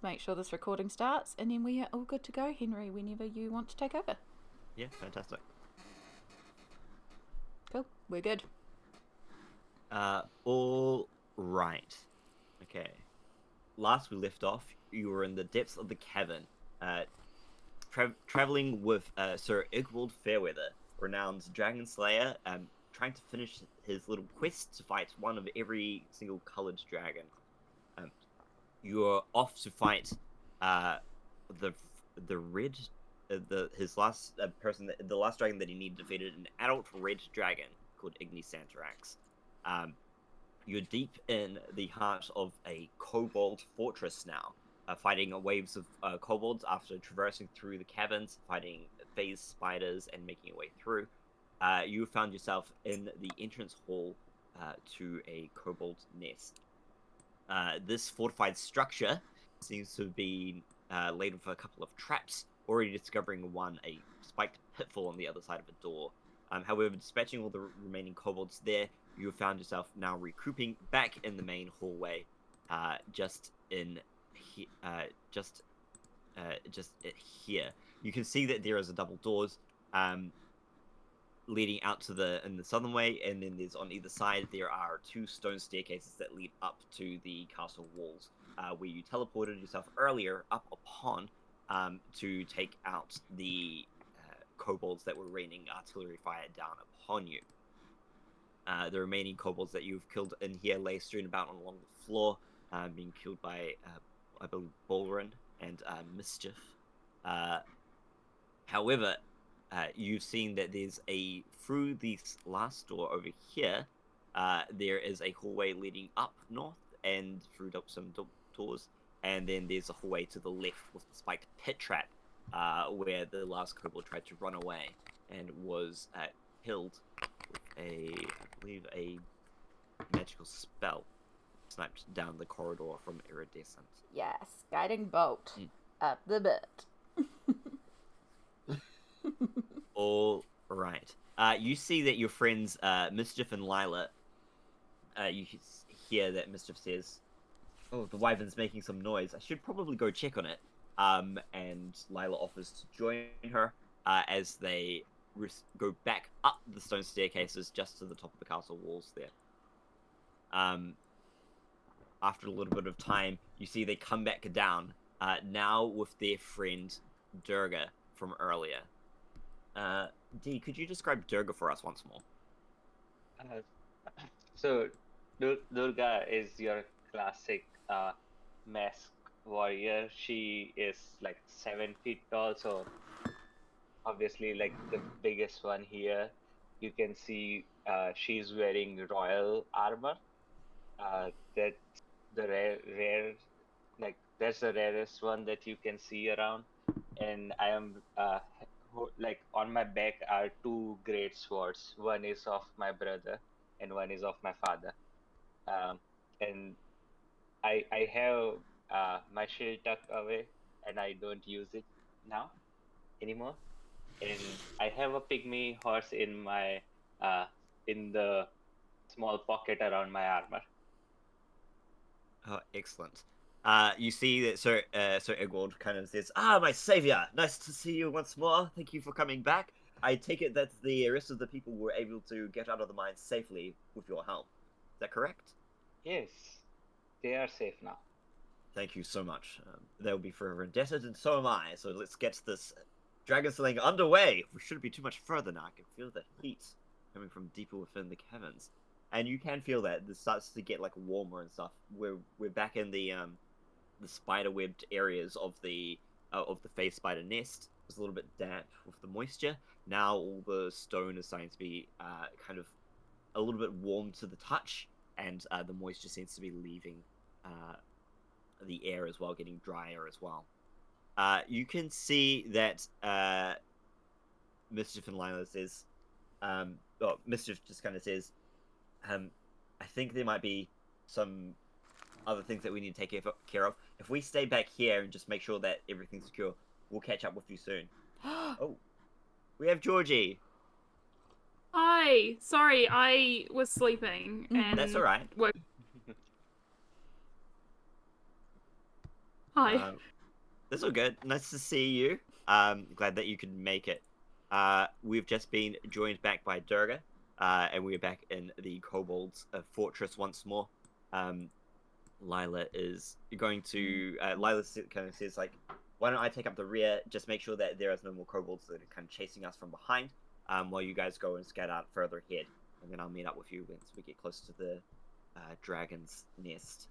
Let's make sure this recording starts, and then we are all good to go, Henry, whenever you want to take over. Yeah, fantastic. Cool, we're good. All right. Okay. Last we left off, you were in the depths of the cavern, traveling with Sir Igwald Fairweather, renowned dragon slayer, trying to finish his little quest to fight one of every single coloured dragon. You're off to fight the red his last the last dragon that he needed defeated, an adult red dragon called Igni Santarax. You're deep in the heart of a kobold fortress now, fighting waves of kobolds after traversing through the caverns, fighting phase spiders and making your way through. You found yourself in the entrance hall to a kobold nest. This fortified structure seems to be laden with a couple of traps, already discovering one, a spiked pitfall on the other side of a door. However, dispatching all the remaining kobolds there, you have found yourself now recouping back in the main hallway, just here. You can see that there is a double doors, leading out to the southern way, and then there's on either side there are two stone staircases that lead up to the castle walls, where you teleported yourself earlier up upon to take out the kobolds that were raining artillery fire down upon you. The remaining kobolds that you've killed in here lay strewn about along the floor, being killed by, I believe, Balren and Mischief. However, you've seen that there's through this last door over here, there is a hallway leading up north and through some doors, and then there's a hallway to the left with the spiked pit trap, where the last kobold tried to run away and was killed with I believe, a magical spell sniped down the corridor from Iridescent. Yes, guiding bolt up the bit. All right. You see that your friends Mischief and Lila, you hear that Mischief says, "Oh, the wyvern's making some noise. I should probably go check on it." And Lila offers to join her as they go back up the stone staircases just to the top of the castle walls there. After a little bit of time, you see they come back down, now with their friend Durga from earlier. Dee, could you describe Durga for us once more? So, Durga is your classic mask warrior. She is like 7 feet tall, so obviously like the biggest one here. You can see she's wearing royal armor. That's the rare, like that's the rarest one that you can see around. And I am like on my back are two great swords. One is of my brother, and one is of my father. And I have my shield tucked away, and I don't use it now anymore. And I have a pygmy horse in the small pocket around my armor. Oh, excellent. You see that Sir Egwald kind of says, my savior, nice to see you once more. Thank you for coming back. I take it that the rest of the people were able to get out of the mine safely with your help. Is that correct? Yes, they are safe now. Thank you so much. They'll be forever indebted, and so am I. So let's get this dragon slaying underway. We shouldn't be too much further now. I can feel the heat coming from deeper within the caverns. And you can feel that this starts to get like warmer and stuff. We're back in the spider webbed areas of the phase spider nest. It's a little bit damp with the moisture. Now all the stone is starting to be kind of a little bit warm to the touch, and the moisture seems to be leaving the air as well, getting drier as well. You can see that Mischief and Lila says, Mischief just kind of says, I think there might be some other things that we need to take care of. If we stay back here and just make sure that everything's secure, we'll catch up with you soon. Oh, we have Georgie. Hi, sorry, I was sleeping and That's all right. Hi. That's all good. Nice to see you. Glad that you could make it. We've just been joined back by Durga, and we're back in the Kobolds' fortress once more. Lila is going to. Lila kind of says, like, why don't I take up the rear? Just make sure that there is no more kobolds that are kind of chasing us from behind, while you guys go and scout out further ahead, and then I'll meet up with you once we get closer to the dragon's nest.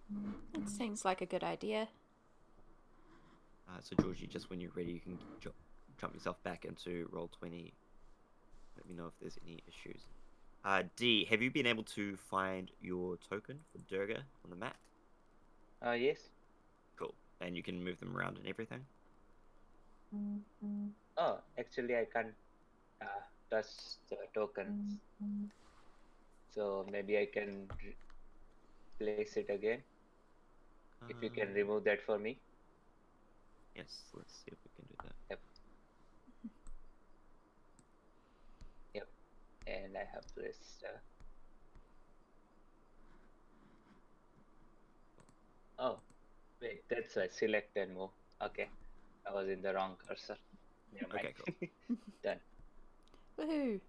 It seems like a good idea. So Georgie, just when you're ready, you can jump yourself back into Roll20. Let me know if there's any issues. D, have you been able to find your token for Durga on the map? Yes. Cool. And you can move them around and everything? Oh, actually, I can't touch the tokens. So maybe I can place it again. If you can remove that for me. Yes, let's see if we can do that. Yep. And I have placed. Oh, wait, that's a select and move. Okay, I was in the wrong cursor. Never mind. Okay, cool. Done. Woohoo!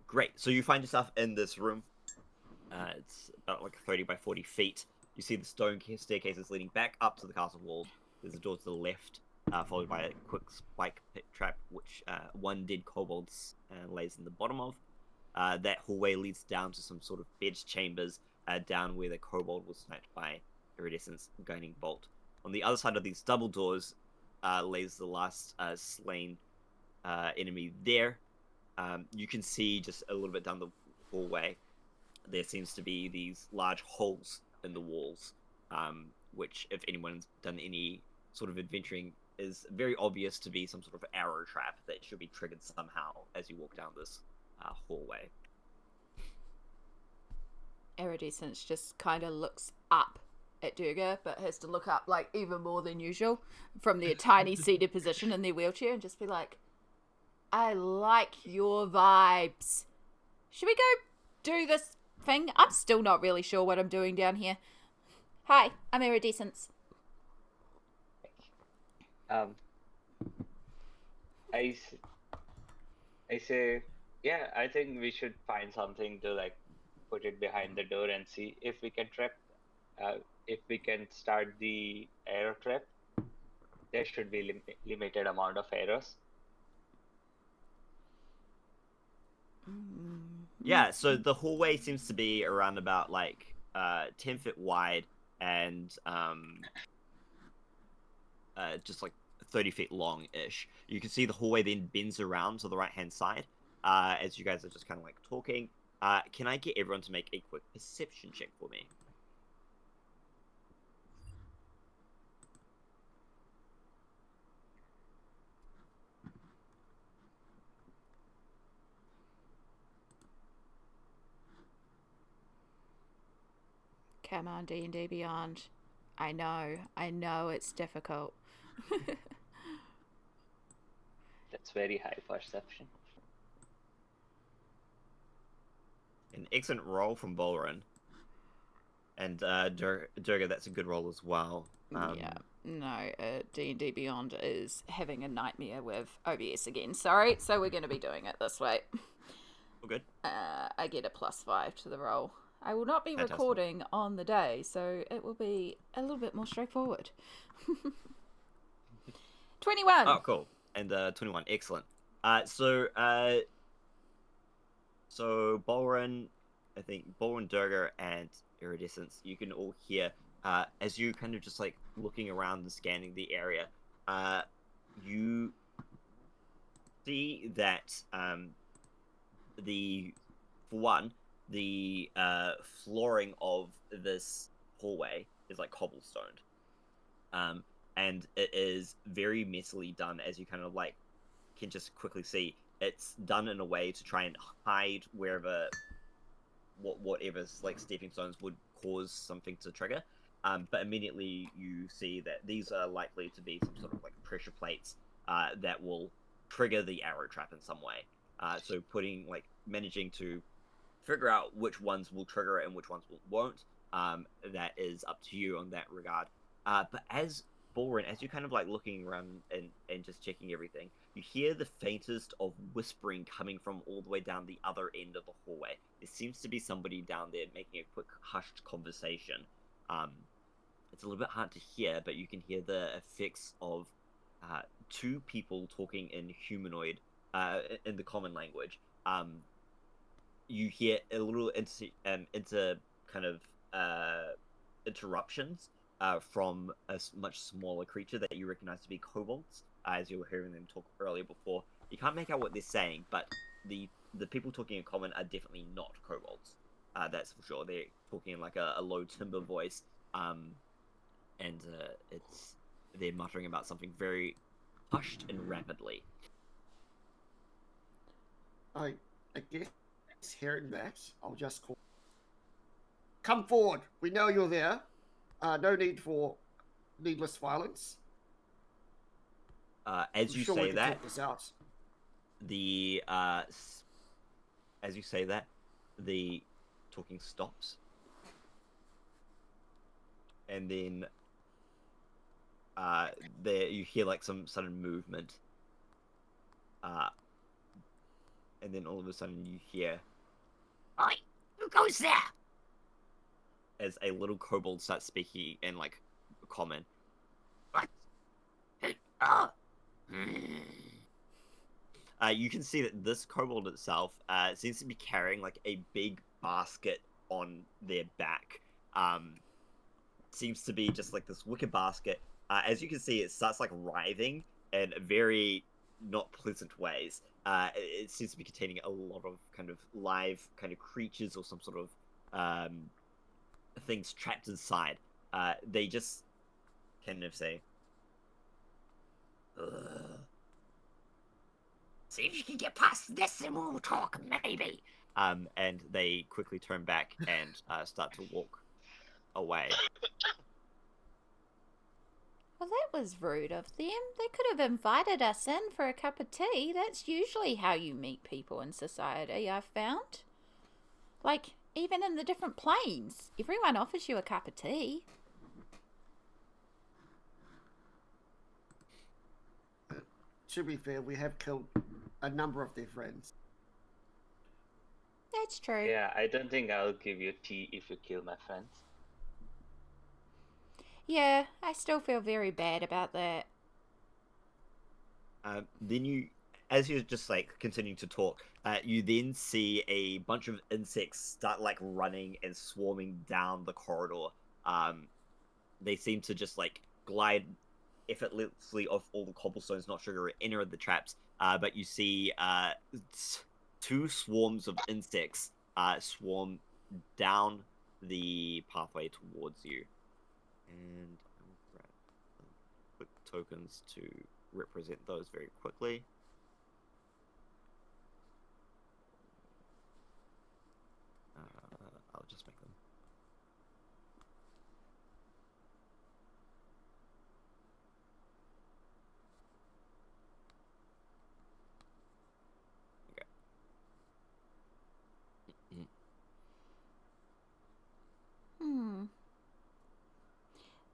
Great. So you find yourself in this room. It's about like 30 by 40 feet. You see the stone staircases leading back up to the castle wall. There's a door to the left, followed by a quick spike pit trap, which one dead kobold lays in the bottom of. That hallway leads down to some sort of bed chambers, down where the kobold was sniped by Iridescent's guiding bolt. On the other side of these double doors lays the last slain enemy there. You can see just a little bit down the hallway, there seems to be these large holes in the walls, which, if anyone's done any sort of adventuring, is very obvious to be some sort of arrow trap that should be triggered somehow as you walk down this hallway. Iridescent just kind of looks up at Durga, but has to look up like even more than usual from their tiny seated position in their wheelchair and just be like, I like your vibes. Should we go do this thing? I'm still not really sure what I'm doing down here. Hi, I'm Iridescent. I say, yeah, I think we should find something to like put it behind the door and see if we can trap. If we can start the arrow trap, there should be limited amount of arrows. Yeah, so the hallway seems to be around about like 10 feet wide and just like 30 feet long-ish. You can see the hallway then bends around to the right-hand side as you guys are just kind of like talking. Can I get everyone to make a quick perception check for me? Come on, D&D Beyond. I know it's difficult. That's very high perception. An excellent roll from Balren. And Durga, that's a good roll as well. Yeah, no, D&D Beyond is having a nightmare with OBS again. Sorry, so we're going to be doing it this way. All good. I get a +5 to the roll. I will not be Fantastic. recording on the day, so it will be a little bit more straightforward. 21! Oh, cool. And 21, excellent. So Balren, I think Balren, Durga, and Iridescent, you can all hear as you kind of just like looking around and scanning the area. You see that the flooring of this hallway is like cobblestoned, and it is very messily done. As you kind of like can just quickly see, it's done in a way to try and hide whatever's like stepping stones would cause something to trigger. But immediately you see that these are likely to be some sort of like pressure plates that will trigger the arrow trap in some way. So managing to figure out which ones will trigger it and which ones won't, that is up to you on that regard. But as Balren, as you're kind of like looking around and just checking everything, you hear the faintest of whispering coming from all the way down the other end of the hallway. There seems to be somebody down there making a quick hushed conversation. It's a little bit hard to hear, but you can hear the effects of two people talking in humanoid, in the common language. You hear a little kind of interruptions from a much smaller creature that you recognize to be kobolds, as you were hearing them talk earlier before. You can't make out what they're saying, but the people talking in common are definitely not kobolds. That's for sure. They're talking in like a low timbre voice, and they're muttering about something very hushed and rapidly. I guess hearing that, I'll just call. Come forward. We know you're there. No need for needless violence. As you sure say we can that, talk this out. as you say that, the talking stops, and then there you hear like some sudden movement, and then all of a sudden you hear, "Oi, who goes there?" As a little kobold starts speaking in like common. What? Oh. You can see that this kobold itself seems to be carrying like a big basket on their back. Seems to be just like this wicker basket. As you can see, it starts like writhing in very not pleasant ways. It seems to be containing a lot of kind of live kind of creatures or some sort of things trapped inside. They just kind of say, "Ugh. See if you can get past this and we'll talk, maybe." And they quickly turn back and start to walk away. Well, that was rude of them. They could have invited us in for a cup of tea. That's usually how you meet people in society, I've found. Like, even in the different planes, everyone offers you a cup of tea. To be fair, we have killed a number of their friends. That's true. Yeah, I don't think I'll give you tea if you kill my friends. Yeah, I still feel very bad about that. Then you, as you're just like continuing to talk, you then see a bunch of insects start like running and swarming down the corridor. They seem to just like glide effortlessly off all the cobblestones, not sure enter the traps. But you see two swarms of insects swarm down the pathway towards you. And I'll grab some quick tokens to represent those very quickly. I'll just make them. Hmm.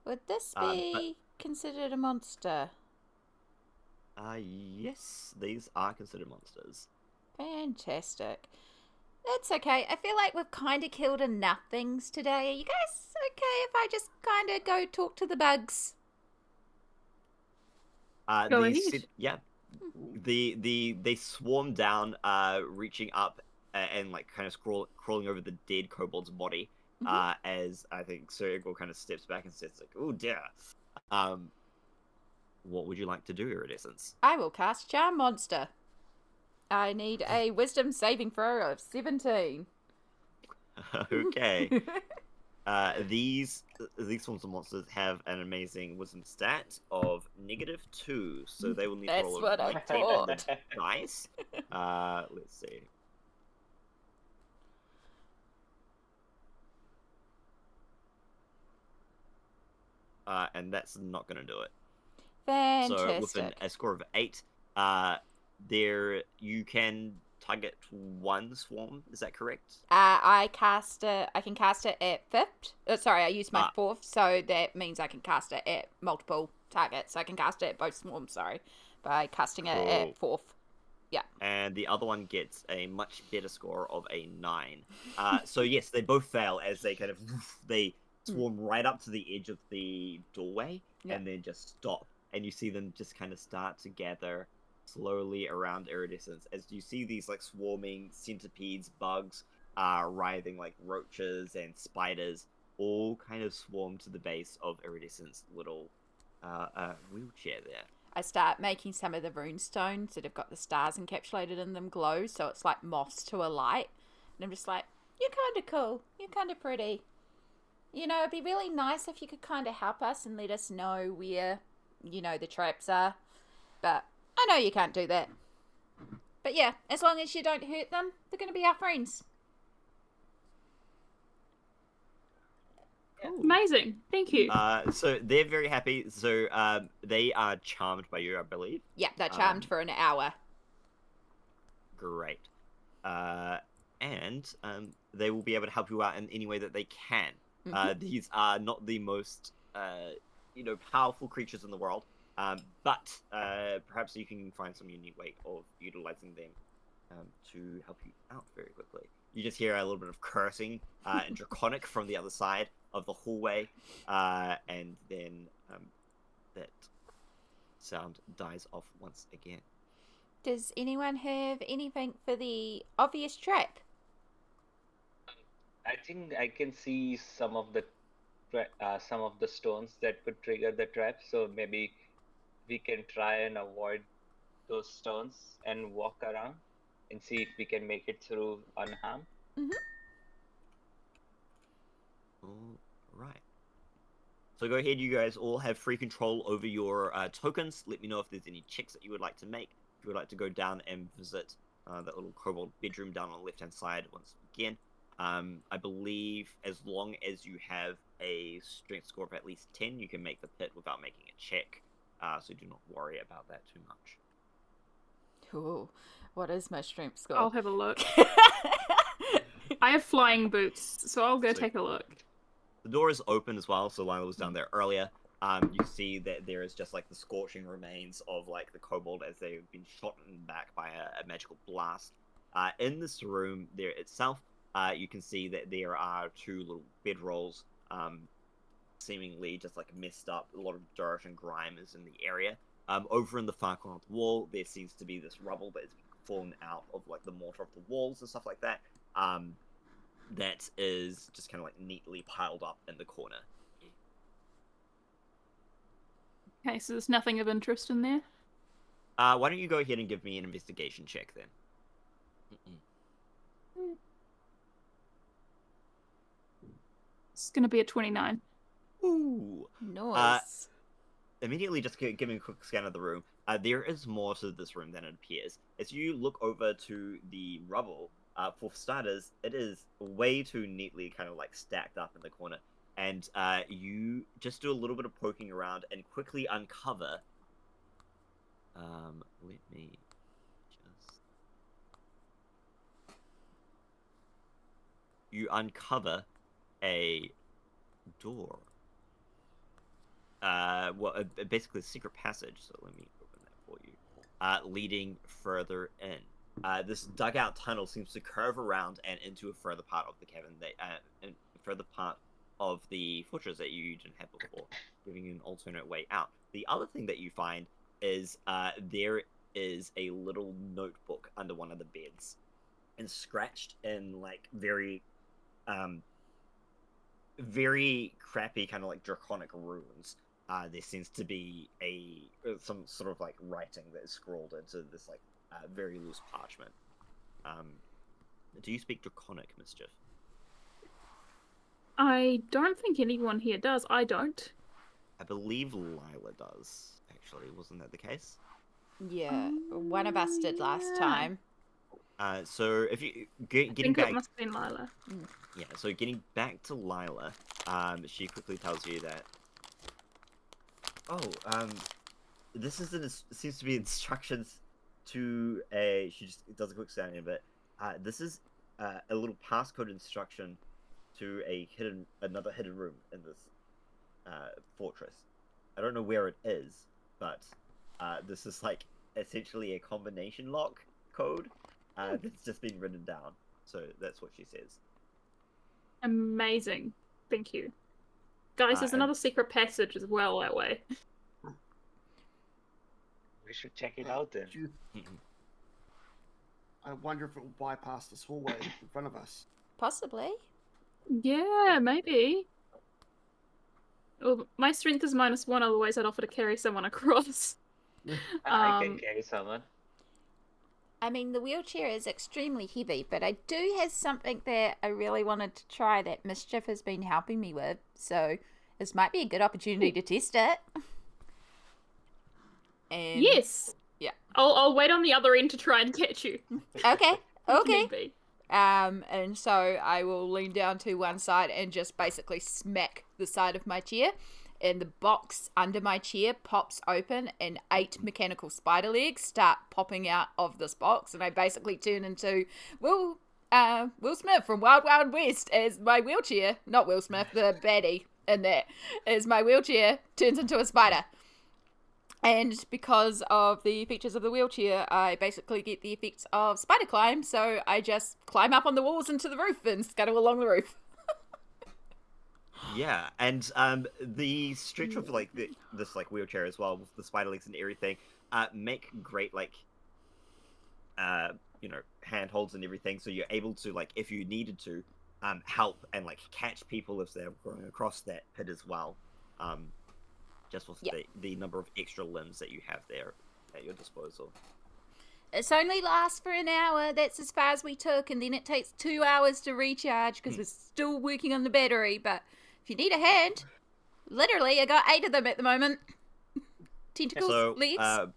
Would this be considered a monster? Yes, these are considered monsters. Fantastic. That's okay. I feel like we've kind of killed enough things today. Are you guys okay if I just kind of go talk to the bugs? Go These, ahead. yeah. They swarm down, reaching up and like kind of crawling over the dead kobold's body. As I think Sir Igor kind of steps back and says like, "Oh dear." What would you like to do, Iridescence? I will cast Charm Monster. I need a Wisdom saving throw of 17. Okay. These forms of monsters have an amazing wisdom stat of -2, so they will need to roll That's what a I 19 on the thought. dice. Let's see. And that's not going to do it. Fantastic. So with a score of 8, there you can target one swarm. Is that correct? I can cast it at fifth. Sorry, I used my fourth, so that means I can cast it at multiple targets. I can cast it at both swarms, sorry, by casting it at fourth. Yeah. And the other one gets a much better score of a 9. So yes, they both fail as they kind of they swarm right up to the edge of the doorway and then just stop. And you see them just kind of start to gather slowly around Iridescent as you see these like swarming centipedes, bugs, writhing like roaches and spiders, all kind of swarm to the base of Iridescent's little wheelchair there. I start making some of the rune stones that have got the stars encapsulated in them glow, so it's like moss to a light. And I'm just like, you're kind of cool. You're kind of pretty. You know, it'd be really nice if you could kind of help us and let us know where, you know, the traps are. But I know you can't do that. But yeah, as long as you don't hurt them, they're going to be our friends. Amazing. Thank you. So they're very happy. So they are charmed by you, I believe. Yeah, they're charmed for an hour. Great. And they will be able to help you out in any way that they can. These are not the most, powerful creatures in the world. But perhaps you can find some unique way of utilizing them to help you out very quickly. You just hear a little bit of cursing and draconic from the other side of the hallway, and then that sound dies off once again. Does anyone have anything for the obvious trap? I think I can see some of the stones that could trigger the trap. So maybe we can try and avoid those stones and walk around and see if we can make it through unharmed. All right. So go ahead, you guys all have free control over your tokens. Let me know if there's any checks that you would like to make. If you would like to go down and visit that little kobold bedroom down on the left-hand side once again. I believe as long as you have a strength score of at least 10, you can make the pit without making a check. So do not worry about that too much. Ooh, what is my strength score? I'll have a look. I have flying boots, so I'll go take a look. The door is open as well, so Lila was down there earlier. You see that there is just like the scorching remains of like the kobold as they've been shot back by a magical blast. In this room there itself, you can see that there are 2 little bedrolls, seemingly just like messed up. A lot of dirt and grime is in the area. Over in the far corner of the wall, there seems to be this rubble that has fallen out of like the mortar of the walls and stuff like that. That is just kind of like neatly piled up in the corner. Okay, so there's nothing of interest in there? Why don't you go ahead and give me an investigation check then? It's gonna be a 29. Ooh. Nice. Immediately just give me a quick scan of the room. There is more to this room than it appears. As you look over to the rubble, for starters, it is way too neatly kind of like stacked up in the corner. And you just do a little bit of poking around and quickly uncover... let me just... You uncover a door. Basically a secret passage, so let me open that for you. Leading further in. This dugout tunnel seems to curve around and into a further part of the cavern, further part of the fortress that you didn't have before, giving you an alternate way out. The other thing that you find is there is a little notebook under one of the beds, and scratched in like very crappy kind of like draconic runes. There seems to be some sort of like writing that is scrawled into this like very loose parchment. Do you speak Draconic, Mischief? I don't think anyone here does. I don't. I believe Lila does, actually. Wasn't that the case? Yeah, one of us did last time. So if you I think it must have been Lila. Yeah, so getting back to Lila, she quickly tells you that, this is seems to be instructions to a. She just does a quick scan in, but this is a little passcode instruction to another hidden room in this fortress. I don't know where it is, but this is like essentially a combination lock code that's just been written down. So that's what she says. Amazing. Thank you. Guys, there's another secret passage as well that way. We should check it out then. I wonder if it will bypass this hallway in front of us. Possibly. Yeah, maybe. Well, my strength is -1, otherwise I'd offer to carry someone across. I can carry someone. I mean, the wheelchair is extremely heavy, but I do have something that I really wanted to try that Mischief has been helping me with, so this might be a good opportunity to test it. And Yes. yeah, I'll wait on the other end to try and catch you. okay, if need okay. be. And so I will lean down to one side and just basically smack the side of my chair, and the box under my chair pops open and 8 mechanical spider legs start popping out of this box, and I basically turn into Will Smith from Wild Wild West as my wheelchair, not Will Smith, the baddie in that, as my wheelchair turns into a spider. And because of the features of the wheelchair, I basically get the effects of spider climb, so I just climb up on the walls into the roof and scuttle along the roof. Yeah, and the stretch of like this like wheelchair as well with the spider legs and everything make great like handholds and everything, so you're able to, like, if you needed to, help and like catch people if they're going across that pit as well. Just with the number of extra limbs that you have there at your disposal. It's only lasts for an hour. That's as far as we took, and then it takes 2 hours to recharge because we're still working on the battery. But if you need a hand, literally, I got 8 of them at the moment. Tentacles, legs.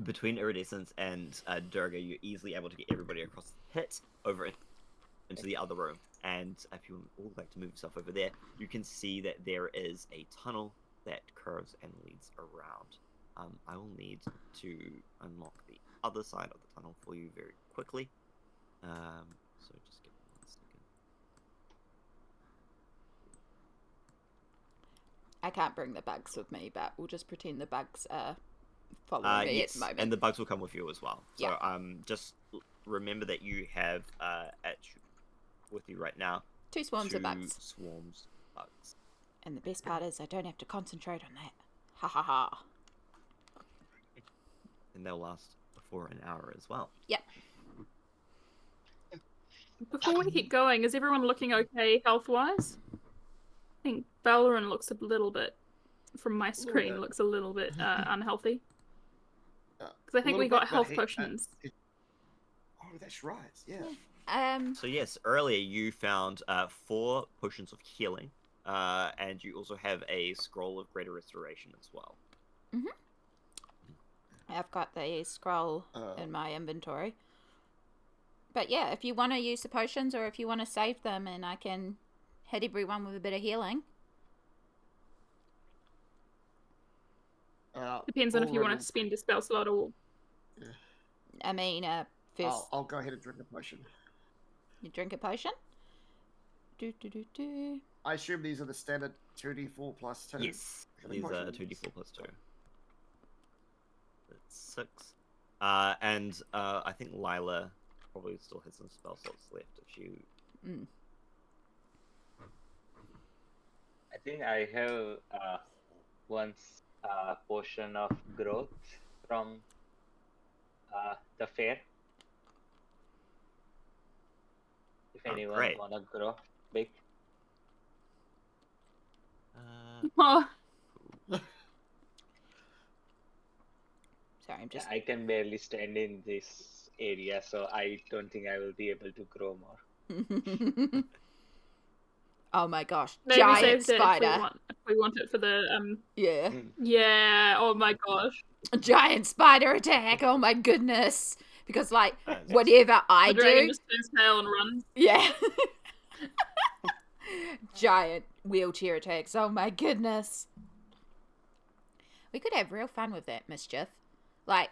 Between Iridescent and Durga, you're easily able to get everybody across the pit over into the other room. And if you would like to move yourself over there, you can see that there is a tunnel that curves and leads around. I will need to unlock the other side of the tunnel for you very quickly. So just give me 1 second. I can't bring the bugs with me, but we'll just pretend the bugs are following me at the moment. And the bugs will come with you as well. So yeah. Just remember that you have with you right now 2 swarms of bugs. Swarms of bugs. And the best part is I don't have to concentrate on that. Ha ha ha. And they'll last for an hour as well. Yep. Before we keep going, is everyone looking okay health-wise? I think Balren looks a little bit, from my screen, looks a little bit unhealthy. Because I think we got health potions. Oh, that's right, yeah. So yes, earlier you found 4 potions of healing, and you also have a scroll of greater restoration as well. Mm-hmm. I've got the scroll in my inventory. But yeah, if you want to use the potions or if you want to save them, and I can hit everyone with a bit of healing. Depends on if you want to spend a spell slot or... Yeah. I mean, first... I'll go ahead and drink a potion. You drink a potion? I assume these are the standard 2d4 plus 2? Yes, these are 2d4 plus 2. That's 6. And I think Lila probably still has some spell slots left if you... I think I have one potion of growth from the fair. If anyone wanna grow big. Sorry, I'm just... I can barely stand in this area, so I don't think I will be able to grow more. Oh my gosh, Maybe giant save spider. It if we want it for the... Yeah. Yeah, oh my gosh. A giant spider attack, oh my goodness. Because, like, whatever I the dragon do... just turns tail and runs. Yeah. Giant wheelchair attacks, oh my goodness. We could have real fun with that, Mischief. Like,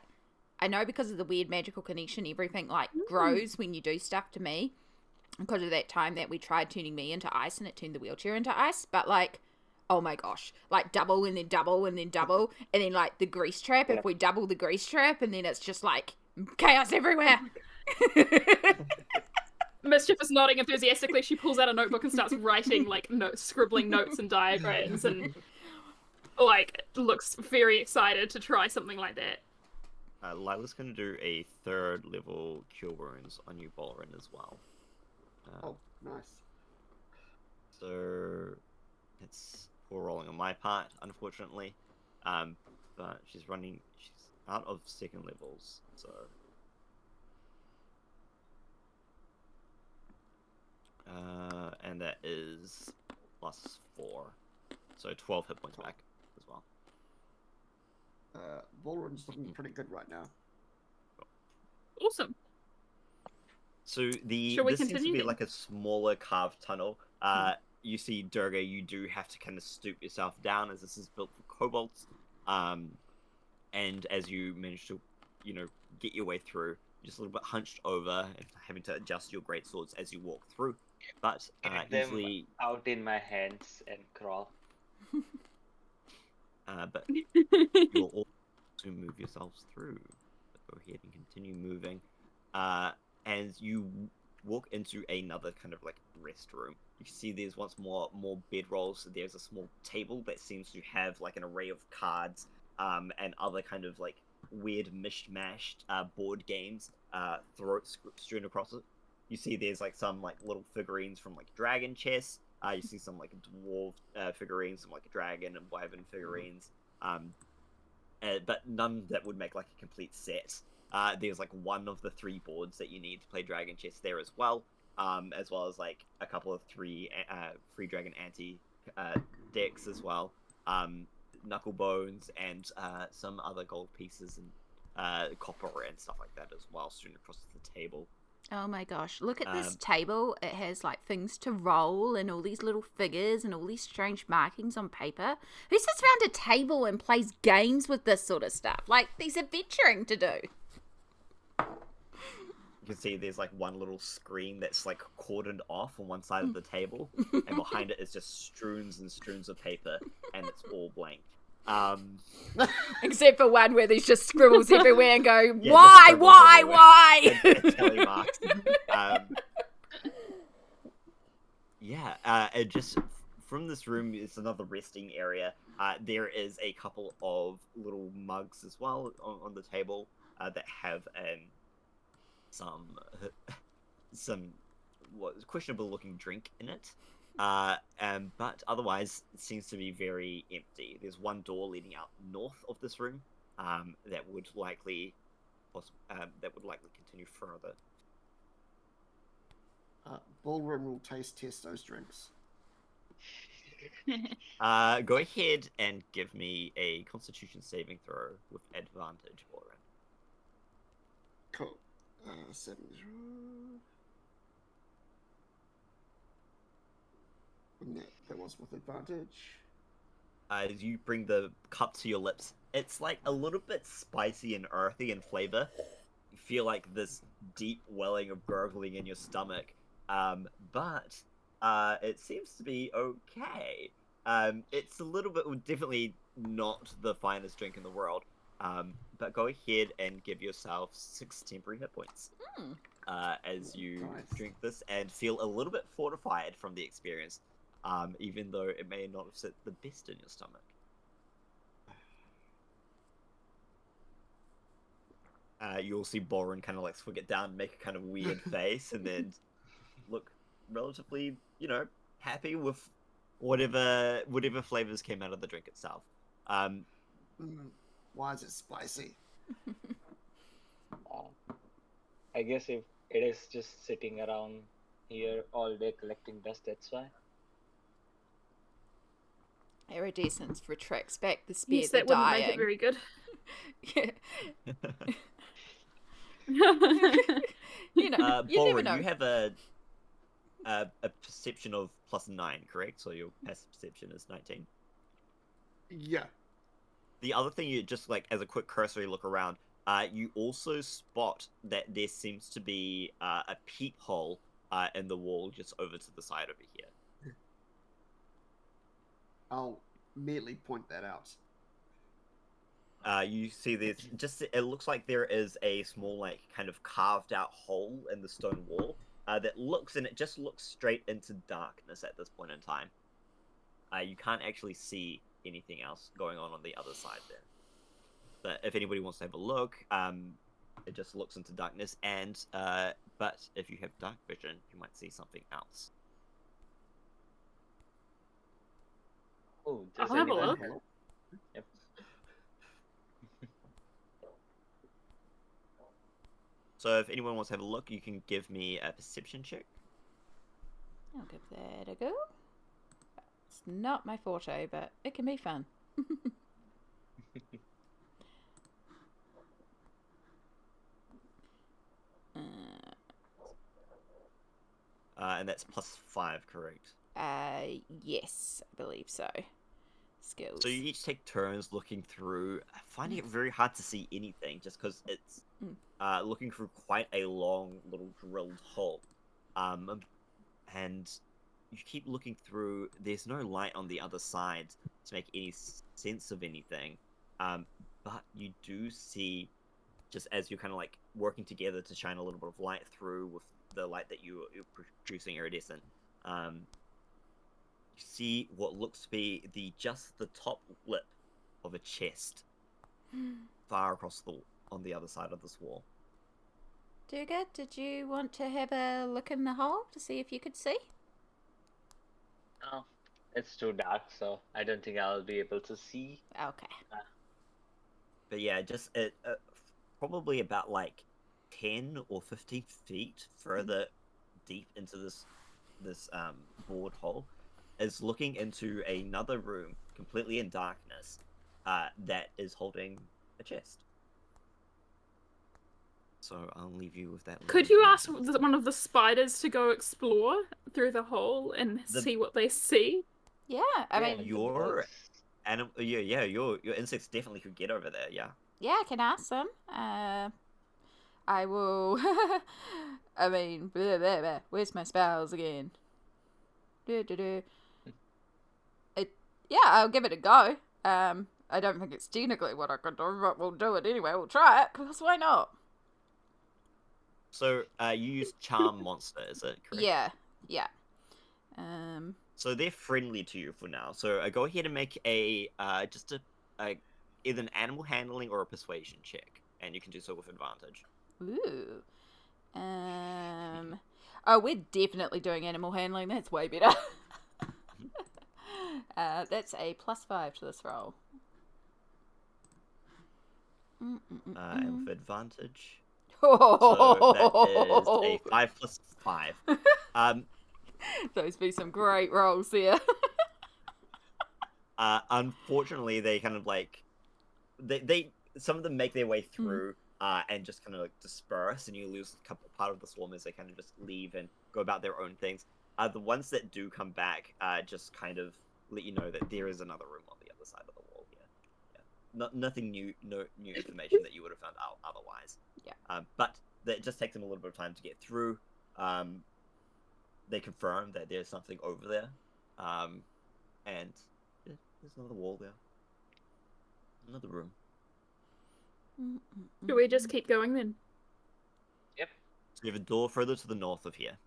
I know because of the weird magical connection, everything, like, grows when you do stuff to me. Because of that time that we tried turning me into ice and it turned the wheelchair into ice. But, like, oh my gosh. Like, double and then double and then double. And then, like, the grease trap. If we double the grease trap, and then it's just, like, chaos everywhere. Mischief is nodding enthusiastically. She pulls out a notebook and starts writing, like, scribbling notes and diagrams and, like, looks very excited to try something like that. Lila's going to do a 3rd level Cure Wounds on you, Balren, as well. Oh, nice. So it's poor rolling on my part, unfortunately. But she's out of 2nd levels, so and that is +4, so 12 hit points back as well. Balren's looking pretty good right now. Awesome. So this seems to be like a smaller carved tunnel. You see, Durga, you do have to kind of stoop yourself down as this is built for kobolds. And as you manage to, get your way through, you're just a little bit hunched over and having to adjust your greatswords as you walk through. But easily out in my hands and crawl. But you'll also move yourselves through. Go ahead and continue moving. And you walk into another kind of like rest room. You can see there's once more bedrolls. There's a small table that seems to have like an array of cards and other kind of like weird mishmashed board games strewn across it. You see there's like some like little figurines from like dragon chess. You see some like dwarf figurines, some like dragon and wyvern figurines. But none that would make like a complete set. There's like one of the 3 boards that you need to play dragon chess there as well as like a couple of free dragon anti decks as well, knuckle bones and some other gold pieces and copper and stuff like that as well strewn across the table. Oh my gosh, look at this table. It has like things to roll and all these little figures and all these strange markings on paper. Who sits around a table and plays games with this sort of stuff? Like, there's adventuring to do. You can see there's like one little screen that's like cordoned off on one side of the table, and behind it is just strews and strews of paper, and it's all blank. Except for one where there's just scribbles everywhere and go, Yeah, why? and telly marks. And just from this room, it's another resting area. There is a couple of little mugs as well on the table that have some questionable looking drink in it. But otherwise, it seems to be very empty. There's one door leading out north of this room that would likely continue further. Balren will taste test those drinks. Go ahead and give me a Constitution saving throw with advantage, Balren. Cool. 7. That was with advantage. As you bring the cup to your lips, it's like a little bit spicy and earthy in flavor. You feel like this deep welling of gurgling in your stomach, but it seems to be okay. It's a little bit, definitely not the finest drink in the world, but go ahead and give yourself 6 temporary hit points as you drink this and feel a little bit fortified from the experience. Even though it may not have sit the best in your stomach. You'll see Balren kind of like swig it down, make a kind of weird face, and then look relatively, happy with whatever flavors came out of the drink itself. Why is it spicy? I guess if it is just sitting around here all day collecting dust, that's why. Iridescent retracts back the spear. Yes, that wouldn't make it very good. You never Balren, know. you have a perception of +9, correct? So your passive perception is 19. Yeah. The other thing, you just like as a quick cursory look around, you also spot that there seems to be a peephole in the wall just over to the side over here. I'll immediately point that out. You see there's just, it looks like there is a small, like, kind of carved out hole in the stone wall that looks, and it just looks straight into darkness at this point in time. You can't actually see anything else going on the other side there. But if anybody wants to have a look, it just looks into darkness, and but if you have dark vision, you might see something else. Oh, I'll does have a anyone look. have- Yep. So if anyone wants to have a look, you can give me a perception check. I'll give that a go. It's not my forte, but it can be fun. And that's +5, correct? Yes, I believe so. Skills. So you each take turns looking through, finding it very hard to see anything, just because it's looking through quite a long little drilled hole. And you keep looking through, there's no light on the other side to make any sense of anything. But you do see, just as you're kind of like working together to shine a little bit of light through with the light that you're producing, Iridescent, you see what looks to be just the top lip of a chest far across on the other side of this wall. Durga, did you want to have a look in the hole to see if you could see? Oh, it's too dark, so I don't think I'll be able to see. Okay. But yeah, just probably about like 10 or 15 feet further deep into this bored hole is looking into another room completely in darkness that is holding a chest. So I'll leave you with that. Could you ask one of the spiders to go explore through the hole and see what they see? Yeah, I mean, your insects definitely could get over there. Yeah. yeah, I can ask them. I will. I mean, blah, blah, blah. Where's my spells again? Yeah, I'll give it a go. I don't think it's technically what I could do, but we'll do it anyway. We'll try it, because why not? So you use Charm Monster, is it correct? Yeah. So they're friendly to you for now. So go ahead and make a either an animal handling or a persuasion check, and you can do so with advantage. Ooh. Oh, we're definitely doing animal handling. That's way better. That's a +5 to this roll. And with advantage. So that is a 5 plus 5. Those be some great rolls there. Unfortunately, they kind of like they some of them make their way through and just kind of like disperse, and you lose a couple part of the swarm as they kind of just leave and go about their own things. The ones that do come back just kind of let you know that there is another room on the other side of the wall here. Yeah, nothing new, no new information that you would have found out otherwise. Yeah. But it just takes them a little bit of time to get through. They confirm that there's something over there, and there's another wall there, another room. Do we just keep going then? Yep. So you have a door further to the north of here.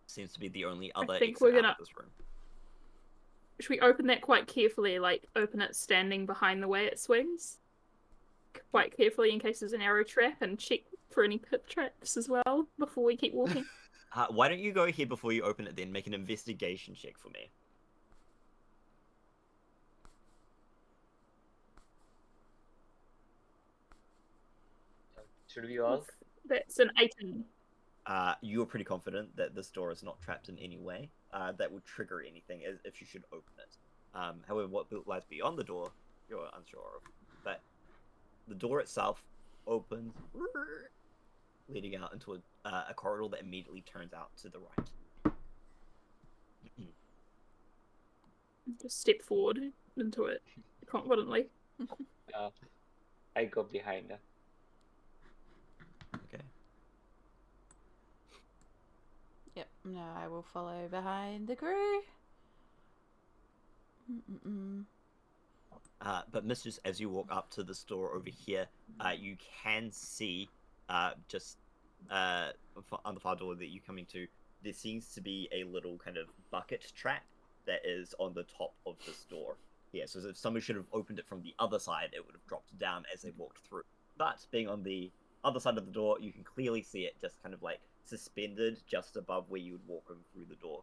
Seems to be the only other think exit we're out gonna- of this room. Should we open that quite carefully, like open it standing behind the way it swings? Quite carefully in case there's an arrow trap, and check for any pit traps as well before we keep walking. Why don't you go here before you open it then? Make an investigation check for me. Should we all? That's an 18. You're pretty confident that this door is not trapped in any way that would trigger anything if you should open it. However, what lies beyond the door, you're unsure of. But the door itself opens, leading out into a corridor that immediately turns out to the right. Just step forward into it. confidently. I go behind her. Okay. Yep. No, I will follow behind the crew. But Mistress, as you walk up to this door over here, you can see just on the far door that you're coming to, there seems to be a little kind of bucket trap that is on the top of this door. Yeah, so if someone should have opened it from the other side, it would have dropped down as they walked through. But being on the other side of the door, you can clearly see it just kind of like suspended just above where you would walk over through the door.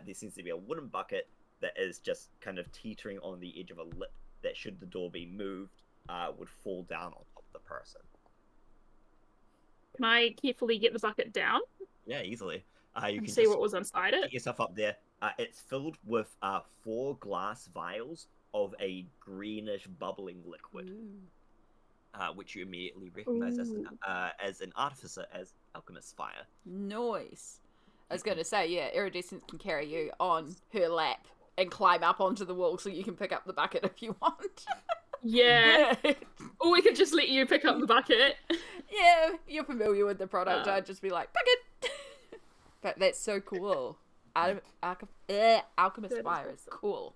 There seems to be a wooden bucket that is just kind of teetering on the edge of a lip that, should the door be moved, would fall down on top of the person. Can I carefully get the bucket down Yeah, easily. You and can see just what was inside get it? yourself up there. It's filled with 4 glass vials of a greenish bubbling liquid, which you immediately recognize as an artificer, as alchemist's fire. Nice. I was going to say, yeah, Iridescent can carry you on her lap and climb up onto the wall so you can pick up the bucket if you want. Yeah. Or we could just let you pick up the bucket. Yeah, you're familiar with the product. I'd just be like, bucket! But that's so cool. Alchemist fire is cool.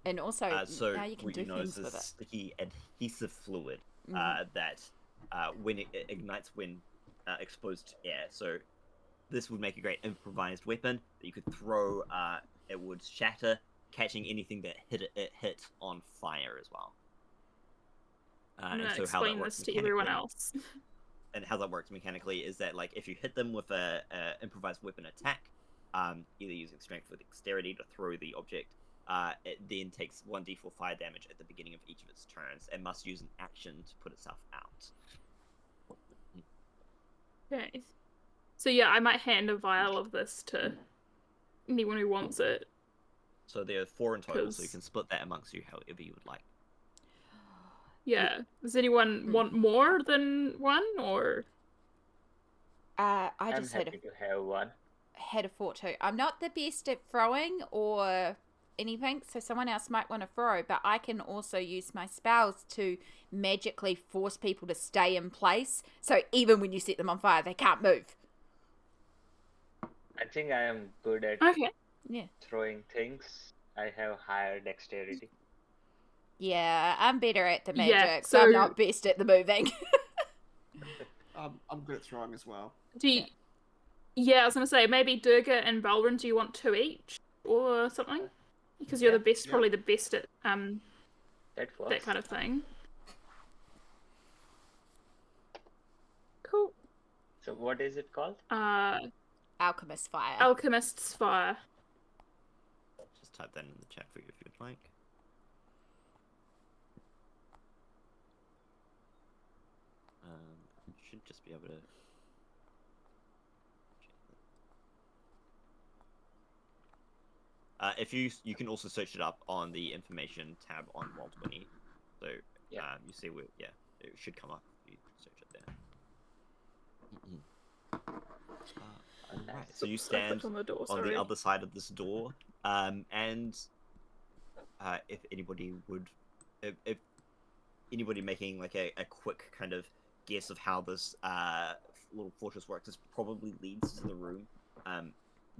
And also, So now you can what do you know things is this with it. sticky adhesive fluid that when it ignites when exposed to air. So this would make a great improvised weapon that you could throw. It would shatter, catching anything that hit on fire as well. I'm And gonna so how that explain works this to everyone mechanically- else. And how that works mechanically is that, like, if you hit them with a improvised weapon attack, either using strength or dexterity to throw the object, it then takes 1d4 fire damage at the beginning of each of its turns and must use an action to put itself out. Okay. So yeah, I might hand a vial of this to anyone who wants it. So there are 4 in total, so you 'Cause- can split that amongst you however you would like. Yeah. Does anyone want more than one, or? I I'm just had happy to have one. a thought too. I'm not the best at throwing or anything, so someone else might want to throw, but I can also use my spells to magically force people to stay in place, so even when you set them on fire, they can't move. I think I am good at Okay. Yeah. throwing things. I have higher dexterity. Yeah, I'm better at the Yeah, magic, so I'm so- not best at the moving. I'm good at throwing as well. Do you... Yeah, I was gonna say maybe Durga and Balren. Do you want 2 each or something? Because you're Yeah, the best, yeah. probably the best at That works. that kind of thing. Cool. So what is it called? Alchemist fire. Alchemist's fire. Just type that in the chat for you if you'd like. You should just be able to. If you can also search it up on the information tab on Moginie, so Yeah. you see where it should come up. You can search it there. Right, so you I stand clicked on the door, on sorry. the other side of this door, and if anybody would, if anybody making like a quick kind of guess of how this little fortress works, this probably leads to the room,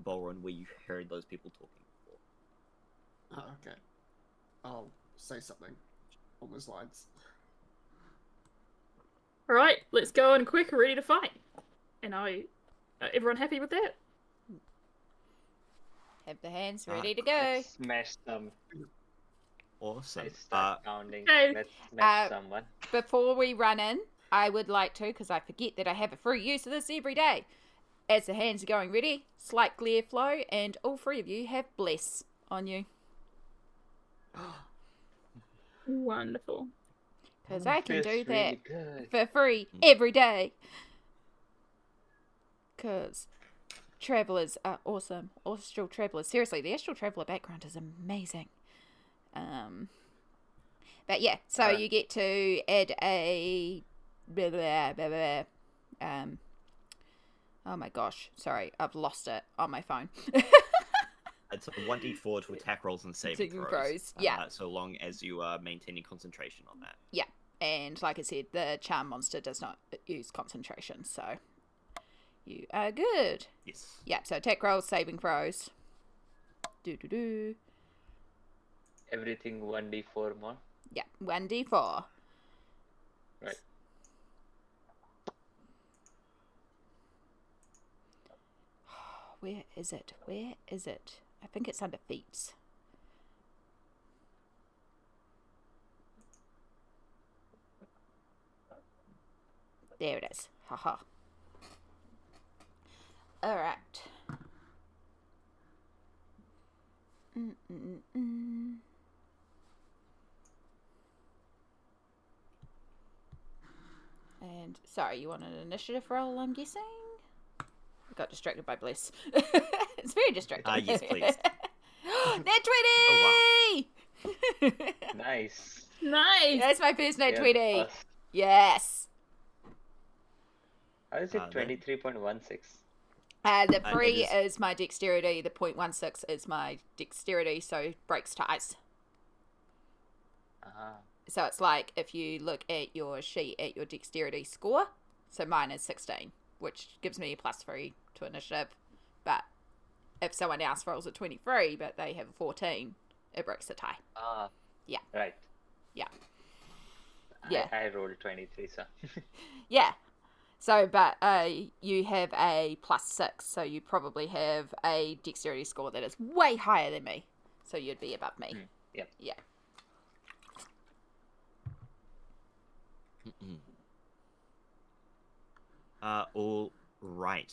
Balren, where you heard those people talking before. Oh, okay. I'll say something on those lines. All right, let's go and quick, ready to fight. And everyone happy with that? Have the hands ready to go. Let's smash some. Awesome. I start pounding. Okay. Let's smash someone. Before we run in, I would like to, because I forget that I have a free use of this every day. As the hands are going ready, slight glare flow, and all 3 of you have bless on you. Wonderful. Because I can Feels do really that good. for free every day. Because travelers are awesome. Astral travelers. Seriously, the Astral traveler background is amazing. But yeah, so you get to add a blah, blah, blah, blah. Oh my gosh, sorry, I've lost it on my phone. It's a 1d4 to attack rolls and saving Saving throws. throws, yeah. So long as you are maintaining concentration on that. Yeah, and like I said, the charm monster does not use concentration, so you are good. Yes. Yeah, so attack rolls, saving throws. Do. Everything 1d4 more. Yeah, 1d4. Right. Where is it? Where is it? I think it's under feats. There it is. Haha. Alright. And, sorry, you want an initiative roll, I'm guessing? I got distracted by Bless. It's very distracting. Yes, please. Nat 20! Nice. Nice. That's my first Nat Yeah, 20. us. Yes. How is it Then- 23.16? The it 3 is- is my dexterity, the 0.16 is my dexterity, so breaks ties. Uh-huh. So it's like if you look at your sheet at your dexterity score, so mine is 16, which gives me a +3 to initiative. But if someone else rolls a 23, but they have a 14, it breaks the tie. Ah. Yeah. Right. Yeah. Yeah. I rolled 23, so. Yeah. So, but you have a +6, so you probably have a dexterity score that is way higher than me. So you'd be above me. Yep. Yeah. All right.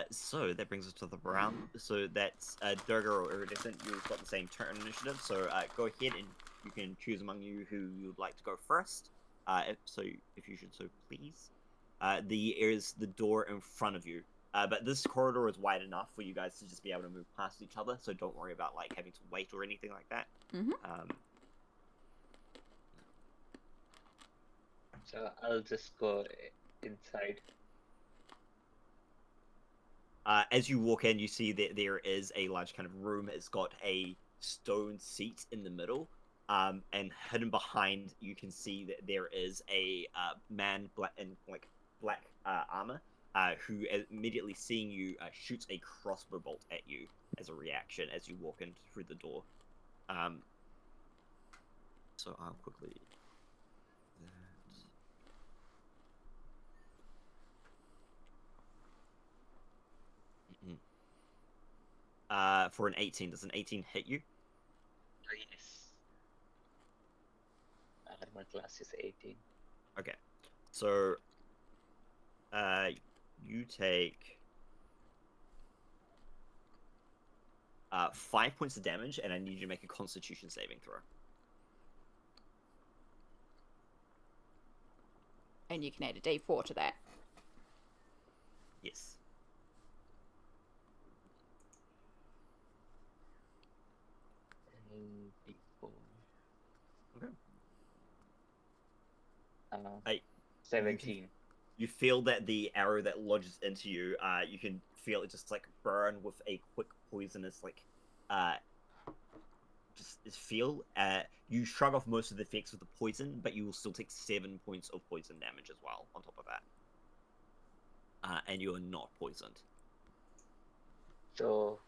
So that brings us to the round. So that's Durga or Iridescent. You've got the same turn initiative. So go ahead and you can choose among you who you'd like to go first. If you should so please. There is the door in front of you. But this corridor is wide enough for you guys to just be able to move past each other. So don't worry about like having to wait or anything like that. Mhm. So I'll just go inside. As you walk in, you see that there is a large kind of room. It's got a stone seat in the middle, and hidden behind, you can see that there is a man in black armor, who immediately seeing you shoots a crossbow bolt at you as a reaction as you walk in through the door. So I'll quickly. For an 18, does an 18 hit you? Oh, yes. Armor class is 18. Okay, so you take 5 points of damage, and I need you to make a Constitution saving throw. And you can add a d4 to that. Yes. D4. Okay. 17. You feel that the arrow that lodges into you, you can feel it just like burn with a quick poisonous feel. You shrug off most of the effects of the poison, but you will still take 7 points of poison damage as well on top of that. And you are not poisoned. So.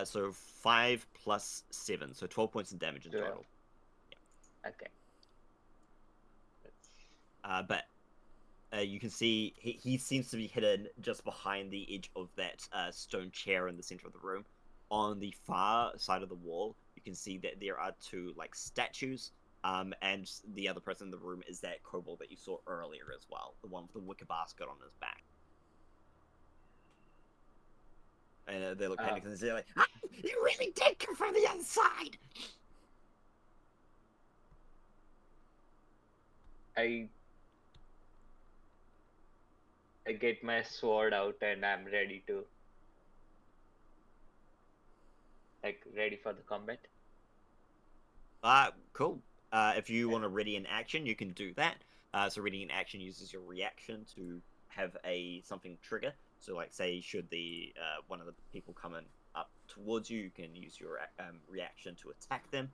So 5 plus 7, so 12 points of damage in 12. total. Okay. But you can see he seems to be hidden just behind the edge of that stone chair in the center of the room. On the far side of the wall, you can see that there are 2 like statues, and the other person in the room is that kobold that you saw earlier as well, the one with the wicker basket on his back. And they look panicked and they're like, "Ah, you really did come from the other side!" I get my sword out and I'm ready to ready for the combat. Cool. If you want to ready in action, you can do that. So ready in action uses your reaction to have something trigger. So, like, say, should the one of the people come in up towards you, you can use your reaction to attack them.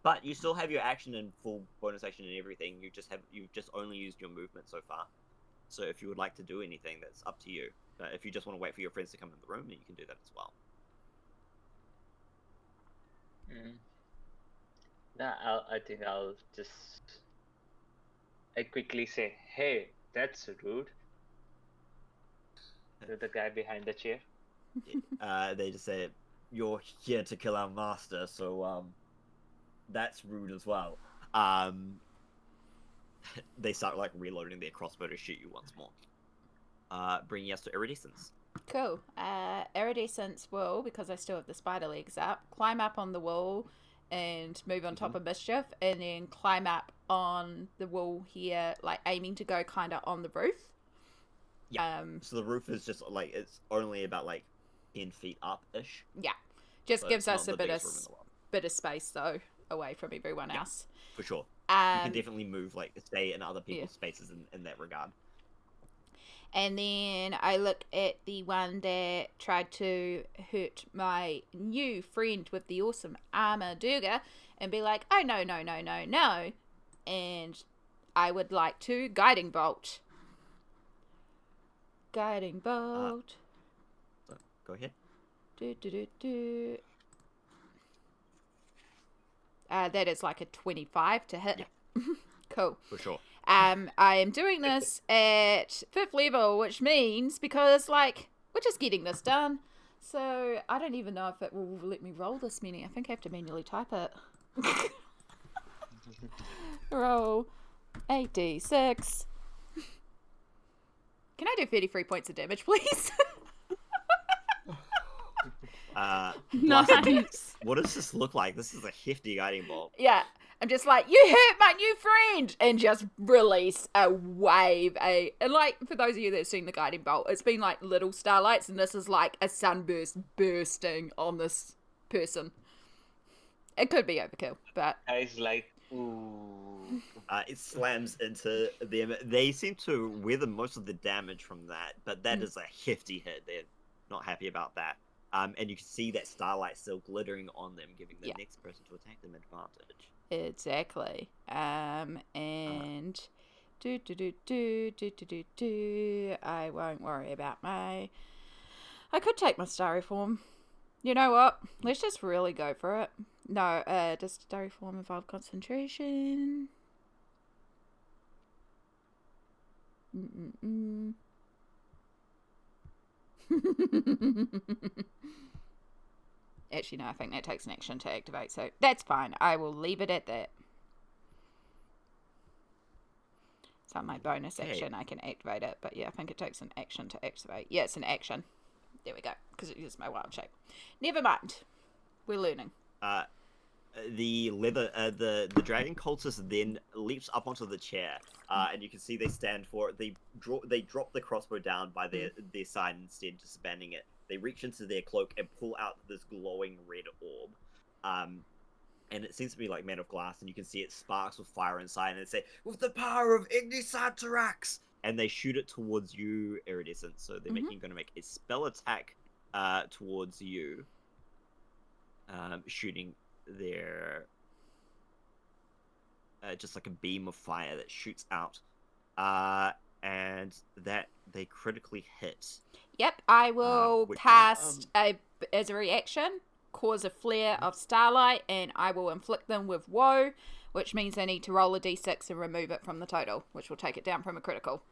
But you still have your action and full bonus action and everything. You've just only used your movement so far. So if you would like to do anything, that's up to you. If you just want to wait for your friends to come in the room, then you can do that as well. I think I'll just quickly say, "Hey, that's rude." To the guy behind the chair. They just say, "You're here to kill our master, so that's rude as well." They start like reloading their crossbow to shoot you once more. Bringing us to Iridescence. Cool. Iridescence will, because I still have the spider legs up, climb up on the wall and move on top of Mischief, and then climb up on the wall here, like aiming to go kind of on the roof. Yeah. So the roof is just like, it's only about like 10 feet up ish. Yeah. Just gives us a bit of space though, away from everyone else. For sure. You can definitely move, like, stay in other people's spaces in that regard. And then I look at the one that tried to hurt my new friend with the awesome armor, Durga, and be like, "Oh, no, no, no, no, no." And I would like to Guiding Bolt. Guiding Bolt. Go ahead. That is like a 25 to hit. Yeah. Cool. For sure. I am doing this at 5th level, which means, because, like, we're just getting this done. So, I don't even know if it will let me roll this many. I think I have to manually type it. Roll 8d6. Can I do 33 points of damage, please? Nice. What does this look like? This is a hefty guiding bolt. Yeah. I'm just like, "You hurt my new friend!" And just release a wave. And like, for those of you that have seen the guiding bolt, it's been like little starlights, and this is like a sunburst bursting on this person. It could be overkill, but... Guys like, ooh. It slams into them. They seem to weather most of the damage from that, but that is a hefty hit. They're not happy about that. And you can see that starlight still glittering on them, giving the next person to attack them advantage. Exactly. And I won't worry about my... I could take my starry form. You know what? Let's just really go for it. No, does starry form involve concentration? Actually, no, I think that takes an action to activate, so that's fine. I will leave it at that. So my bonus action, I can activate it, but yeah, I think it takes an action to activate. Yeah, it's an action. There we go, because it uses my wild shape. Never mind. We're learning. The dragon cultist then leaps up onto the chair, and you can see they stand for it. They drop the crossbow down by their side instead, disbanding it. They reach into their cloak and pull out this glowing red orb. And it seems to be like made of glass, and you can see it sparks with fire inside, and they say, "With the power of Ignisatarax!" And they shoot it towards you, Iridescent. So they're going to make a spell attack towards you, shooting their just like a beam of fire that shoots out, and that they critically hit. Yep, I will cast as a reaction, cause a flare of starlight, and I will inflict them with woe, which means I need to roll a d6 and remove it from the total, which will take it down from a critical.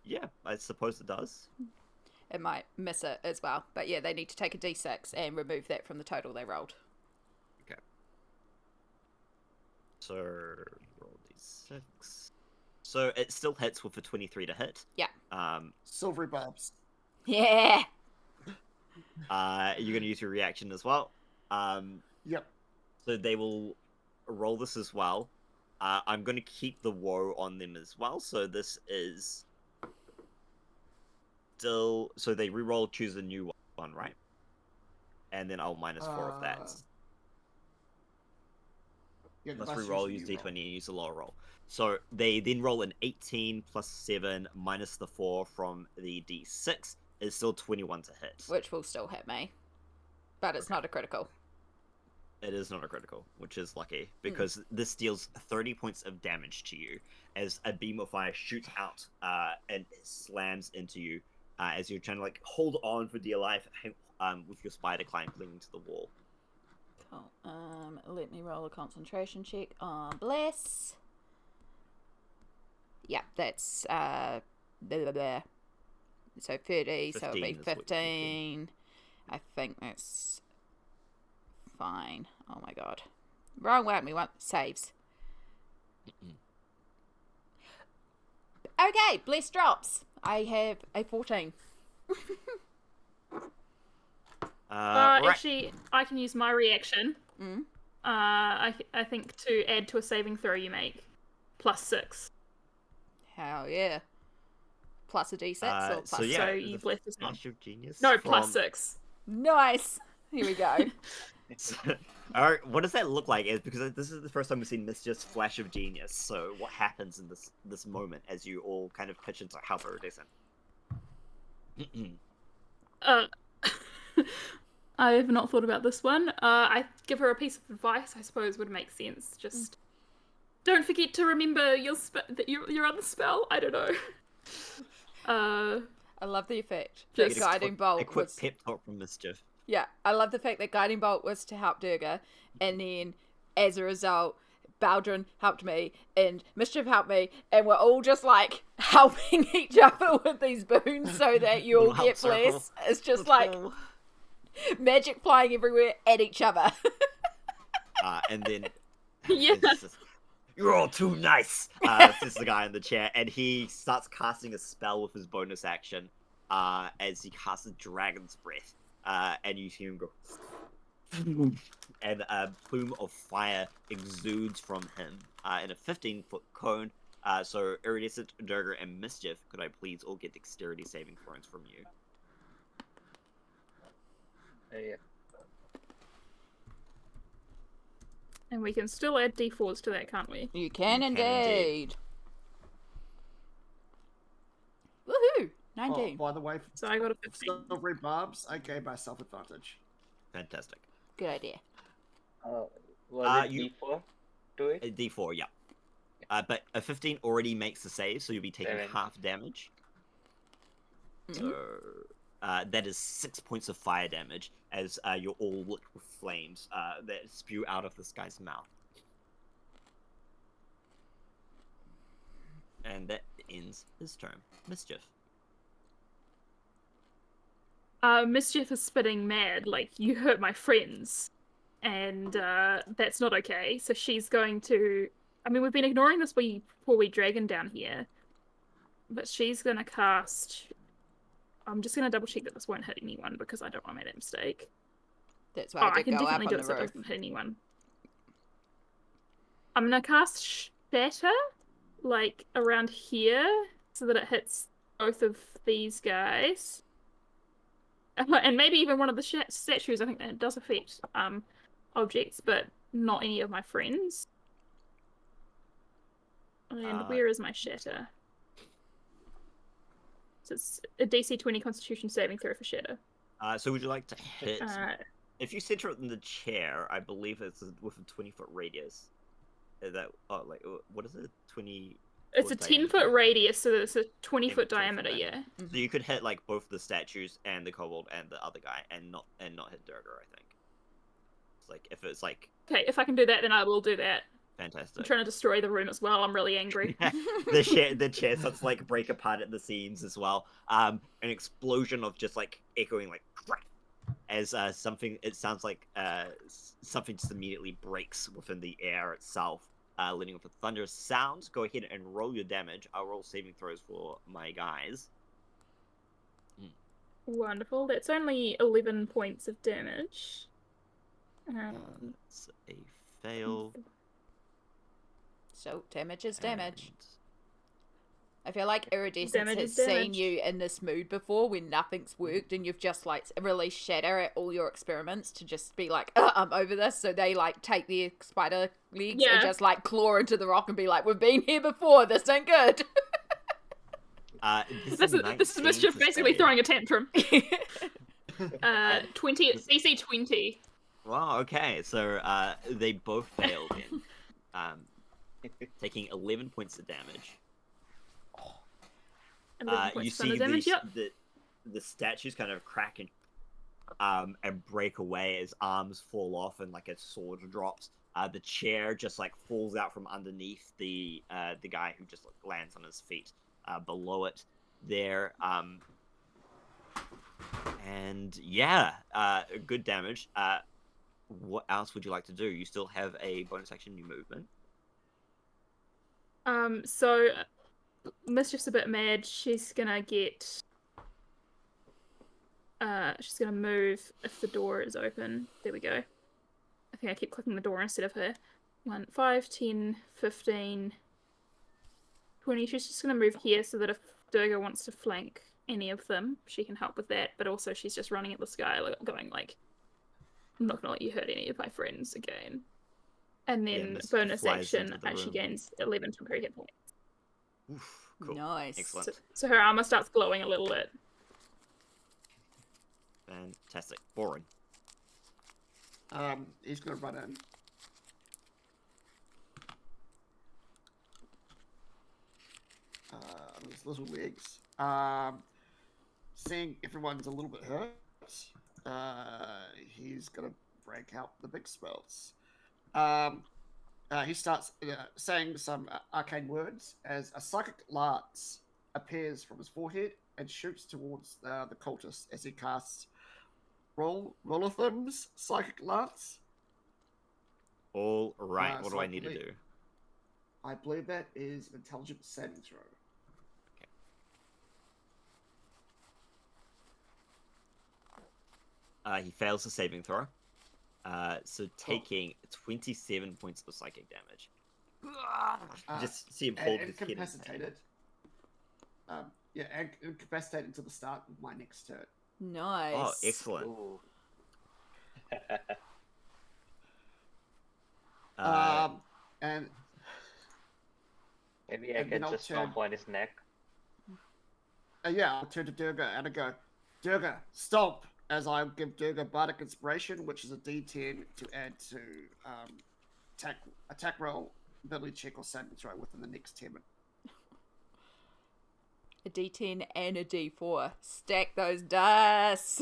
Yeah, I suppose it does. It might miss it as well, but yeah, they need to take a d6 and remove that from the total they rolled. Okay. So roll d6. So it still hits with a 23 to hit. Yeah. Silvery barbs. Yeah. You're gonna use your reaction as well. Yep. So they will roll this as well. I'm gonna keep the woe on them as well. So this is still. So they reroll, choose a new one, right? And then I'll -4 of that. Yeah, must that's re-roll, usually use you d20 roll. and use the lower roll. So they then roll an 18 plus 7 minus the 4 from the d6 is still 21 to hit. Which will still hit me. But it's not a critical. It is not a critical, which is lucky, because this deals 30 points of damage to you as a beam of fire shoots out and slams into you as you're trying to like hold on for dear life with your spider climb clinging to the wall. Cool. Let me roll a concentration check on Bless. Yeah, that's blah, blah, blah. So 30, so it'll be 15. I think that's fine. Oh my god. Wrong one, we want saves. Okay, Bless drops. I have a 14. Right. Actually, I can use my reaction. I think to add to a saving throw you make. +6. Hell yeah. Plus a d6 or plus so yeah, so you bless this one. Flash of Genius. No, from... +6. Nice. Here we go. Alright, what does that look like? Because this is the first time we've seen Mischief's Flash of Genius. So what happens in this moment as you all kind of pitch into help Iridescent? I have not thought about this one. I give her a piece of advice, I suppose would make sense. Just don't forget to remember your other spell. I don't know. I love the effect. Just The guiding bolt a quick was... pep talk from Mischief. Yeah, I love the fact that guiding bolt was to help Durga, and then as a result, Balren helped me, and Mischief helped me, and we're all just like helping each other with these boons so that you all Little get help circle. blessed. It's just Let's like go. magic flying everywhere at each other. And then Yeah. it's just, you're all too nice, says the guy in the chair, and he starts casting a spell with his bonus action as he casts a Dragon's Breath, and you see him go, and a plume of fire exudes from him in a 15-foot cone. So Iridescent, Durga, and Mischief, could I please all get dexterity saving throws from you? Yeah. And we can still add d4s to that, can't we? You can You can indeed. indeed. Woohoo! Oh, 19. by the way, So I got a 15. silvery barbs, I gave myself advantage. Fantastic. Good idea. Was it you- D4 to it? A D4, yeah. But a 15 already makes the save, so you'll be taking 7. half damage. Mhm. So that is 6 points of fire damage as you're all lit with flames that spew out of this guy's mouth. And that ends his turn. Mischief. Mischief is spitting mad, like, you hurt my friends. And that's not okay. So she's going to... I mean, we've been ignoring this poor wee dragon down here. But she's going to cast... I'm just going to double check that this won't hit anyone because I don't want to make that mistake. That's why Oh, I I did can go up definitely on do the it so it roof. doesn't hit anyone. I'm going to cast Shatter, like, around here so that it hits both of these guys. And maybe even one of the statues. I think that does affect objects, but not any of my friends. And where is my shatter? So it's a DC 20 Constitution saving throw for shatter. So would you like to hit... If if you center it in the chair, I believe it's with a 20-foot radius. What is it? 20... It's a 10-foot radius, so it's a 20-foot 20-foot diameter, diameter. yeah. So you could hit like both the statues and the kobold and the other guy, and not hit Durga. I think. It's like if it's like Okay, if I can do that, then I will do that. I'm fantastic. trying to destroy the room as well. I'm really angry. the chair starts to like break apart at the seams as well. An explosion of just like echoing like crack as something. It sounds like something just immediately breaks within the air itself. Leading with a thunderous sound. Go ahead and roll your damage. I'll roll saving throws for my guys. Wonderful. That's only 11 points of damage. It's a fail. So damage is damage. I feel like Iridescent Damage has is seen damage. you in this mood before when nothing's worked and you've just like released shatter at all your experiments to just be like, I'm over this. So they like take their spider legs and just like claw into the rock and be like, we've been here before, this ain't good. This is Mischief basically throwing a tantrum. 20 CC 20. Wow, okay, so they both failed in, taking 11 points of damage. 11 You points see of damage, yep. the statues kind of crack and break away as arms fall off and like a sword drops. The chair just like falls out from underneath the guy who just like, lands on his feet below it there. And yeah, good damage. What else would you like to do? You still have a bonus action new movement. So Mischief's a bit mad. She's gonna get she's gonna move if the door is open. There we go. I think I keep clicking the door instead of her. 1, 5, 10, 15, 20. She's just gonna move here so that if Durga wants to flank any of them, she can help with that. But also she's just running at the sky, going like, I'm not gonna let you hurt any of my friends again. And then bonus action, she gains 11 temporary hit points. Oof, cool. Nice. Excellent. So her armor starts glowing a little bit. Fantastic. Boring. He's gonna run in. On his little legs. Seeing everyone's a little bit hurt, he's gonna break out the big spells. He starts saying some arcane words as a psychic lance appears from his forehead and shoots towards the cultist as he casts Rolotham's psychic lance. All right. What do I need to do? I believe that is an intelligence saving throw. Okay. He fails the saving throw. So taking 27 points of psychic damage. Just see him hold his head. Incapacitated. And incapacitated until the start of my next turn. Nice. Oh, excellent. And maybe I can just stomp on his neck. I'll turn to Durga and I go, Durga, stomp! As I give Durga Bardic Inspiration, which is a D10 to add to attack roll, ability check, or saving throw within the next 10 minutes. A D10 and a D4. Stack those dice.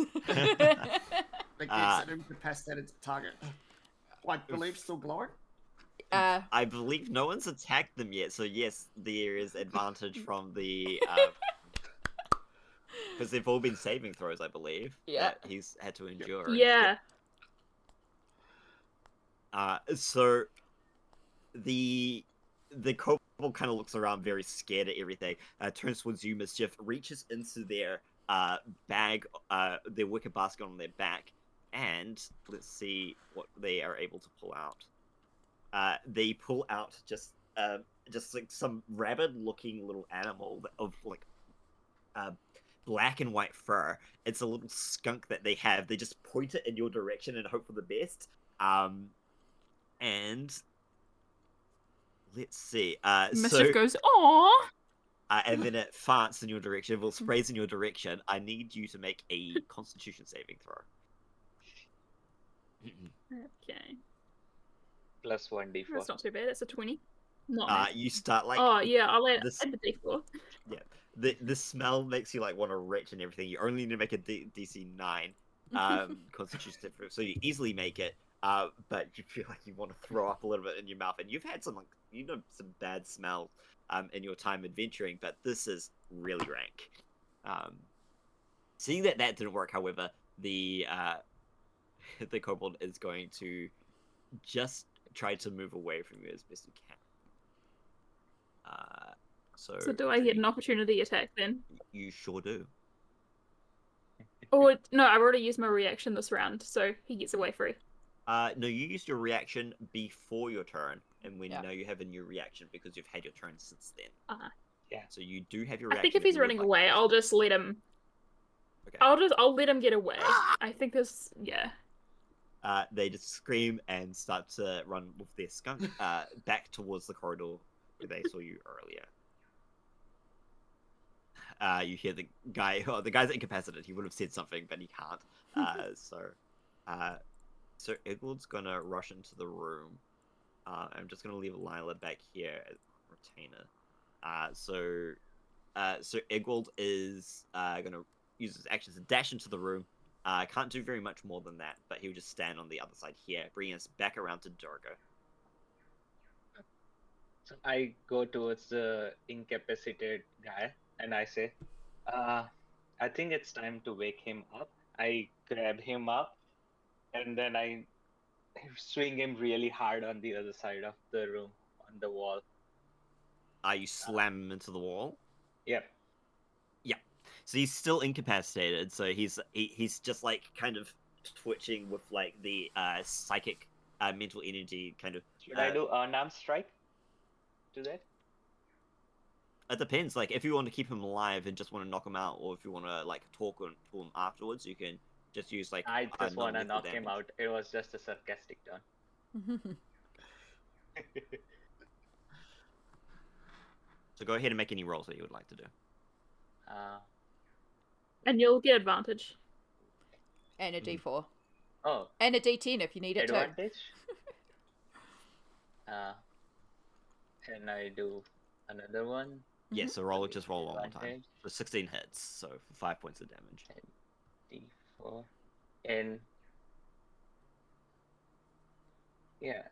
Against an incapacitated target. I believe still glowing? I believe no one's attacked them yet, so yes, there is advantage from the... Because they've all been saving throws, I believe. Yeah. That he's had to endure. Yeah. So the kobold kind of looks around very scared at everything, turns towards you, Mischief, reaches into their bag, their wicker basket on their back, and let's see what they are able to pull out. They pull out just like some rabid-looking little animal of like black and white fur. It's a little skunk that they have. They just point it in your direction and hope for the best. And let's see. Mischief goes, aww! And then it farts in your direction. Well, sprays in your direction. I need you to make a Constitution saving throw. Okay. Plus 1d4. That's not too bad. That's a 20. Not You start like... Oh, yeah, I'll add this... the D4. Yeah. The smell makes you like want to retch and everything. You only need to make a DC 9 Constitution saving throw, so you easily make it. But you feel like you want to throw up a little bit in your mouth, and you've had some some bad smell in your time adventuring, but this is really rank. Seeing that didn't work, however, the kobold is going to just try to move away from you as best you can. So do I get an opportunity attack then? You sure do. Oh no, I've already used my reaction this round, so he gets away free. No, you used your reaction before your turn, and now you have a new reaction because you've had your turn since then. Yeah. So you do have your I reaction. think if he's you would running like away, to use I'll it. just let him. Okay. I'll let him get away. I think there's They just scream and start to run with their skunk back towards the corridor where they saw you earlier. You hear the guy. Oh, the guy's incapacitated. He would have said something, but he can't. So Igwald's gonna rush into the room. I'm just gonna leave Lila back here as retainer. So Igwald is gonna use his actions to dash into the room. Can't do very much more than that, but he'll just stand on the other side here, bringing us back around to Durga. So I go towards the incapacitated guy and I say, I think it's time to wake him up. I grab him up and then I swing him really hard on the other side of the room, on the wall. You slam him into the wall. Yep. So he's still incapacitated. So he's just like kind of twitching with like the psychic mental energy kind of. Should I do unarmed strike to that? It depends. Like if you want to keep him alive and just want to knock him out, or if you want to like talk and pull him afterwards, you can just use like. I just want to non-lethal knock him damage. out. It was just a sarcastic turn. So go ahead and make any rolls that you would like to do. and you'll get advantage. And a D4. Oh, And a D10 if you need it too. advantage? Can I do another one? Yeah, so just roll one more time. Advantage. So 16 hits, so for 5 points of damage. D4. And yeah.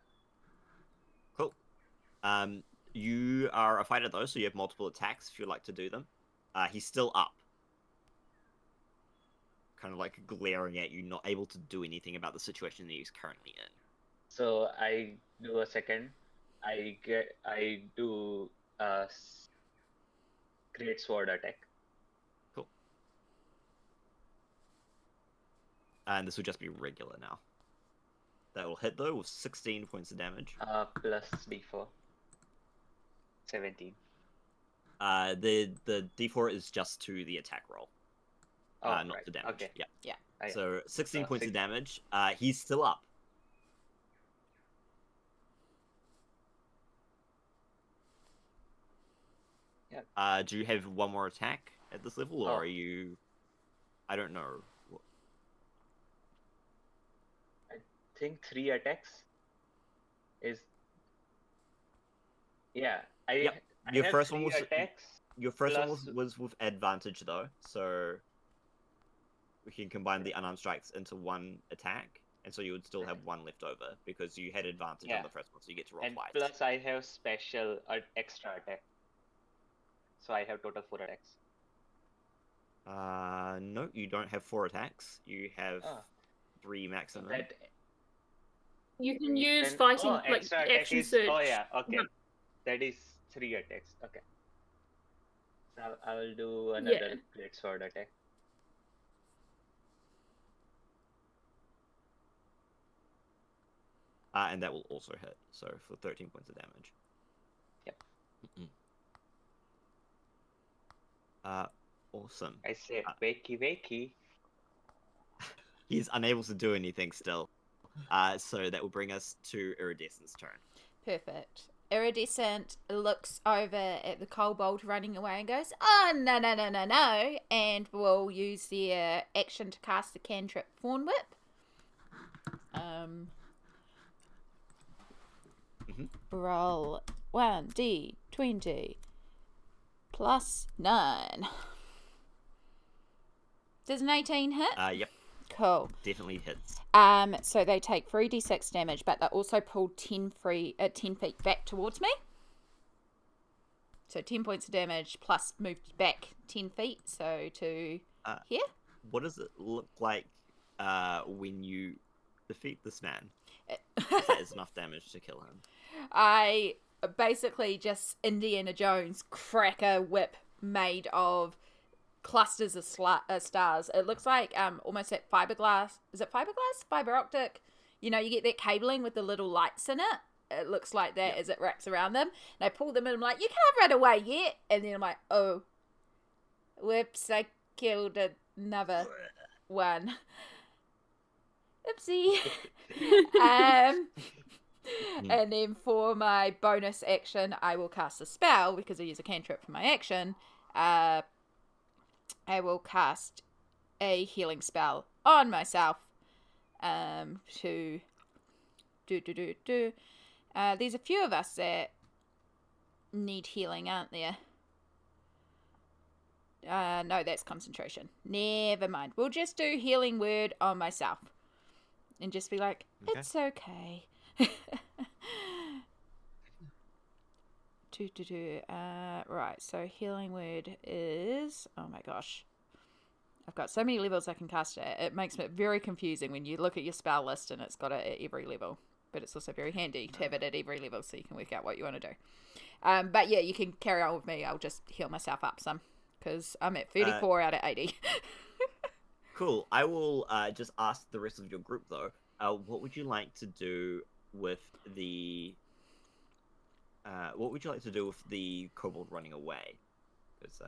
Cool. You are a fighter though, so you have multiple attacks if you'd like to do them. He's still up. Kind of like glaring at you, not able to do anything about the situation that he's currently in. So I do a second. I do a great sword attack. Cool. And this will just be regular now. That will hit though with 16 points of damage. Plus D4. 17. The D4 is just to the attack roll. Not right. the damage. Okay. Yeah. I- So 16 points of 6. damage. He's still up. Yeah. Do you have one more attack at this level, or Oh. are you? I don't know. I think 3 attacks is. Yeah. Yep. I Your have first one 3 was- attacks. Your first one Plus- was with advantage though, so we can combine the unarmed strikes into one attack, and so you would still have one left over because you had advantage on Yeah. the first one, so you get to roll And twice. plus I have special extra attack. So I have total 4 attacks. No, you don't have 4 attacks. You have Oh. 3 maximum. That You can use then- fighting oh, like extra attack action is, surge. Oh yeah, okay. Yep. That is 3 attacks. Okay. So I will do another great sword attack. And that will also hit, so for 13 points of damage. Yep. Awesome. I say wakey wakey. He's unable to do anything still. So that will bring us to Iridescent's turn. Perfect. Iridescent looks over at the kobold running away and goes, "Oh, no, no, no, no, no," and will use their action to cast the cantrip Thorn Whip. Roll 1d20 plus 9. Does an 18 hit? Yep, Cool. definitely hits. So they take 3d6 damage, but they're also pulled 10 feet back towards me. So 10 points of damage plus moved back 10 feet, so to here. What does it look like when you defeat this man? That is enough damage to kill him. I basically just Indiana Jones crack a whip made of clusters of stars. It looks like almost like fiberglass. Is it fiberglass? Fiber optic. You know, you get that cabling with the little lights in it. it looks like that Yep. as it wraps around them. And I pull them in, I'm like, you can't run away yet. And then I'm like, oh, whoops, I killed another one. Oopsie. And then for my bonus action, I will cast a spell because I use a cantrip for my action. I will cast a healing spell on myself. To there's a few of us that need healing, aren't there? No, that's concentration. Never mind. We'll just do healing word on myself. And just be like, Okay. it's okay. Right, so healing word is... Oh my gosh. I've got so many levels I can cast it. It makes it very confusing when you look at your spell list and it's got it at every level. But it's also very handy to have it at every level so you can work out what you want to do. But yeah, you can carry on with me. I'll just heal myself up some. Because I'm at 34 out of 80. Cool. I will just ask the rest of your group, though. What would you like to do with the... what would you like to do with the kobold running away? Because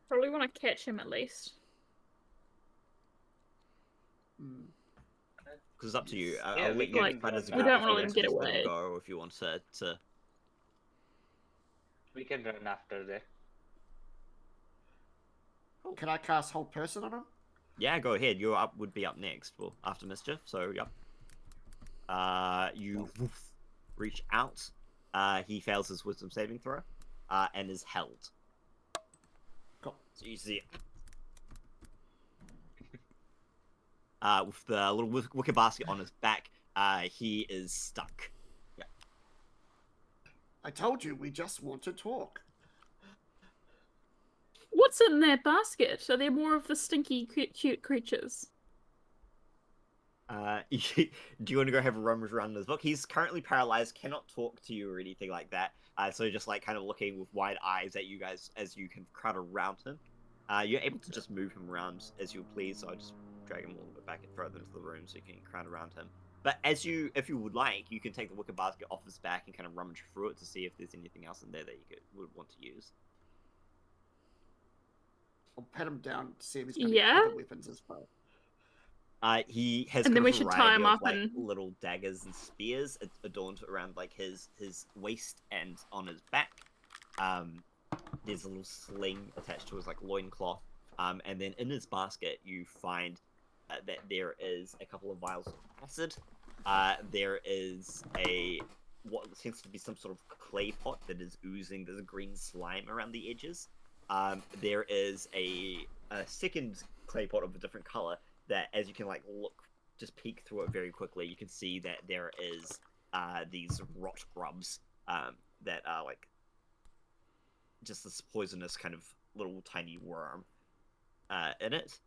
Probably want to catch him at least. it's up to you. Yeah, I'll we let you can decide as a run group don't if wanna you let him want get just let away. go, or if you want to... We can run after that. Can I cast hold person on him? Yeah, go ahead. You're up. Would be up next. Well, after Mischief. So, yep. You reach out. He fails his wisdom saving throw, and is held. Cool. So you see, with the little wicker basket on his back, he is stuck. Yeah. I told you we just want to talk. What's in that basket? Are there more of the stinky, cute creatures? Do you want to go have a rummage around in his book? He's currently paralyzed, cannot talk to you or anything like that. So just like kind of looking with wide eyes at you guys as you can crowd around him. You're able to just move him around as you please. So I just drag him a little bit back and throw them into the room so you can crowd around him. But if you would like, you can take the wicker basket off his back and kind of rummage through it to see if there's anything else in there that you would want to use. I'll pat him down to see if he's got Yeah? any other weapons as well. He has And then kind we of a should tie variety him of up like and- little daggers and spears adorned around like his waist and on his back. There's a little sling attached to his like loincloth. And then in his basket you find that there is a couple of vials of acid. There is what seems to be some sort of clay pot that is oozing. There's a green slime around the edges. There is a second clay pot of a different color that, as you can like just peek through it very quickly, you can see that there is these rot grubs that are like just this poisonous kind of little tiny worm in it.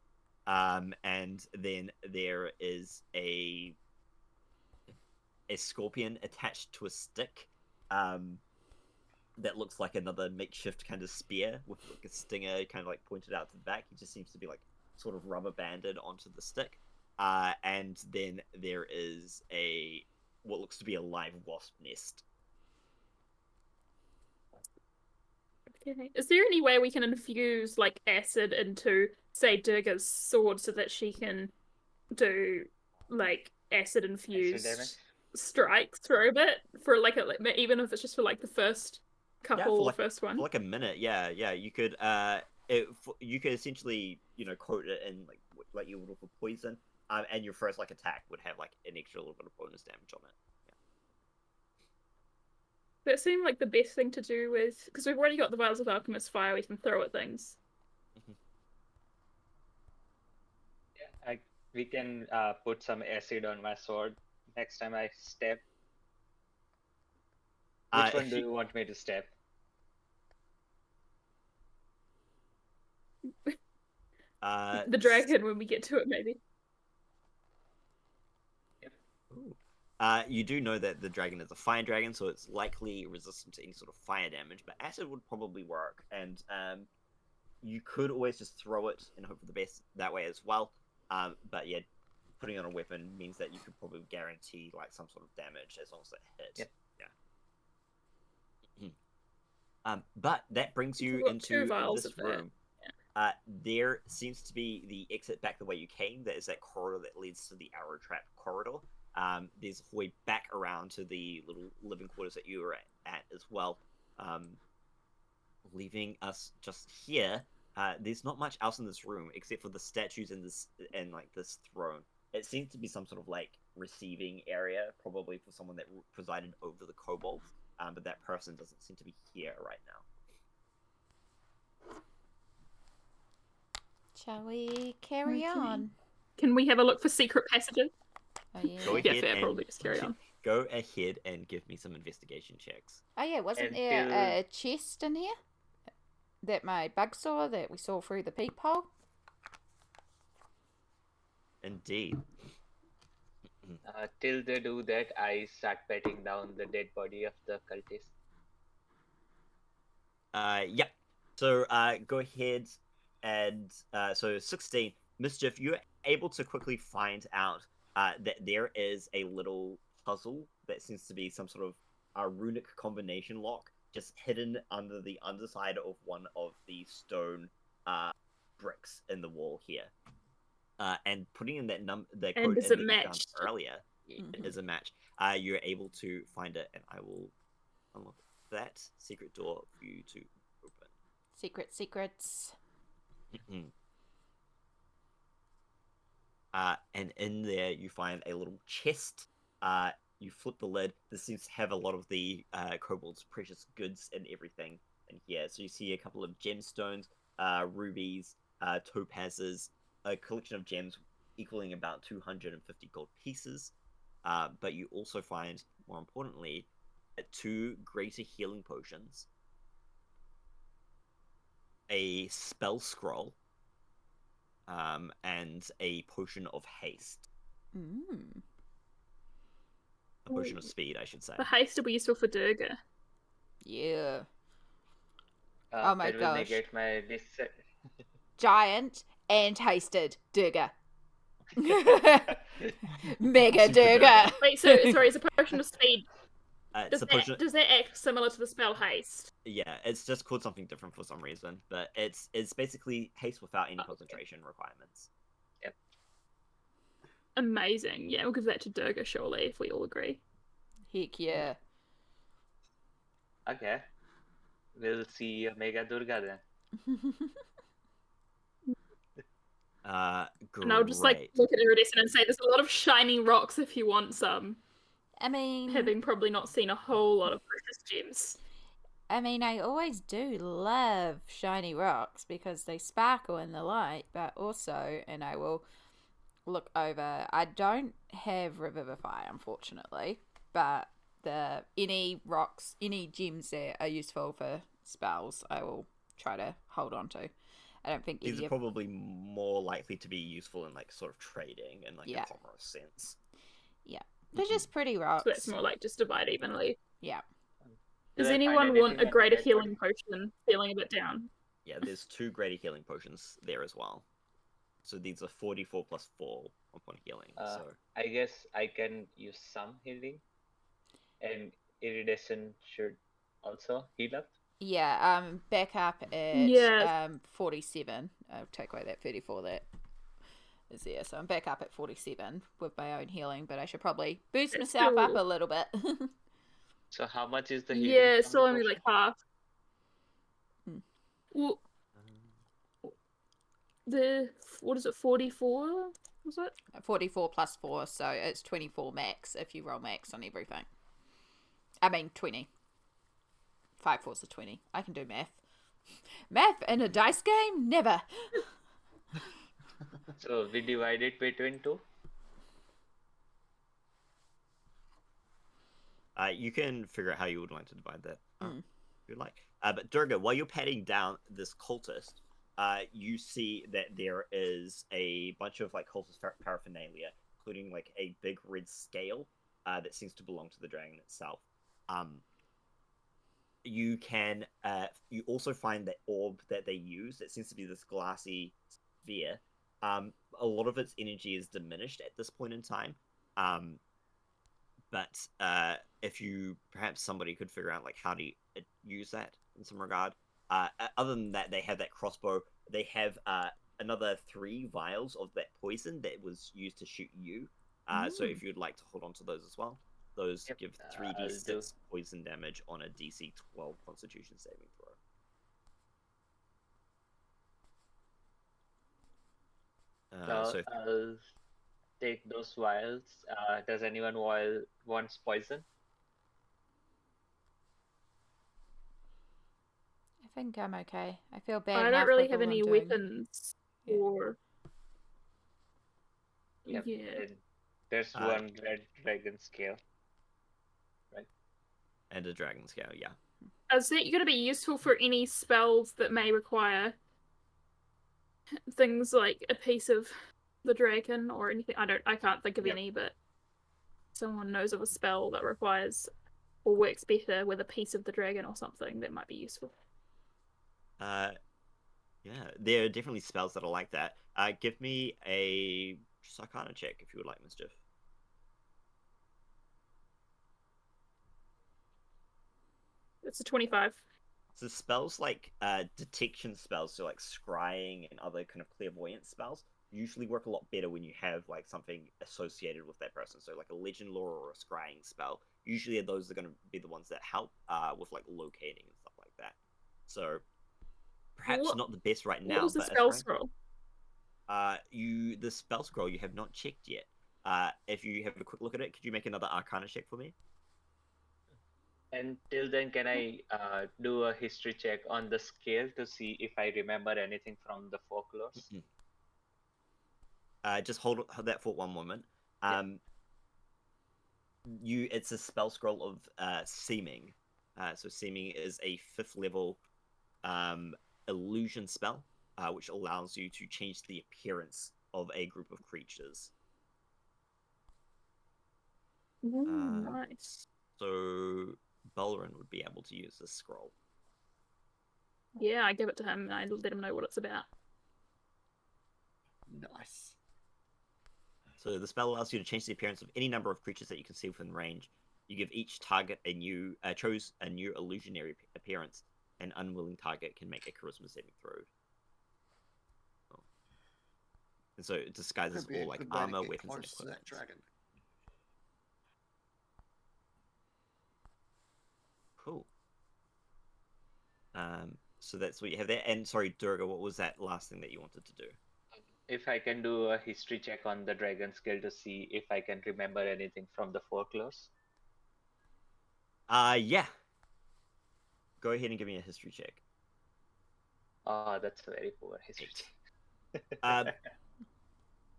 And then there is a scorpion attached to a stick that looks like another makeshift kind of spear with like a stinger kind of like pointed out to the back. He just seems to be like sort of rubber banded onto the stick. And then there is what looks to be a live wasp nest. Okay. Is there any way we can infuse like acid into, say, Durga's sword so that she can do like acid infused damage? strikes for a bit, for like even if it's just for like the first couple, for like, first one? for like a minute. Yeah. You could you could essentially coat it in like you would for poison, and your first like attack would have like an extra little bit of bonus damage on it. That seemed like the best thing to do with, because we've already got the vials of alchemist fire we can throw at things. Yeah, we can put some acid on my sword next time I step. Which one do you want me to step? The dragon when we get to it, maybe. You do know that the dragon is a fire dragon, so it's likely resistant to any sort of fire damage, but acid would probably work, and you could always just throw it and hope for the best that way as well. But yeah, putting on a weapon means that you could probably guarantee like some sort of damage as long as it hits. Yep. Yeah. But that brings We've you got into 2 vials this of that. room. There seems to be the exit back the way you came. There is that corridor that leads to the arrow trap corridor. There's a way back around to the little living quarters that you were at as well. Leaving us just here. There's not much else in this room except for the statues and this throne. It seems to be some sort of like receiving area, probably for someone that presided over the kobolds. But that person doesn't seem to be here right now. Shall we carry Okay. on? Can we have a look for secret passages? Oh yeah. Go Yeah, ahead fair. and Probably just carry on. Go ahead and give me some investigation checks. Oh yeah, wasn't And there till- a chest in here that my bug saw that we saw through the peephole? Indeed. Till they do that, I start patting down the dead body of the cultist. Yeah. So go ahead and so 16. Mischief, you're able to quickly find out that there is a little puzzle that seems to be some sort of runic combination lock just hidden under the underside of one of the stone bricks in the wall here. And putting in that the And code is in it that you found matched? earlier, it is a match. You're able to find it, and I will unlock that secret door for you to open. Secrets. And in there you find a little chest. You flip the lid. This seems to have a lot of the kobold's precious goods and everything in here. So you see a couple of gemstones, rubies, topazes, a collection of gems equaling about 250 gold pieces. But you also find, more importantly, 2 greater healing potions, a spell scroll, and a potion of haste. A potion of speed, I should say. The haste will be useful for Durga. Yeah. Oh my That will gosh. negate my Giant and hasted Durga. Mega Durga. Wait, so sorry, is a potion of speed? It's a potion. Does that act similar to the spell haste? Yeah, it's just called something different for some reason, but it's basically haste without any concentration requirements. Amazing. Yeah, we'll give that to Durga surely if we all agree. Heck yeah. Okay. We'll see Mega Durga then. Great. And I'll just like look at Iridescent and say there's a lot of shiny rocks if you want some. I mean, Having probably not seen a whole lot of precious gems. I always do love shiny rocks because they sparkle in the light, but also, and I will look over, I don't have Revivify, unfortunately, but any rocks, any gems that are useful for spells, I will try to hold on to. I don't think these any are of... probably more likely to be useful in like sort of trading and like Yeah. a commerce sense. Yeah. They're just pretty rocks. So that's more like just divide evenly. Yeah. Does Did I find anyone want anything a on the greater dead healing body? potion feeling a bit down? Yeah, there's 2 greater healing potions there as well. So these are 44 plus 4 upon healing. So I guess I can use some healing. And Iridescent should also heal up. Yeah, back up at Yes. 47. I'll take away that 34 that is there. So I'm back up at 47 with my own healing, but I should probably boost That's myself up still- a little bit. So how much is the healing? Yeah, it's from still the only like potion? half. Hmm. Well, what is it, 44? Was it? 44 plus 4, so it's 24 max if you roll max on everything. I mean 20. 5 4s are 20. I can do math. Math in a dice game? Never. So we divide it between 2. you can figure out how you would like to divide that if you'd like. But Durga, while you're patting down this cultist, you see that there is a bunch of like cultist paraphernalia, including like a big red scale that seems to belong to the dragon itself. You can you also find that orb that they use. It seems to be this glassy sphere. A lot of its energy is diminished at this point in time. But if you perhaps somebody could figure out like how to use that in some regard. Other than that, they have that crossbow. They have another 3 vials of that poison that was used to shoot you. So if you'd like to hold on to those as well, those Yep, give I'll do. 3d6 poison damage on a DC 12 Constitution saving throw. So I'll take those vials. Does anyone wants poison? I think I'm okay. I feel bad. I don't enough really with have all any I'm doing. weapons Yeah. or. Yep. Yeah. Then there's one red dragon scale. and a dragon scale, yeah. Is that going to be useful for any spells that may require things like a piece of the dragon or anything? I can't think of any, but someone knows of a spell that requires or works better with a piece of the dragon or something that might be useful. Yeah, there are definitely spells that are like that. Give me a Arcana check if you would like, Mischief. It's a 25. So spells like detection spells, so like scrying and other kind of clairvoyant spells, usually work a lot better when you have like something associated with that person. So like a legend lore or a scrying spell, usually those are going to be the ones that help with like locating and stuff like that. So perhaps not the best right now. What was the but spell scroll? The spell scroll you have not checked yet. If you have a quick look at it, could you make another Arcana check for me? Until then, can I do a history check on the scale to see if I remember anything from the folklores? Just hold that for one moment. It's a spell scroll of seeming. So seeming is a 5th level illusion spell, which allows you to change the appearance of a group of creatures. Nice. So Balren would be able to use this scroll. Yeah, I give it to him and I let him know what it's about. Nice. So the spell allows you to change the appearance of any number of creatures that you can see within range. You give each target a new chose a new illusionary appearance. An unwilling target can make a charisma saving throw. Oh. And so it disguises all like armor, weapons, and equipment. That dragon. Cool. So that's what you have there. And sorry, Durga, what was that last thing that you wanted to do? If I can do a history check on the dragon skill to see if I can remember anything from the folklores. Yeah. Go ahead and give me a history check. Oh, that's a very poor history check.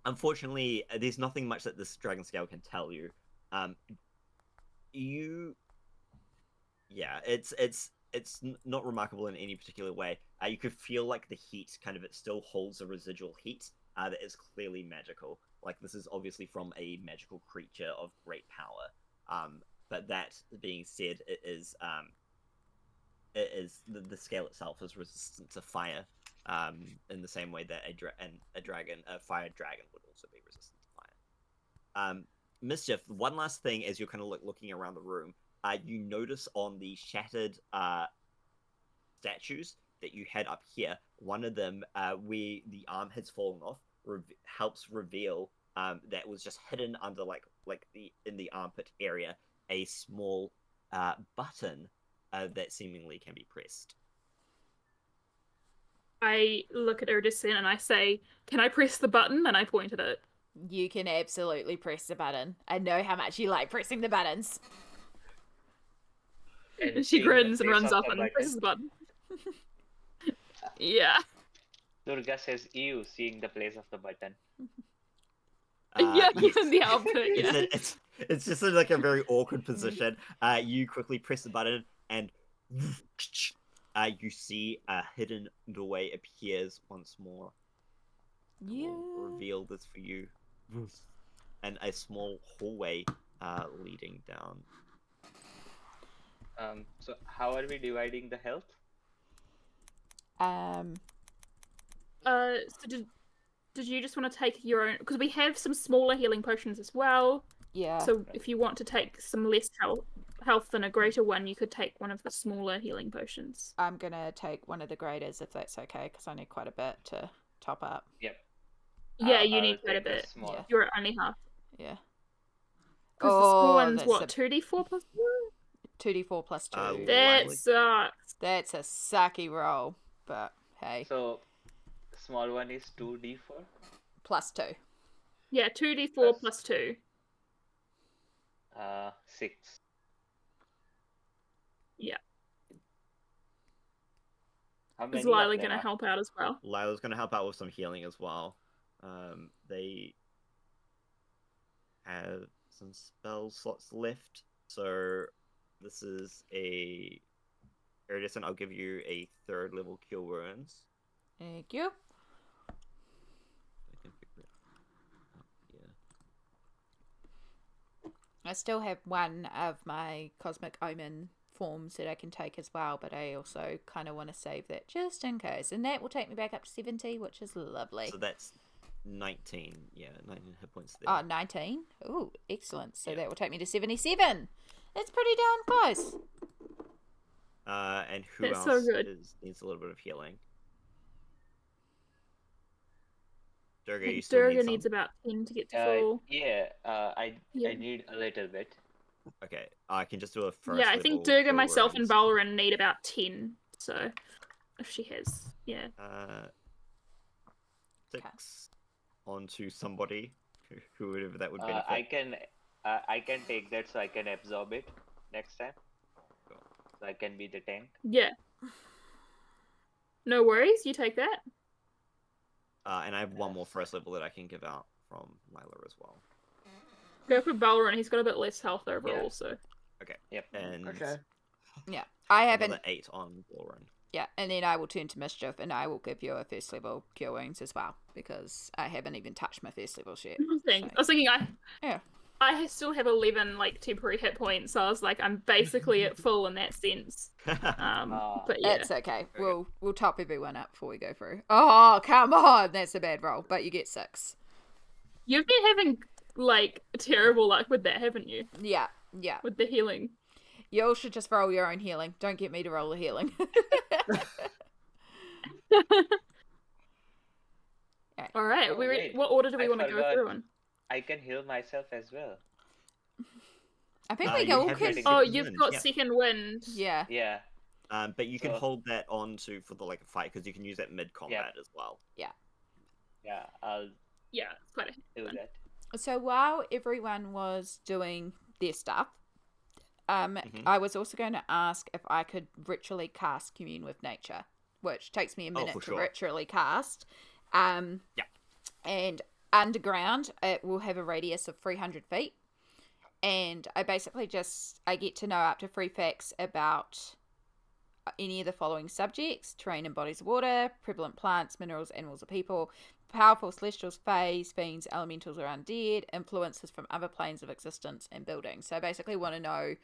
Unfortunately, there's nothing much that this dragon scale can tell you. It's not remarkable in any particular way. You could feel like the heat it still holds a residual heat that is clearly magical. Like this is obviously from a magical creature of great power. But that being said, the scale itself is resistant to fire, in the same way that a fire dragon would also be resistant to fire. Mischief, one last thing as you're kind of looking around the room, you notice on the shattered statues that you had up here, one of them where the arm has fallen off helps reveal that was just hidden under in the armpit area a small button that seemingly can be pressed. I look at Iridescent and I say, "Can I press the button?" And I point at it. You can absolutely press the button. I know how much you like pressing the buttons. And she grins and runs up and presses the button. Yeah. Durga says, "Ew," seeing the place of the button. Yeah, yes. in the outfit. Yeah. It's just like a very awkward position. You quickly press the button, and you see a hidden doorway appears once more. Yeah. We'll reveal this for you, and a small hallway leading down. So how are we dividing the health? So did you just want to take your own? Because we have some smaller healing potions as well. Yeah. So if you want to take some less health than a greater one, you could take one of the smaller healing potions. I'm gonna take one of the graders if that's okay, because I need quite a bit to top up. Yep. Yeah, you I'll need quite a take the bit. small. Yeah. You're at only half. Yeah. Because the small one's that's what, 2d4 plus 1? 2d4 plus 2. That Likely. sucks. That's a sucky roll, but hey, So, the small one is 2d4. plus 2. Yeah, 2d4 plus 2. 6. Yeah. How Is many Lila of them gonna are? help out as well? Lila's going to help out with some healing as well. They have some spell slots left, so this is a Iridescent. I'll give you a 3rd level Cure Wounds. Thank you. I can figure it out here. I still have one of my Cosmic Omen forms that I can take as well, but I also kind of want to save that just in case. And that will take me back up to 70, which is lovely. So that's 19. Yeah, 19 hit points there. Oh, 19? Ooh, excellent. So Yeah. that will take me to 77. That's pretty darn close. And who That's else so good. needs a little bit of healing? Durga, I you think still Durga need some? needs about 10 to get to full. Yeah, I Yeah. need a little bit. Okay, I can just do a first Yeah, I level think Durga, Cure myself, and Wounds. Balren need about 10. So, if she has, yeah. 6 onto somebody, whoever that would I benefit. can take that so I can absorb it next time. So I can be the tank. Yeah. No worries, you take that. And I have one more first level that I can give out from Lila as well. Go for Balren, he's got a bit less health overall, Yeah. so. Okay. Yep. And Okay. Yeah. I haven't. another 8 on Balren. Yeah, and then I will turn to Mischief and I will give you a first level Cure Wounds as well, because I haven't even touched my first level yet. Thanks. So- I was thinking Yeah. I still have 11 like temporary hit points, so I was like, I'm basically at full in that sense. But yeah. It's okay. We'll top everyone up before we go through. Oh, come on. That's a bad roll, but you get 6. You've been having like terrible luck with that, haven't you? Yeah. With the healing. You all should just roll your own healing. Don't get me to roll the healing. All right. Oh, wait. What order do we I want to go forgot. through in? I can heal myself as well. I think You we all have can. your Oh, second you've wind, got yeah. second wind. Yeah. Yeah. But you can So- hold that on to for the like a fight because you can use that mid combat as well. Yeah. I'll Yeah, it's quite a do that. So while everyone was doing their stuff, Mhm. I was also going to ask if I could ritually cast Commune with Nature, which takes me a minute for to sure. ritually cast. And underground, it will have a radius of 300 feet. And I basically I get to know up to 3 facts about any of the following subjects: terrain and bodies of water, prevalent plants, minerals, animals, or people, powerful celestials, fays, fiends, elementals, or undead, influences from other planes of existence, and buildings. So I basically want to know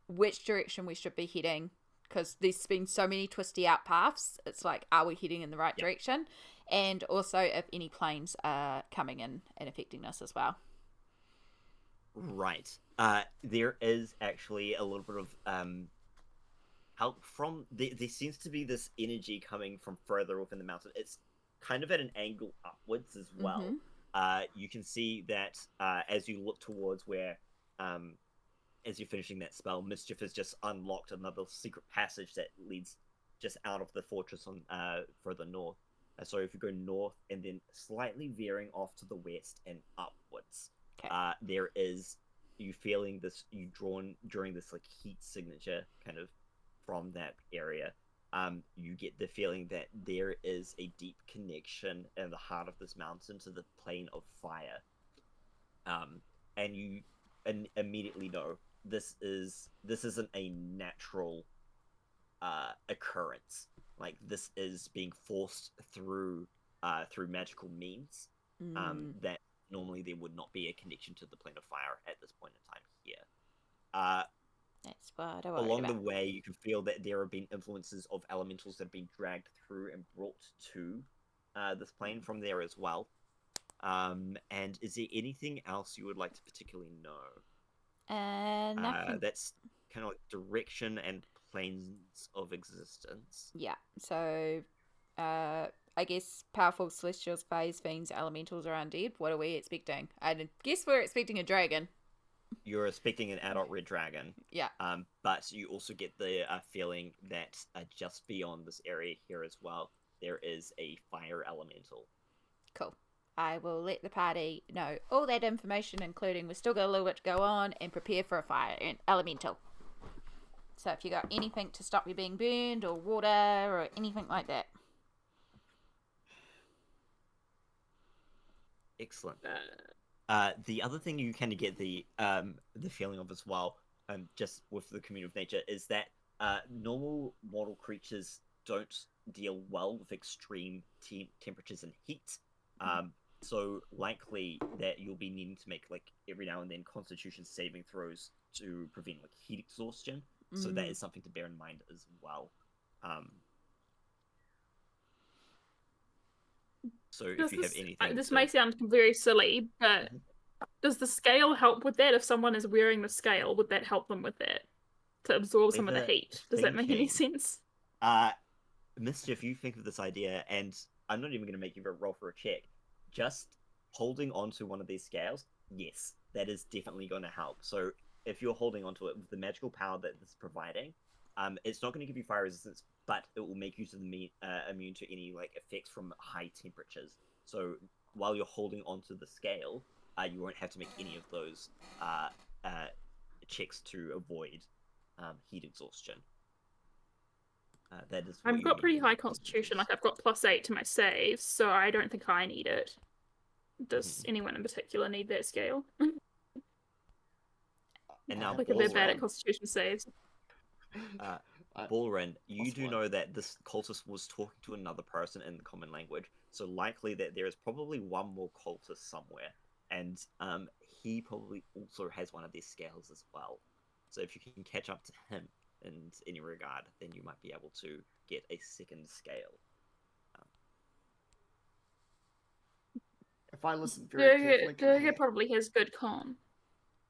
which direction we should be heading, because there's been so many twisty out paths. It's like, are we heading in the right direction? And also if any planes are coming in and affecting us as well. Right. There is actually a little bit of help from there seems to be this energy coming from further within the mountain. It's kind of at an angle upwards as well. You can see that as you look towards where as you're finishing that spell, Mischief has just unlocked another secret passage that leads just out of the fortress on further north. So if you go north and then slightly veering off to the west and upwards, there is you feeling this, you drawn during this like heat signature kind of from that area. You get the feeling that there is a deep connection in the heart of this mountain to the plane of fire. And you immediately know this isn't a natural occurrence. Like, this is being forced through magical means. That normally there would not be a connection to the plane of fire at this point in time here. That's what I worried Along about. the way, you can feel that there have been influences of elementals that have been dragged through and brought to this plane from there as well. And is there anything else you would like to particularly know? Nothing. That's kind of like direction and planes of existence. Yeah. So, I guess powerful celestials, phase, fiends, elementals are undead. What are we expecting? I guess we're expecting a dragon. You're expecting an adult red dragon. Yeah. But you also get the feeling that just beyond this area here as well, there is a fire elemental. Cool. I will let the party know all that information, including we've still got a little bit to go on, and prepare for a fire elemental. So if you got anything to stop you being burned, or water, or anything like that. Excellent. The other thing you kind of get the feeling of as well, just with the community of nature, is that normal mortal creatures don't deal well with extreme temperatures and heat. So likely that you'll be needing to make like every now and then Constitution saving throws to prevent like heat exhaustion. So that is something to bear in mind as well. So if you have anything, this may sound very silly, but does the scale help with that? If someone is wearing the scale, would that help them with that to absorb some of the heat? Does that make any sense? Mischief, you think of this idea, and I'm not even going to make you roll for a check. Just holding onto one of these scales, yes, that is definitely going to help. So if you're holding onto it with the magical power that it's providing, it's not going to give you fire resistance, but it will make you immune to any like effects from high temperatures. So while you're holding onto the scale, you won't have to make any of those checks to avoid heat exhaustion. That is. I've got pretty high constitution. Like I've got +8 to my saves, so I don't think I need it. Does anyone in particular need that scale? And now, like a bit bad at constitution saves. Balren, you do know that this cultist was talking to another person in the common language, so likely that there is probably one more cultist somewhere, and he probably also has one of these scales as well. So if you can catch up to him in any regard, then you might be able to get a second scale. If I listen very carefully, Durga probably has good con.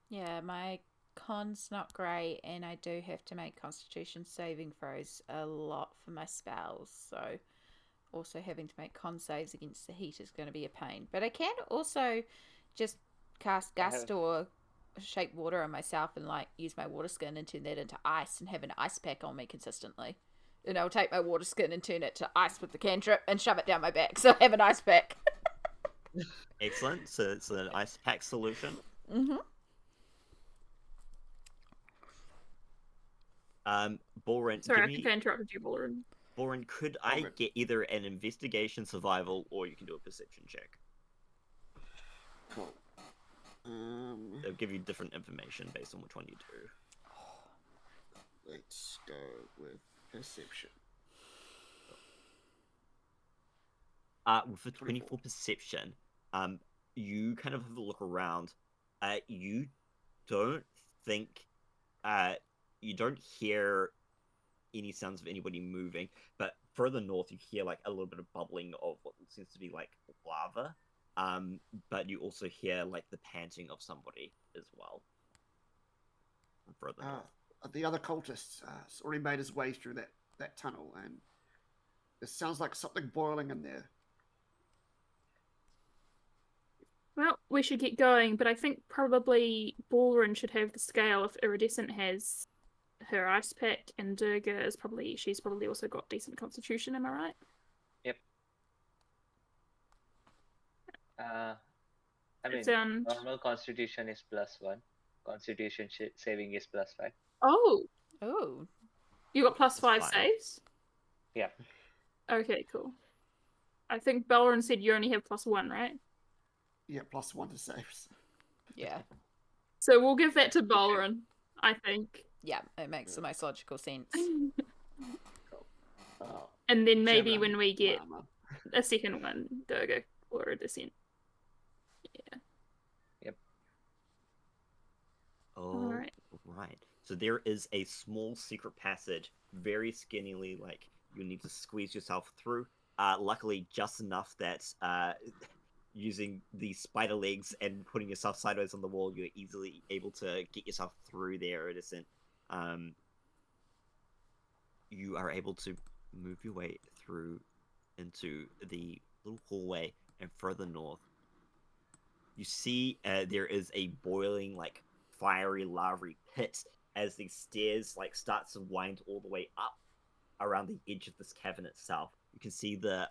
Yeah, my con's not great, and I do have to make Constitution saving throws a lot for my spells, so also having to make con saves against the heat is going to be a pain. But I can also just cast Gust or shape water on myself and like use my water skin and turn that into ice and have an ice pack on me consistently. And I'll take my water skin and turn it to ice with the cantrip and shove it down my back, so I have an ice pack. Excellent. So it's an ice pack solution. Balren, sorry, I think I interrupted you, Balren. Balren, could I get either an investigation, survival, or you can do a perception check? Cool. They'll give you different information based on which one you do. Let's go with perception. With a 24 perception, you kind of have a look around. You don't think, you don't hear any sounds of anybody moving, but further north you hear like a little bit of bubbling of what seems to be like lava. But you also hear like the panting of somebody as well. From further north. The other cultist has already made his way through that tunnel, and it sounds like something boiling in there. Well, we should get going, but I think probably Balren should have the scale if Iridescent has her ice pack, and Durga is she's probably also got decent constitution, am I right? Yep. I mean, normal constitution is +1. Constitution saving is +5. Oh. Oh. You got +5 saves? Yeah. Okay, cool. I think Balren said you only have +1, right? Yeah, +1 to saves. Yeah. So we'll give that to Balren, I think. Yeah, it makes the most logical sense. And then maybe when we get a second one, Durga or a descent. Yeah. Yep. Oh, right. So there is a small secret passage, very skinnily, like you need to squeeze yourself through. Luckily, just enough that using the spider legs and putting yourself sideways on the wall, you're easily able to get yourself through the Iridescent. You are able to move your way through into the little hallway and further north. You see there is a boiling, like, fiery, lavary pit as the stairs, like, starts to wind all the way up around the edge of this cavern itself. You can see the,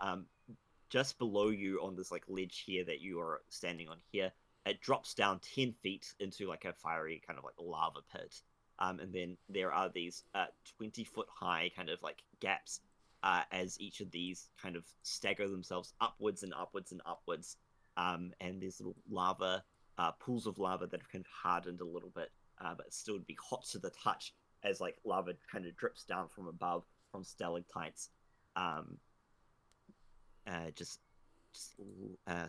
just below you on this, like, ledge here that you are standing on here, it drops down 10 feet into, like, a fiery kind of, like, lava pit. And then there are these 20-foot high kind of, like, gaps as each of these kind of stagger themselves upwards and upwards and upwards. And there's little lava, pools of lava that have kind of hardened a little bit, but still would be hot to the touch as, like, lava kind of drips down from above from stalactites.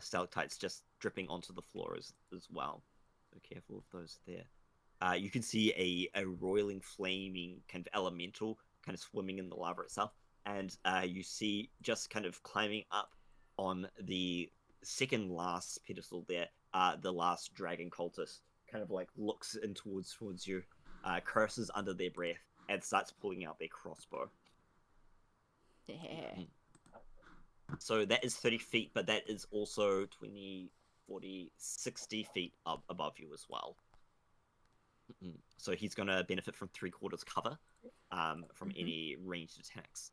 Stalactites just dripping onto the floor as well. So careful of those there. You can see a roiling, flaming kind of elemental kind of swimming in the lava itself. And you see just kind of climbing up on the second last pedestal there, the last dragon cultist kind of like looks in towards you, curses under their breath, and starts pulling out their crossbow. Yeah. So that is 30 feet, but that is also 20, 40, 60 feet up above you as well. So he's going to benefit from 3/4 cover from any ranged attacks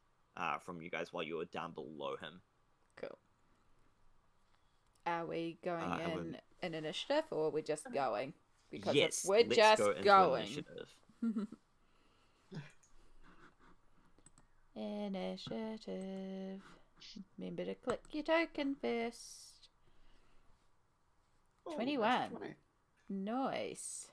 from you guys while you're down below him. Cool. Are we going in initiative, or are we just going? Because yes, if we're let's just go into going. Initiative. Remember to click your token first. Oh, 21. 20. Nice.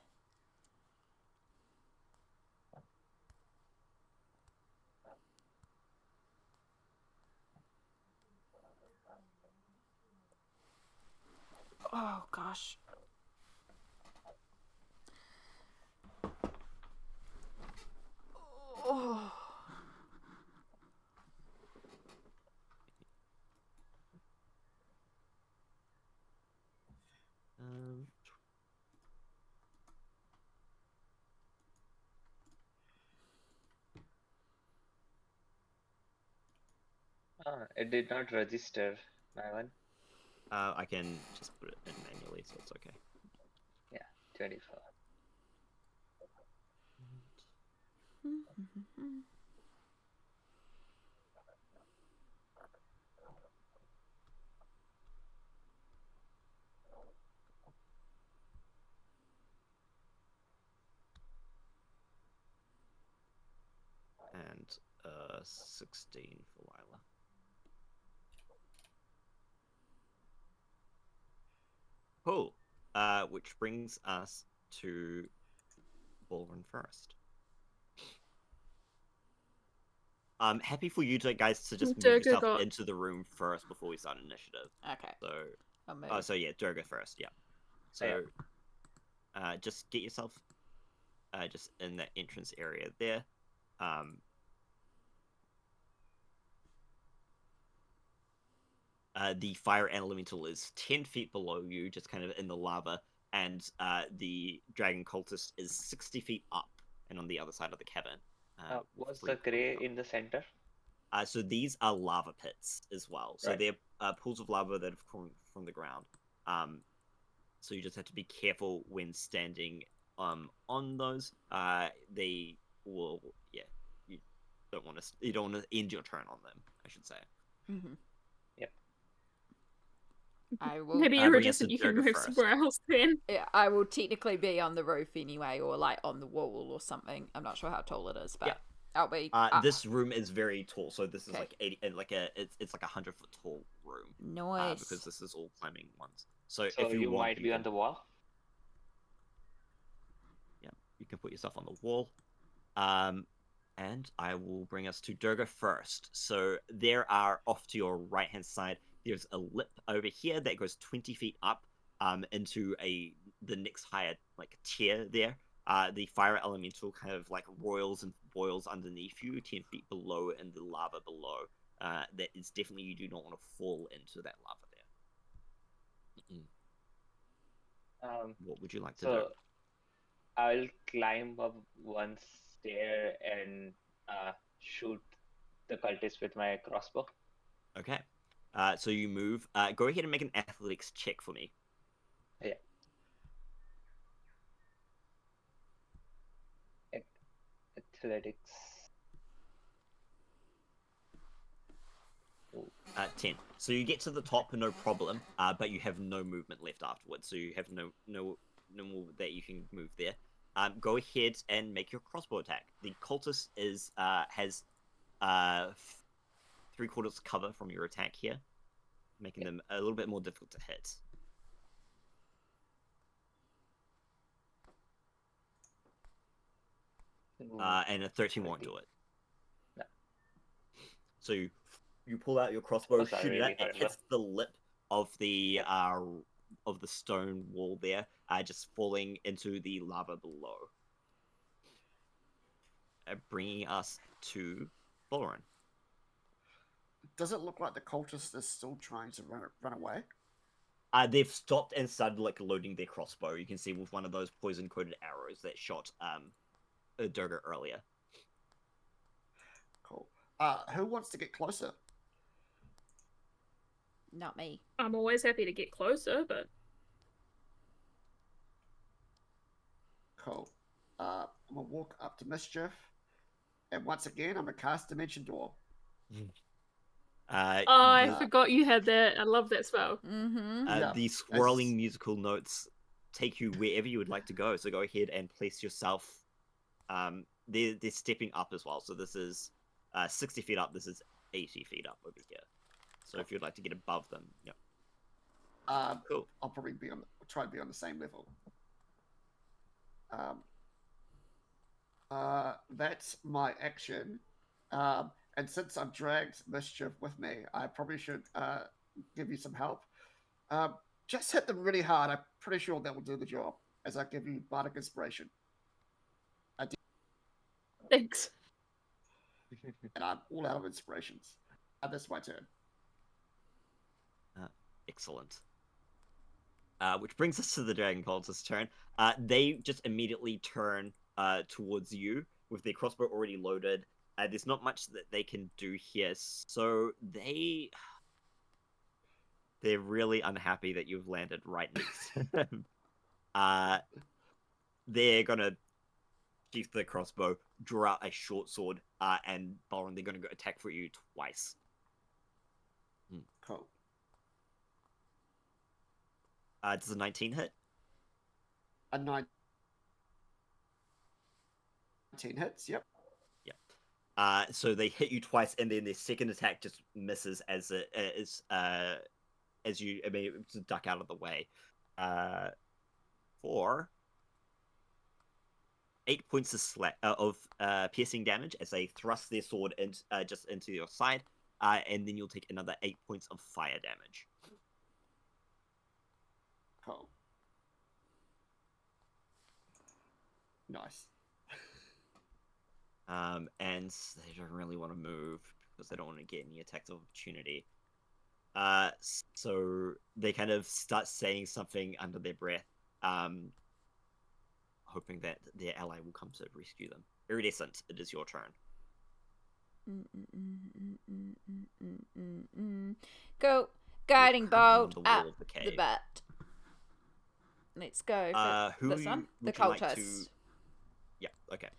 Oh gosh. Oh. It did not register, my one. I can just put it in manually, so it's okay. Yeah, 24. And 16 for Lila. Cool. Which brings us to Balren first. I'm happy for you guys to just move Durga yourself into the room first before we start initiative. Okay. So, I'll move. so yeah, Durga first. Yeah. So, just get yourself, just in that entrance area there. The fire elemental is 10 feet below you, just kind of in the lava, and the dragon cultist is 60 feet up and on the other side of the cavern. Was the grey in the center? So these are lava pits as well. So Right. they're pools of lava that have come from the ground. So you just have to be careful when standing on those. They will, you don't want to end your turn on them, I should say. Mm-hmm. Yep. I will. Maybe Iridescent, you can Durga move first. somewhere else then. Yeah, I will technically be on the roof anyway, or like on the wall or something. I'm not sure how tall it is, but Yeah. I'll be. This room is very tall, so this is Okay. like 80, it's like 100-foot tall room. Nice. Because this is all climbing ones. So So if you want, might be on the wall. Yeah, you can put yourself on the wall. And I will bring us to Durga first. So there are, off to your right hand side, there's a lip over here that goes 20 feet up into the next higher like tier there. The fire elemental kind of like roils and boils underneath you, 10 feet below, and the lava below. That is definitely, you do not want to fall into that lava there. What would you like to So do? I'll climb up one stair and shoot the cultist with my crossbow. Okay. So you move. Go ahead and make an athletics check for me. Yeah. Athletics. 10. So you get to the top, no problem. But you have no movement left afterwards. So you have no more that you can move there. Go ahead and make your crossbow attack. The cultist has 3/4 cover from your attack here, making them a little bit more difficult to hit. And a 13 won't do it. No. So you pull out your crossbow, Those are shoot it really at, it horrible. hits the lip of the stone wall there, just falling into the lava below. Bringing us to Balren. Does it look like the cultist is still trying to run away? They've stopped and started loading their crossbow. You can see with one of those poison-coated arrows that shot Durga earlier. Cool. Who wants to get closer? Not me. I'm always happy to get closer, but Cool. I'm gonna walk up to Mischief, and once again, I'm gonna cast Dimension Door. I the- forgot you had that. I love that spell. Mm-hmm. Yeah, the swirling musical notes take you wherever you would like to go. So go ahead and place yourself. They're stepping up as well. So this is 60 feet up. This is 80 feet up over here. So if you'd like to get above them, yeah. Cool. I'll probably try to be on the same level. That's my action. And since I've dragged Mischief with me, I probably should give you some help. Just hit them really hard. I'm pretty sure that will do the job. As I give you bardic inspiration, Thanks. and I'm all out of inspirations. That's my turn. Excellent. Which brings us to the Dragon Cultist's turn. They just immediately turn towards you with their crossbow already loaded. There's not much that they can do here, so they're really unhappy that you've landed right next to them. They're gonna sheath the crossbow, draw out a short sword, and Balren, they're gonna go attack for you twice. Cool. Does a 19 hit? A 19 hits. Yep. So they hit you twice, and then their second attack just misses as you to duck out of the way. For 8 points of piercing damage as they thrust their sword just into your side, and then you'll take another 8 points of fire damage. Cool. Nice. And they don't really want to move because they don't want to get any attacks of opportunity. So they kind of start saying something under their breath, hoping that their ally will come to rescue them. Iridescent, it is your turn. Go guiding bolt on the at wall of the the cave. bat. Let's go for Who this one. The would you like cultist. to- Yeah, okay.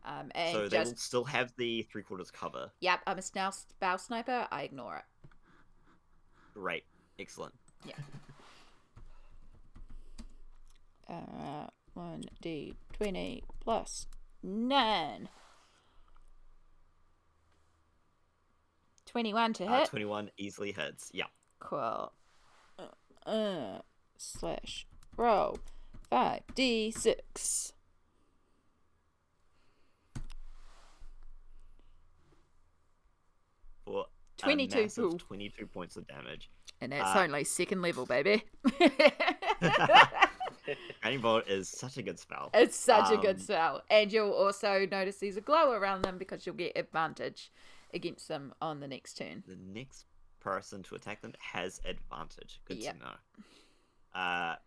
And So they will just still have the 3/4 cover. yep, I'm a bow sniper. I ignore it. Great. Excellent. Yeah. 1d20 plus 9. 21 to hit. 21 easily hits. Yeah. Cool. Slash roll 5d6. For 22 a massive pool. 22 points of damage. And that's only second level, baby. Guiding Bolt is such a good spell. It's such a good spell. And you'll also notice there's a glow around them because you'll get advantage against them on the next turn. The next person to attack them has advantage. Good Yep. to know.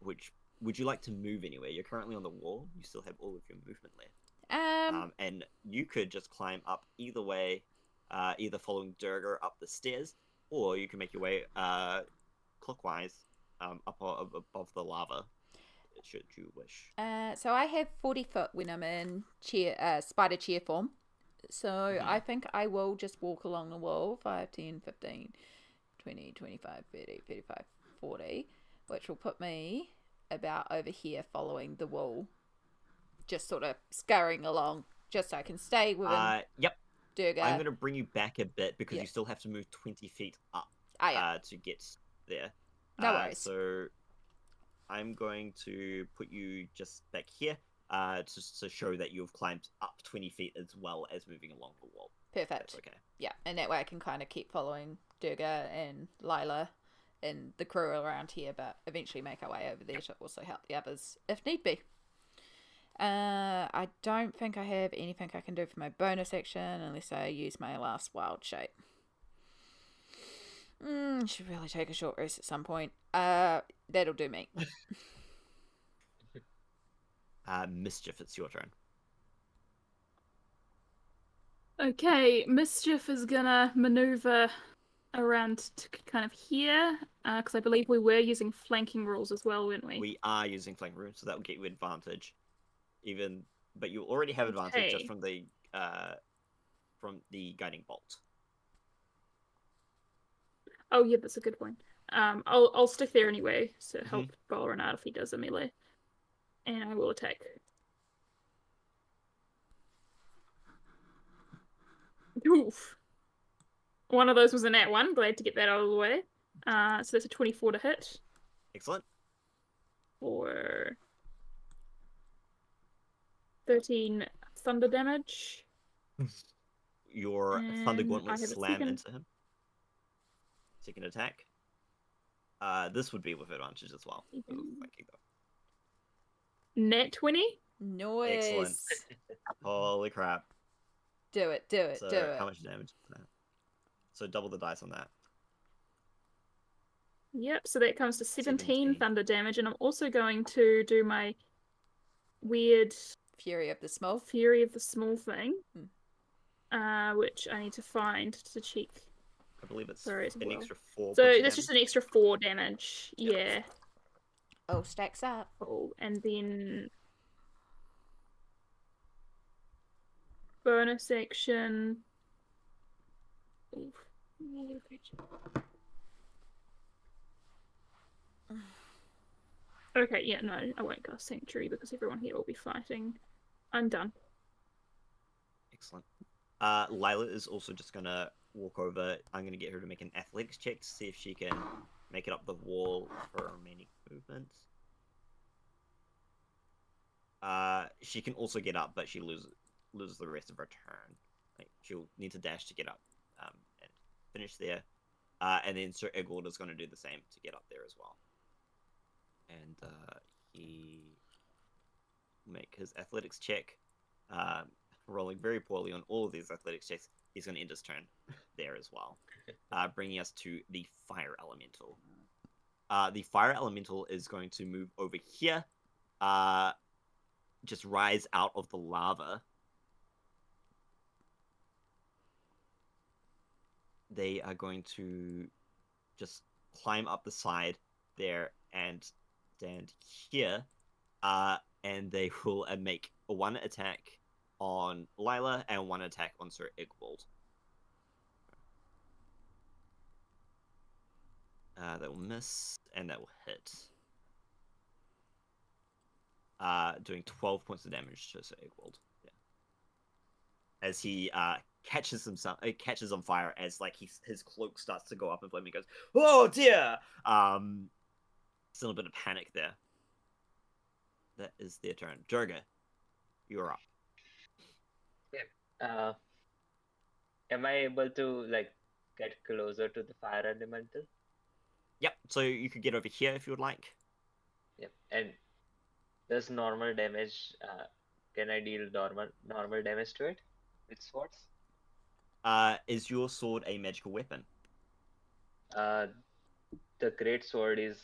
which would you like to move anywhere? You're currently on the wall. You still have all of your movement left. And you could just climb up either way, either following Durga up the stairs, or you can make your way clockwise up above the lava, should you wish. So I have 40 foot when I'm in spider chair form. So I think I will just walk along the wall 5, 10, 15, 20, 25, 30, 35, 40, which will put me about over here following the wall. Just sort of scurrying along, just so I can stay within Yep. Durga. I'm going to bring you back a bit because you still have to move 20 feet up to get there. No worries. So I'm going to put you just back here just to show that you've climbed up 20 feet as well as moving along the wall. Perfect. That's okay. Yeah, and that way I can kind of keep following Durga and Lila and the crew around here, but eventually make our way over there to also help the others if need be. I don't think I have anything I can do for my bonus action unless I use my last wild shape. Should really take a short rest at some point. That'll do me. Mischief, it's your turn. Okay, Mischief is gonna maneuver around to kind of here, because I believe we were using flanking rules as well, weren't we? We are using flank rules, so that will get you advantage. But you already have advantage just from the guiding bolt. Oh yeah, that's a good point. I'll stick there anyway to help Balren out if he does a melee, and I will attack. Oof. One of those was a nat 1. Glad to get that out of the way. So that's a 24 to hit. Excellent. For 13 thunder damage. Your thunder gauntlet slam into him. Second attack. This would be with advantage as well. Net 20? Noise. Excellent. Holy crap. Do it. So how much damage is that? So double the dice on that. Yep, so that comes to 17 thunder damage, and I'm also going to do my weird Fury of the Small thing, which I need to find to check. I believe it's an extra 4. So that's just an extra 4 damage. Yep. Yeah. Oh, stacks up. Oh, and then bonus action. Oof. Okay, yeah, no, I won't cast Sanctuary because everyone here will be fighting. I'm done. Excellent. Lila is also just gonna walk over. I'm gonna get her to make an athletics check to see if she can make it up the wall for her remaining movements. She can also get up, but she loses the rest of her turn. Like, she'll need to dash to get up and finish there. And then Sir Egwald is going to do the same to get up there as well. And he make his athletics check, rolling very poorly on all of these athletics checks. He's going to end his turn there as well, bringing us to the fire elemental. The fire elemental is going to move over here, just rise out of the lava. They are going to just climb up the side there and stand here, and they will make one attack on Lila and one attack on Sir Egwald. That will miss, and that will hit. Doing 12 points of damage to Sir Egwald. Yeah. As he catches on fire as like his cloak starts to go up in flame. He goes, "Oh dear!" Still a bit of panic there. That is their turn. Durga, you're up. Yeah. Am I able to like get closer to the fire elemental? Yep. So you could get over here if you would like. Yep. And does normal damage? Can I deal normal damage to it with swords? Is your sword a magical weapon? The great sword is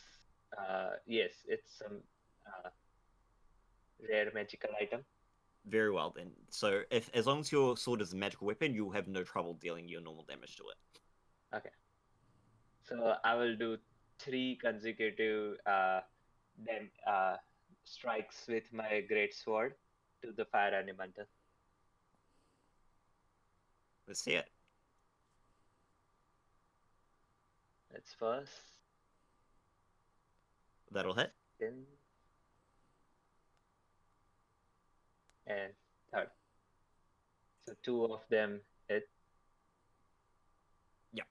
Yes, it's some rare magical item. Very well then. So if as long as your sword is a magical weapon, you'll have no trouble dealing your normal damage to it. Okay. So I will do 3 consecutive strikes with my great sword to the fire elemental. Let's see it. That's first. That'll hit. Then and third. So 2 of them hit. Yeah.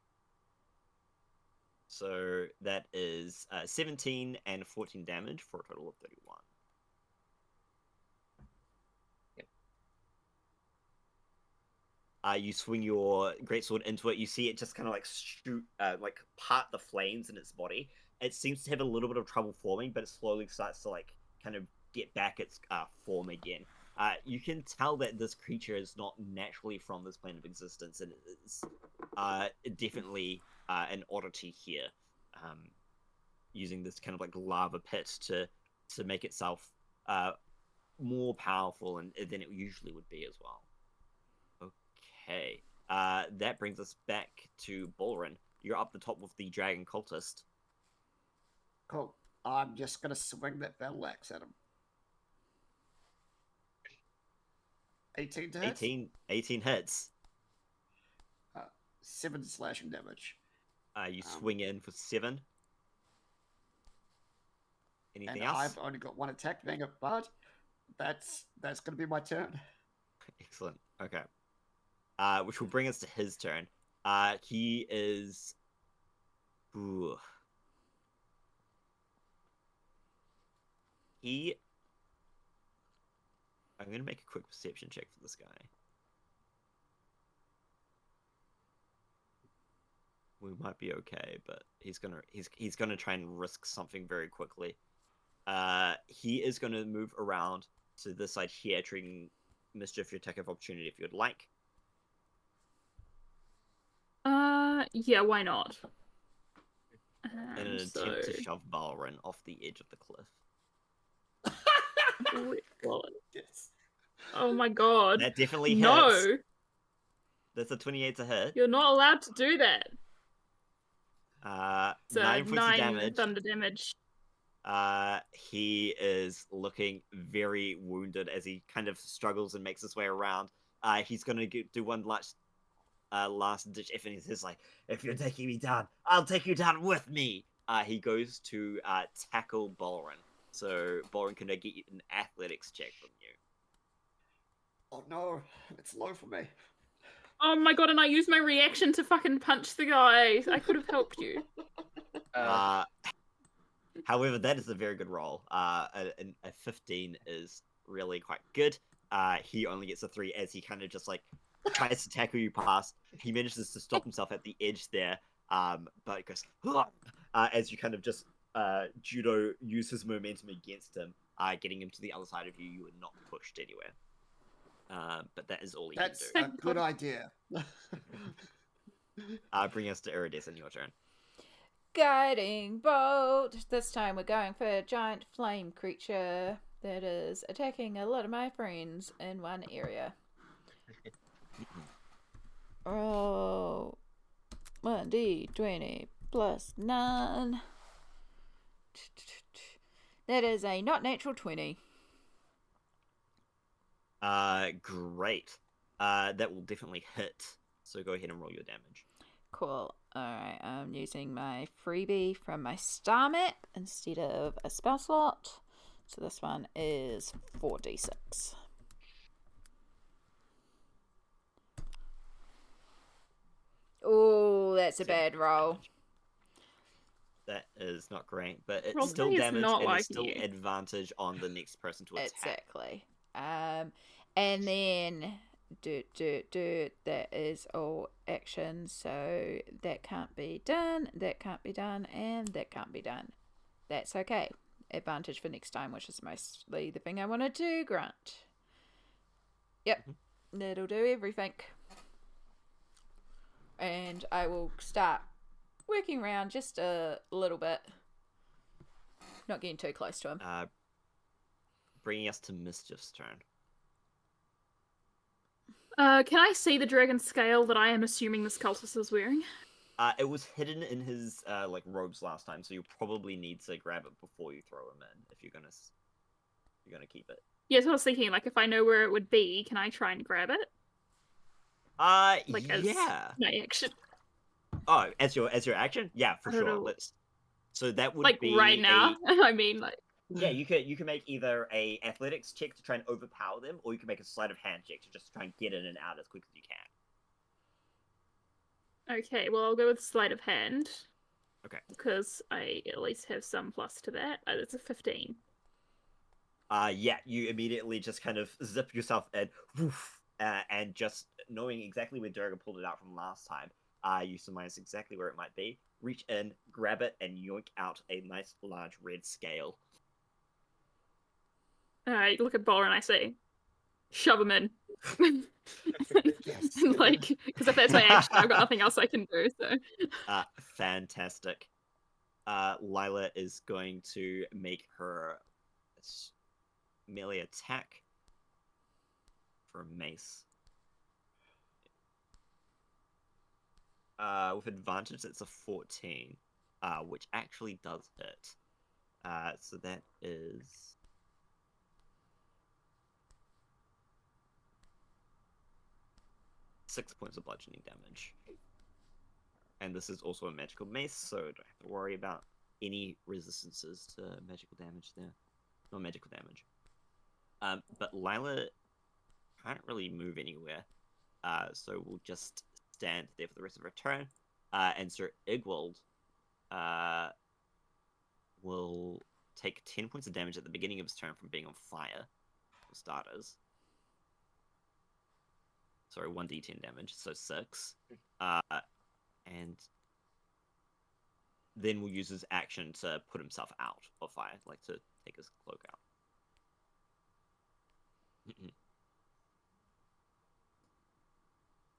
So that is 17 and 14 damage for a total of 31. You swing your greatsword into it. You see it just kind of like shoot, like part the flames in its body. It seems to have a little bit of trouble forming, but it slowly starts to like kind of get back its form again. You can tell that this creature is not naturally from this plane of existence, and it's definitely an oddity here, using this kind of like lava pit to make itself more powerful than it usually would be as well. Okay, that brings us back to Balren. You're up the top with the dragon cultist. Cool. I'm just gonna swing that battle axe at him. 18 to hit? 18 hits. 7 slashing damage. You swing in for 7. Anything else? I've only got 1 attack being a bard. That's gonna be my turn. Excellent. Okay. Which will bring us to his turn. He is. Ooh. I'm gonna make a quick perception check for this guy. We might be okay, but he's gonna try and risk something very quickly. He is gonna move around to this side here, triggering Mischief your attack of opportunity if you'd like. Yeah, why not? In an attempt to shove Balren off the edge of the cliff. Yes. Oh my god. That definitely hits. No! That's a 28 to hit. You're not allowed to do that. 9 points of damage. Thunder damage. He is looking very wounded as he kind of struggles and makes his way around. He's gonna do one last ditch effort. He's like, "If you're taking me down, I'll take you down with me." He goes to tackle Balren. So Balren can get you an athletics check from you. Oh no, it's low for me. Oh my god, and I used my reaction to fucking punch the guy. I could have helped you. However, that is a very good roll. A 15 is really quite good. He only gets a 3 as he kind of just like tries to tackle you past. He manages to stop himself at the edge there, but it goes as you kind of just judo use his momentum against him, getting him to the other side of you. You were not pushed anywhere. But that is all he can do. That's a good idea. Bring us to Iridescent, your turn. Guiding bolt. This time we're going for a giant flame creature that is attacking a lot of my friends in one area. Oh, 1d20 plus 9. That is a not natural 20. Great. That will definitely hit. So go ahead and roll your damage. Cool. Alright, I'm using my freebie from my star map instead of a spell slot. So this one is 4d6. Oh, that's a bad roll. That is not great, but it's Roll still is damage not and like it's still you. advantage on the next person to attack. Exactly. And then that is all action, so that can't be done, that can't be done, and that can't be done. That's okay. Advantage for next time, which is mostly the thing I want to do, Grant. Yep, that'll do everything. And I will start working around just a little bit Not getting too close to him. Bringing us to Mischief's turn. Can I see the dragon scale that I am assuming this cultist is wearing? It was hidden in his like robes last time, so you probably need to grab it before you throw him in if you're gonna keep it. Yeah, so I was thinking, like, if I know where it would be, can I try and grab it? Like, as yeah. my action. Oh, as your action? Yeah, for I don't sure. know. So that would Like, be right now? I mean, like... Yeah, you can make either a athletics check to try and overpower them, or you can make a sleight of hand check to just try and get in and out as quick as you can. Okay, well, I'll go with sleight of hand. Okay. Because I at least have some plus to that. It's a 15. Yeah, you immediately just kind of zip yourself in, woof, and just knowing exactly where Durga pulled it out from last time, you surmise exactly where it might be, reach in, grab it, and yoink out a nice large red scale. I look at Balren and I say, shove him in. Yes. Like, because if that's my action, I've got nothing else I can do, so. Fantastic. Lila is going to make her melee attack for a mace. With advantage, it's a 14, which actually does hit. So that is 6 points of bludgeoning damage. And this is also a magical mace, so don't have to worry about any resistances to magical damage there. No magical damage. But Lila can't really move anywhere, so we'll just stand there for the rest of her turn. And Sir Igwald will take 10 points of damage at the beginning of his turn from being on fire, for starters. Sorry, 1d10 damage, so 6. And then we'll use his action to put himself out of fire, like to take his cloak out.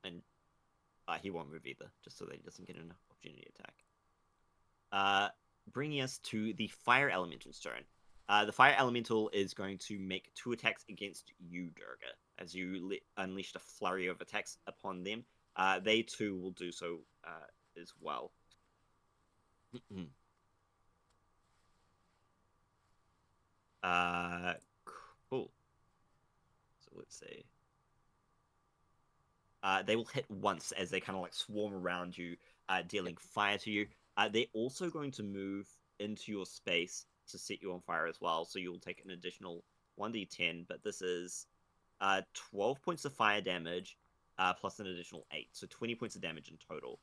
And he won't move either, just so that he doesn't get an opportunity attack. Bringing us to the Fire Elemental's turn. The Fire Elemental is going to make 2 attacks against you, Durga, as you unleashed a flurry of attacks upon them. They too will do so as well. Cool. So let's see. They will hit once as they kind of like swarm around you, dealing fire to you. They're also going to move into your space to set you on fire as well, so you'll take an additional 1d10, but this is 12 points of fire damage, plus an additional 8, so 20 points of damage in total,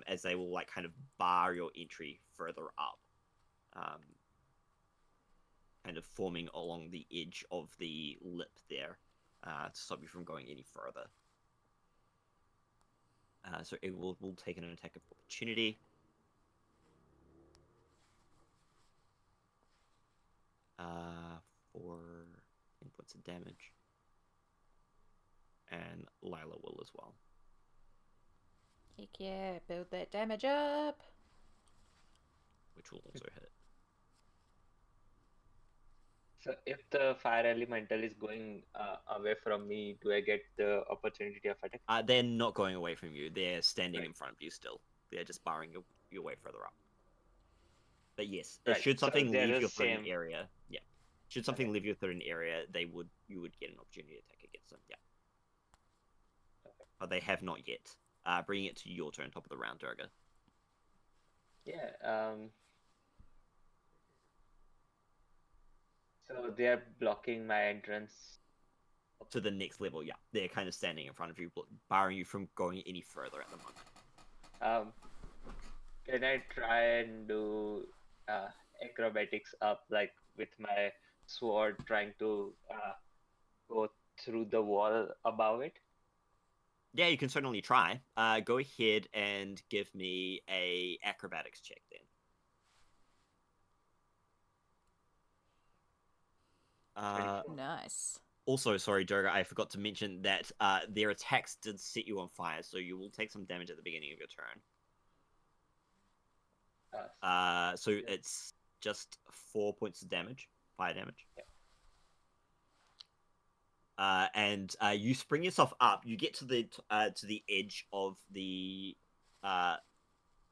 as they will like kind of bar your entry further up, kind of forming along the edge of the lip there, to stop you from going any further. So it will take an attack of opportunity. For 10 points of damage. And Lila will as well. Heck yeah, build that damage up. Which will also hit. So if the fire elemental is going away from me, do I get the opportunity of attack? They're not going away from you. They're standing Right. in front of you still. They're just barring your way further up. But yes, Right, should so something they're leave the your threatened same. area, yeah. Should something leave your threatened area, you would get an opportunity attack against them, yeah. But they have not yet. Bringing it to your turn, top of the round, Durga. Yeah. So they are blocking my entrance. To the next level, yeah. They're kind of standing in front of you, barring you from going any further at the moment. Can I try and do acrobatics up, like with my sword, trying to go through the wall above it? Yeah, you can certainly try. Go ahead and give me a acrobatics check then. Nice. Also, sorry, Durga, I forgot to mention that their attacks did set you on fire, so you will take some damage at the beginning of your turn. So it's just 4 points of damage, fire damage. Yep. And you spring yourself up. You get to the edge of the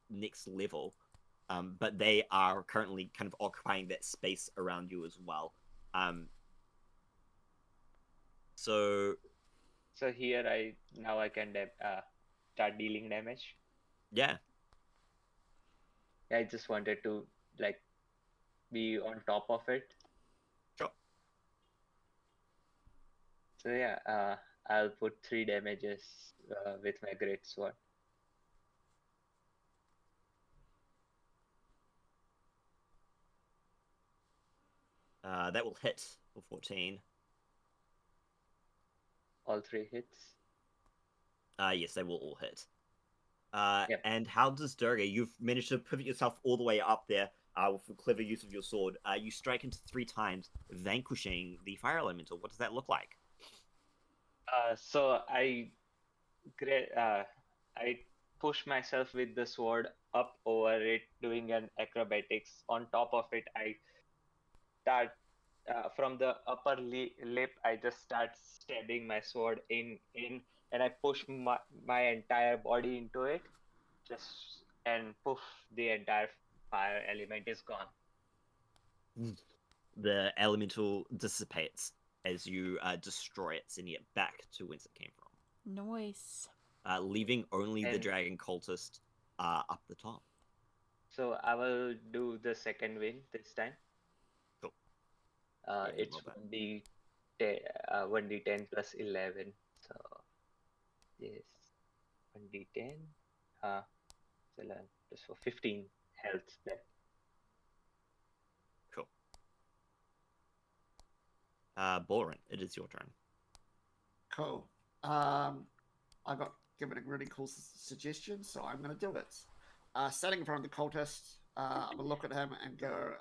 next level, but they are currently kind of occupying that space around you as well. So here I can start dealing damage. yeah. I just wanted to like be on top of it. Sure. So yeah, I'll put 3 damages with my great sword. That will hit for 14. All 3 hits. Yes, they will all hit. Yep. And how does Durga? You've managed to pivot yourself all the way up there with a clever use of your sword. You strike into 3 times, vanquishing the fire elemental. What does that look like? So I push myself with the sword up over it, doing an acrobatics. On top of it, I start from the upper lip. I just start stabbing my sword in, and I push my entire body into it, and poof, the entire fire element is gone. The elemental dissipates as you destroy it, sending it back to whence it came from. Nice. Leaving only the And- dragon cultist up the top. So I will do the second win this time. Cool. It's well done. 1d10 plus 11. So yes, 1d10. 11 plus 4, 15 health left. Cool. Balren, it is your turn. Cool. I got given a really cool suggestion, so I'm going to do it. Standing in front of the cultist, I'm going to look at him and go,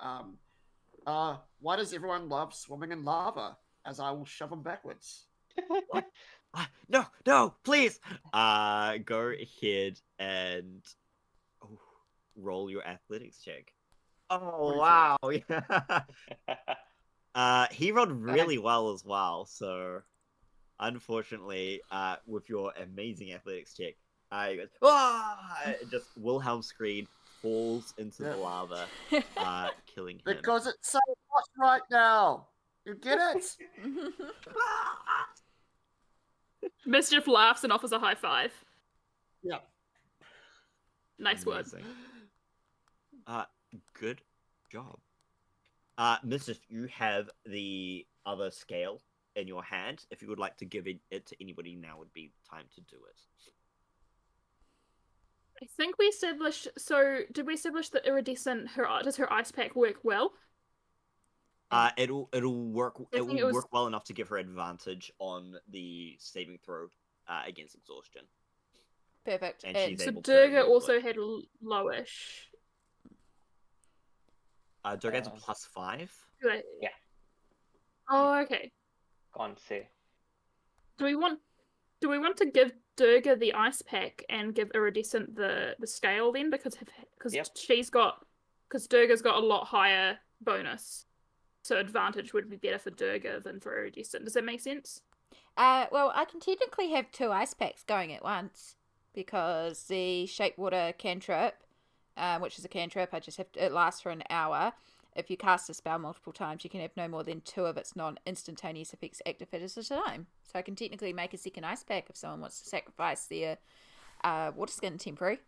why does everyone love swimming in lava? As I will shove him backwards. What? No, please! Go ahead and roll your athletics check. Oh, 24. wow. He rolled really well as well, so unfortunately, with your amazing athletics check, he goes, just Wilhelm scream falls into the lava, killing him. Because it's so hot right now. You get it? Mischief laughs and offers a high five. Yeah. Nice word. Amazing. Good job. Mischief, you have the other scale in your hand. If you would like to give it to anybody, now would be time to do it. I think we established. So, did we establish that Iridescent? Does her ice pack work well? It'll work. I It think will it was- work well enough to give her advantage on the saving throw against exhaustion. Perfect. And she's So able to Durga use also it. had lowish. Durga has a +5. Yeah. Oh, okay. Can't say. Do we want to give Durga the ice pack and give Iridescent the scale then? Because Yep. because Durga's got a lot higher bonus, so advantage would be better for Durga than for Iridescent. Does that make sense? Well, I can technically have 2 ice packs going at once because the Shape Water cantrip, which is a cantrip, it lasts for an hour. If you cast a spell multiple times, you can have no more than 2 of its non-instantaneous effects activated at a time. So I can technically make a second ice pack if someone wants to sacrifice their water skin temporary,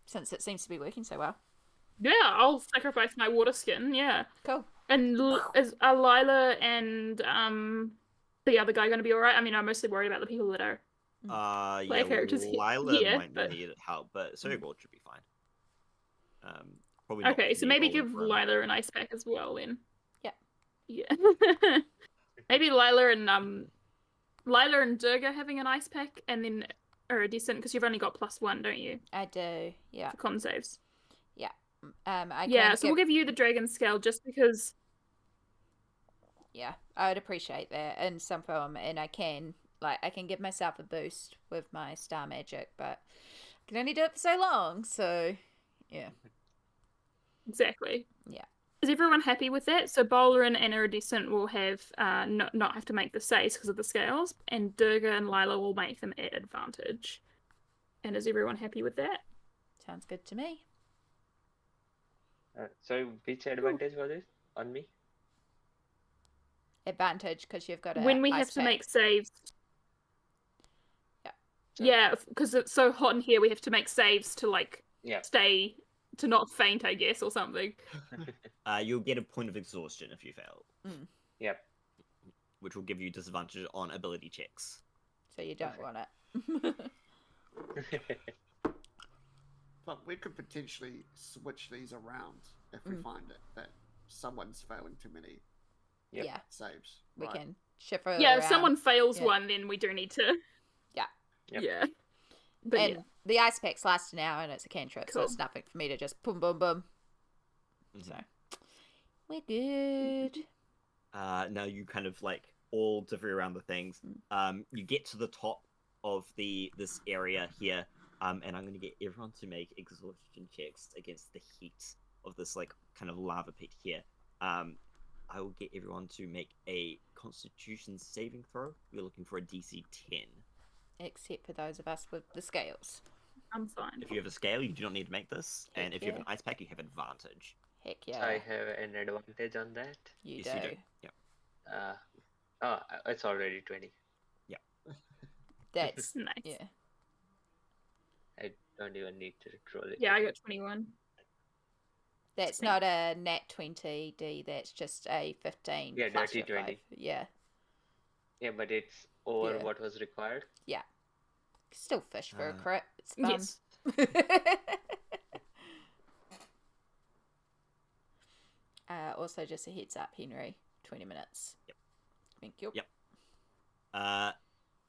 since it seems to be working so well. Yeah, I'll sacrifice my water skin. Yeah. Cool. And are Lila and the other guy going to be alright? I mean, I'm mostly worried about the people that are Yeah, characters Lila here, might but- need help, but Cerebral should be fine. Probably not Okay, for so me maybe rolling give for him. Lila an ice pack as well then. Yeah. Yeah. Maybe Lila and Durga having an ice pack, and then Iridescent, because you've only got +1, don't you, I do. Yeah. for con saves? We'll We'll give you the dragon scale just because. Yeah, I would appreciate that in some form, and I can give myself a boost with my star magic, but I can only do it for so long. So, yeah. Exactly. Yeah. Is everyone happy with that? So Balren and Iridescent will have not have to make the saves because of the scales, and Durga and Lila will make them at advantage. And is everyone happy with that? Sounds good to me. So which advantage was it on me? Advantage because you've got When we ice have to pack. make saves. So, Yeah, because it's so hot in here, we have to make saves to like Yeah. stay to not faint, I guess, or something. You'll get a point of exhaustion if you fail, Yep. which will give you disadvantage on ability checks. So you don't Okay. want it. But we could potentially switch these around if we find it that someone's failing too many Yep. Yeah, saves. we right? can shift it Yeah, around. if someone fails Yeah. one, then we do need to. Yeah. Yep. Yeah. But And yeah. the ice packs last an hour and it's a cantrip, so Cool. it's nothing for me to just boom, boom, boom. Mhm. So we're good. Now you kind of like all differ around the things. You get to the top of this area here, and I'm going to get everyone to make exhaustion checks against the heat of this like kind of lava pit here. I will get everyone to make a Constitution saving throw. We're looking for a DC 10. Except for those of us with the scales. I'm fine. If you have a scale, you do not need to make this, and if you have Yeah. an ice pack, you have advantage. Heck yeah. I have an advantage on that. You Yes, do. you do. Yeah. It's already 20. That's Nice. yeah. I don't even need to roll it. Yeah, I got 21. That's Sweet. not a nat 20 D, that's just a 15 Yeah, plus dirty your 5. 20. Yeah. Yeah, but it's over Yeah. what was required. Still fish for a Uh, crit. It's fun. Yes. Also just a heads up, Henry. 20 minutes. Yep. Thank you. Yep.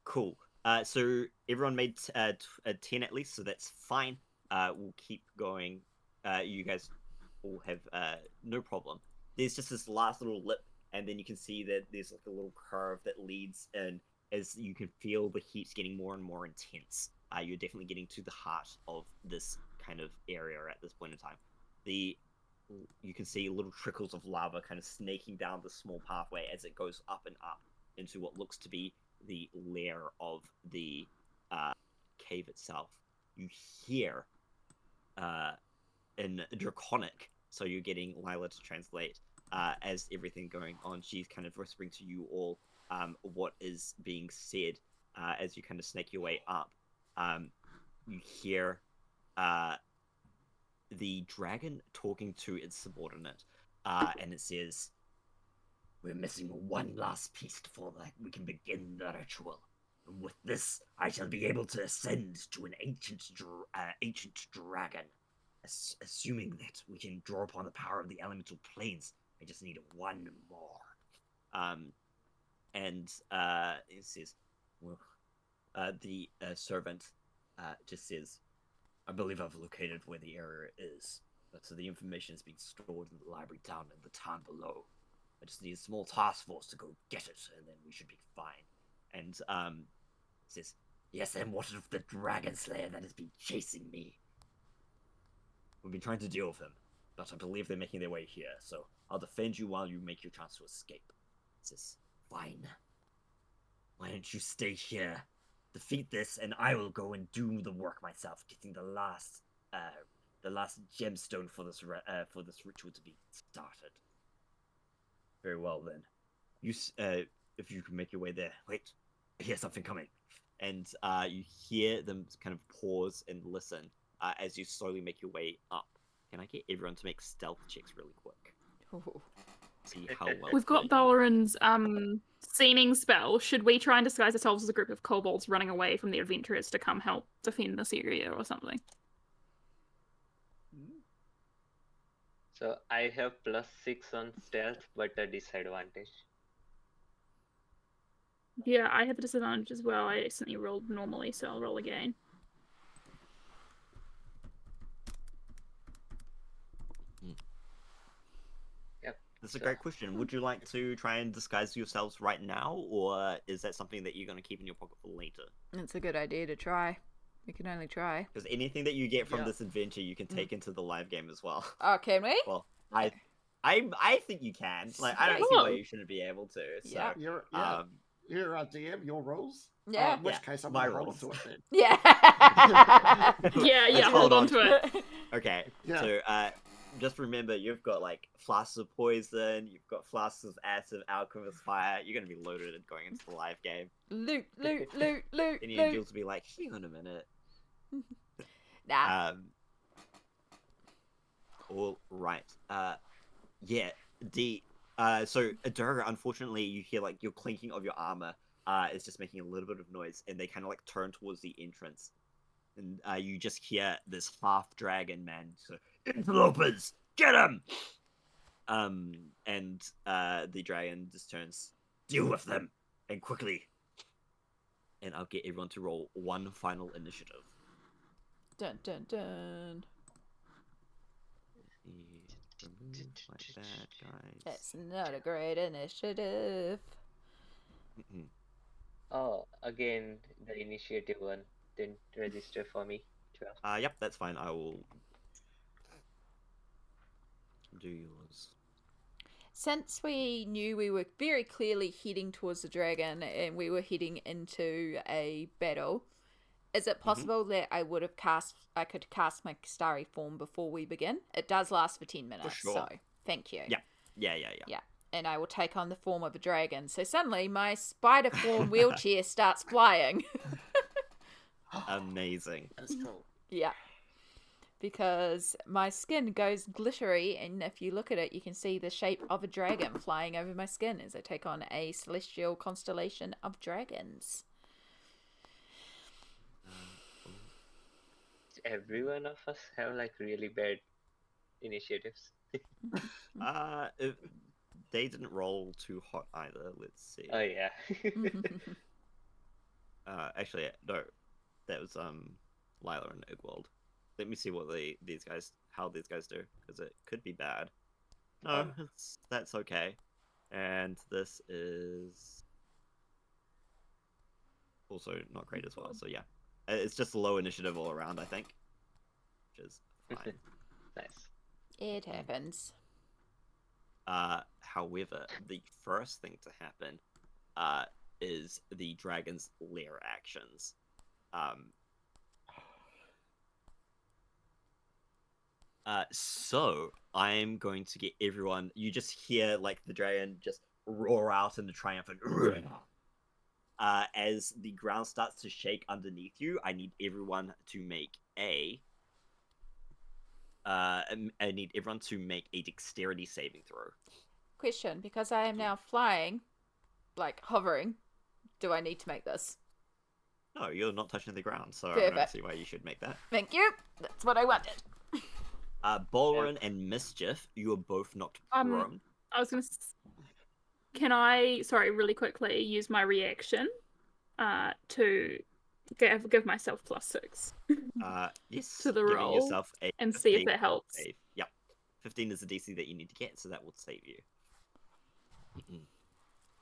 Cool. So everyone made a 10 at least, so that's fine. We'll keep going. You guys all have no problem. There's just this last little lip, and then you can see that there's like a little curve that leads in as you can feel the heat getting more and more intense. You're definitely getting to the heart of this kind of area at this point in time. You can see little trickles of lava kind of snaking down the small pathway as it goes up and up into what looks to be the lair of the cave itself. You hear in Draconic, so you're getting Lila to translate as everything going on. She's kind of whispering to you all what is being said as you kind of snake your way up. You hear the dragon talking to its subordinate, and it says, "We're missing one last piece before we can begin the ritual. And with this, I shall be able to ascend to an ancient dragon. Assuming that we can draw upon the power of the elemental planes, I just need one more." And it says, well, the servant just says, "I believe I've located where the area is, but the information is being stored in the library down in the town below. I just need a small task force to go get it, and then we should be fine." And says, "Yes, and what of the dragon slayer that has been chasing me? We've been trying to deal with him, but I believe they're making their way here, so I'll defend you while you make your chance to escape." Says, "Fine. Why don't you stay here? Defeat this, and I will go and do the work myself, getting the last gemstone for this ritual to be started." "Very well then. If you can make your way there. Wait, I hear something coming." And you hear them kind of pause and listen as you slowly make your way up. Can I get everyone to make stealth checks really quick? Ooh. See how well We've got they- Balren's seeming spell. Should we try and disguise ourselves as a group of kobolds running away from the adventurers to come help defend this area or something? So I have +6 on stealth, but a disadvantage. Yeah, I have a disadvantage as well. I accidentally rolled normally, so I'll roll again. That's a great question. Would you like to try and disguise yourselves right now, or is that something that you're going to keep in your pocket for later? It's a good idea to try. We can only try. Because anything that you get from Yeah. this adventure, you can take into the live game as well. Oh, can we? Well, I think you can. Like, I don't see why Oh. you shouldn't be able to. So, Yeah. You're DM, your rules. Yeah. In which Yeah, case, I'm my gonna hold rules. to it then. Yeah. Yeah, Let's hold on to it. okay. Yeah. So, just remember, you've got like flasks of poison, you've got flasks of acid, alchemist fire. You're gonna be loaded going into the live game. Loot. Any angels will be like, hang on a minute. Nah. All right. Yeah. So Durga, unfortunately, you hear like your clinking of your armor. Is just making a little bit of noise, and they kind of like turn towards the entrance, and you just hear this half dragon man. So interlopers, get him! And the dragon just turns, deal with them, and quickly. And I'll get everyone to roll one final initiative. Dun dun dun. Like that, guys. That's not a great initiative. Oh, again, the initiative one didn't register for me. 12. Yep, that's fine. I will do yours. Since we knew we were very clearly heading towards the dragon and we were heading into a battle, is it possible that I could cast my starry form before we begin? It does last for 10 minutes, sure. so thank you. Yeah. Yeah. And I will take on the form of a dragon. So suddenly my spider form wheelchair starts flying. Amazing. That's cool. Yeah. Because my skin goes glittery, and if you look at it, you can see the shape of a dragon flying over my skin as I take on a celestial constellation of dragons. Every one of us have like really bad initiatives. They didn't roll too hot either. Let's see. Oh yeah. Actually, no, that was Lila and Igwald. Let me see what how these guys do, because it could be bad. No, that's okay. And this is also not great as well. So yeah, it's just low initiative all around, I think, which is fine. Nice. It happens. However, the first thing to happen is the dragon's lair actions. So I'm going to get everyone. You just hear like the dragon just roar out in the triumphant. As the ground starts to shake underneath you, I need everyone to make a dexterity saving throw. Question, because I am now flying, like hovering, do I need to make this? No, you're not touching the ground, so I Perfect. don't see why you should make that. Thank you. That's what I wanted. Balren and Mischief, you are both knocked prone. I was gonna. Can I, sorry, really quickly, use my reaction to give myself +6? Yes. To the giving roll yourself a and see if 15 it helps. save. Yep. 15 is the DC that you need to get, so that will save you.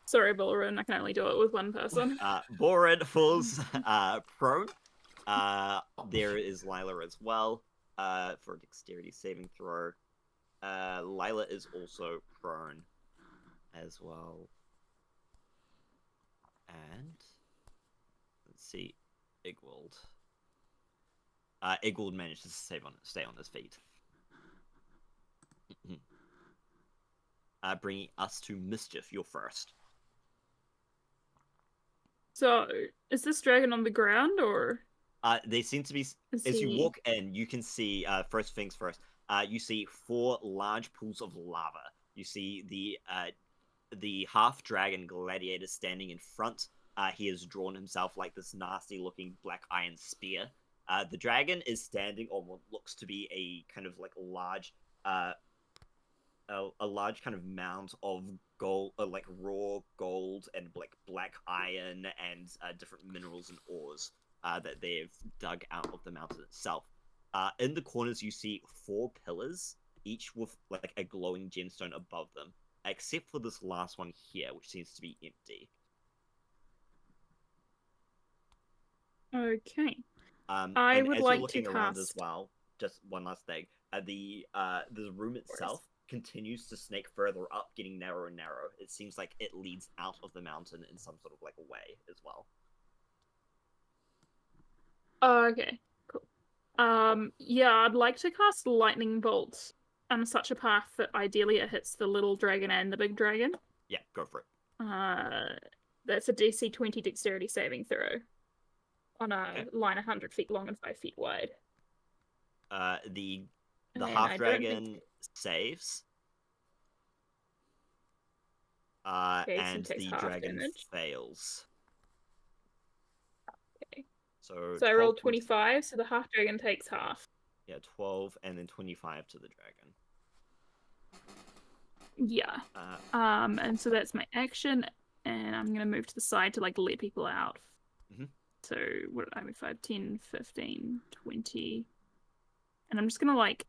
Sorry, Balren, I can only do it with one person. Balren falls prone. There is Lila as well for a dexterity saving throw. Lila is also prone as well. And let's see, Igwald. Igwald managed to stay on his feet. Bringing us to Mischief, you're first. So, is this dragon on the ground, or? They seem to be. Is As you he- walk in, you can see. First things first. You see 4 large pools of lava. You see the half dragon gladiator standing in front. He has drawn himself like this nasty looking black iron spear. The dragon is standing on what looks to be a kind of like large, a large kind of mound of gold, like raw gold and like black iron and different minerals and ores that they've dug out of the mountain itself. In the corners, you see 4 pillars, each with like a glowing gemstone above them, except for this last one here, which seems to be empty. Okay. I and would as like you're to looking around as cast- well, just one last thing. The room itself continues to snake further up, getting narrower and narrower. It seems like it leads out of the mountain in some sort of like a way as well. Oh, okay, cool. Yeah, I'd like to cast lightning bolts on such a path that ideally it hits the little dragon and the big dragon. Yeah, go for it. That's a DC 20 dexterity saving throw on a line 100 feet long and 5 feet wide. The And half dragon I don't think- saves. Okay, so And it takes the half dragon damage. fails. Okay. So So I 12 rolled points- 25, so the half dragon takes half. Yeah, 12 and then 25 to the dragon. Yeah. And so that's my action, and I'm gonna move to the side to like let people out. Mhm. So what I mean 5, 10, 15, 20. And I'm just gonna like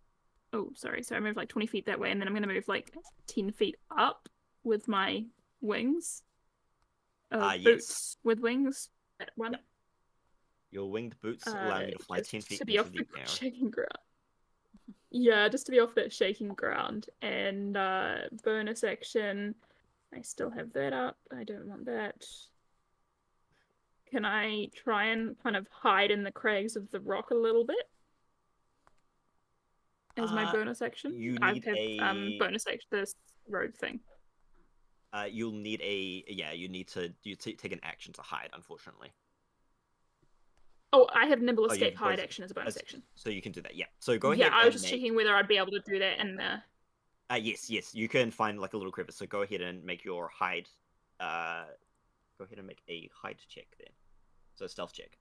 so I moved like 20 feet that way, and then I'm gonna move like 10 feet up with my wings. Yes. Boots with wings. That one. Yep. Your winged boots allow you to fly just 10 feet to be into off the the air. shaking ground. Yeah, just to be off that shaking ground. And bonus action, I still have that up. I don't want that. Can I try and kind of hide in the crags of the rock a little bit? As my bonus action? You I need have a bonus action, this rogue thing. you'll need you need to take an action to hide, unfortunately. Oh, I have nimble Oh, you escape have hide bonus- action as a bonus action. So you can do that, yeah. So go Yeah, ahead I and was just checking whether I'd be able to do that in the... yes, you can find like a little crevice. So go ahead and make your hide go ahead and make a hide check then. So stealth check.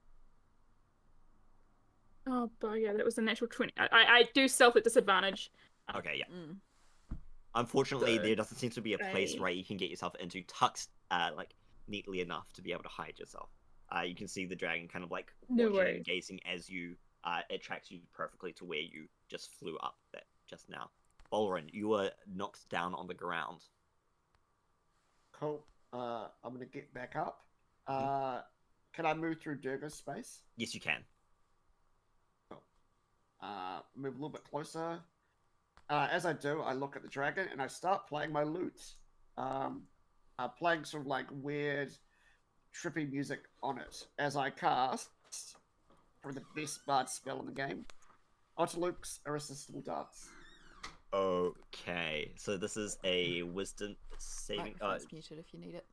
Oh, bugger, that was a natural 20. I do stealth at disadvantage. Okay, yeah. Mm. Unfortunately, So, there doesn't seem to be a place I- where you can get yourself into tucked like neatly enough to be able to hide yourself. You can see the dragon kind of like No watching worries. and gazing as you it tracks you perfectly to where you just flew up that just now. Balren, you were knocked down on the ground. Cool. I'm gonna get back up. Can I move through Durga's space? Yes, you can. Move a little bit closer. As I do, I look at the dragon and I start playing my lute. Playing sort of like weird, trippy music on it as I cast for the best bard spell in the game. Onto Luke's Irresistible Dance. Okay, so this is a wisdom saving. Microphone's muted if you need it.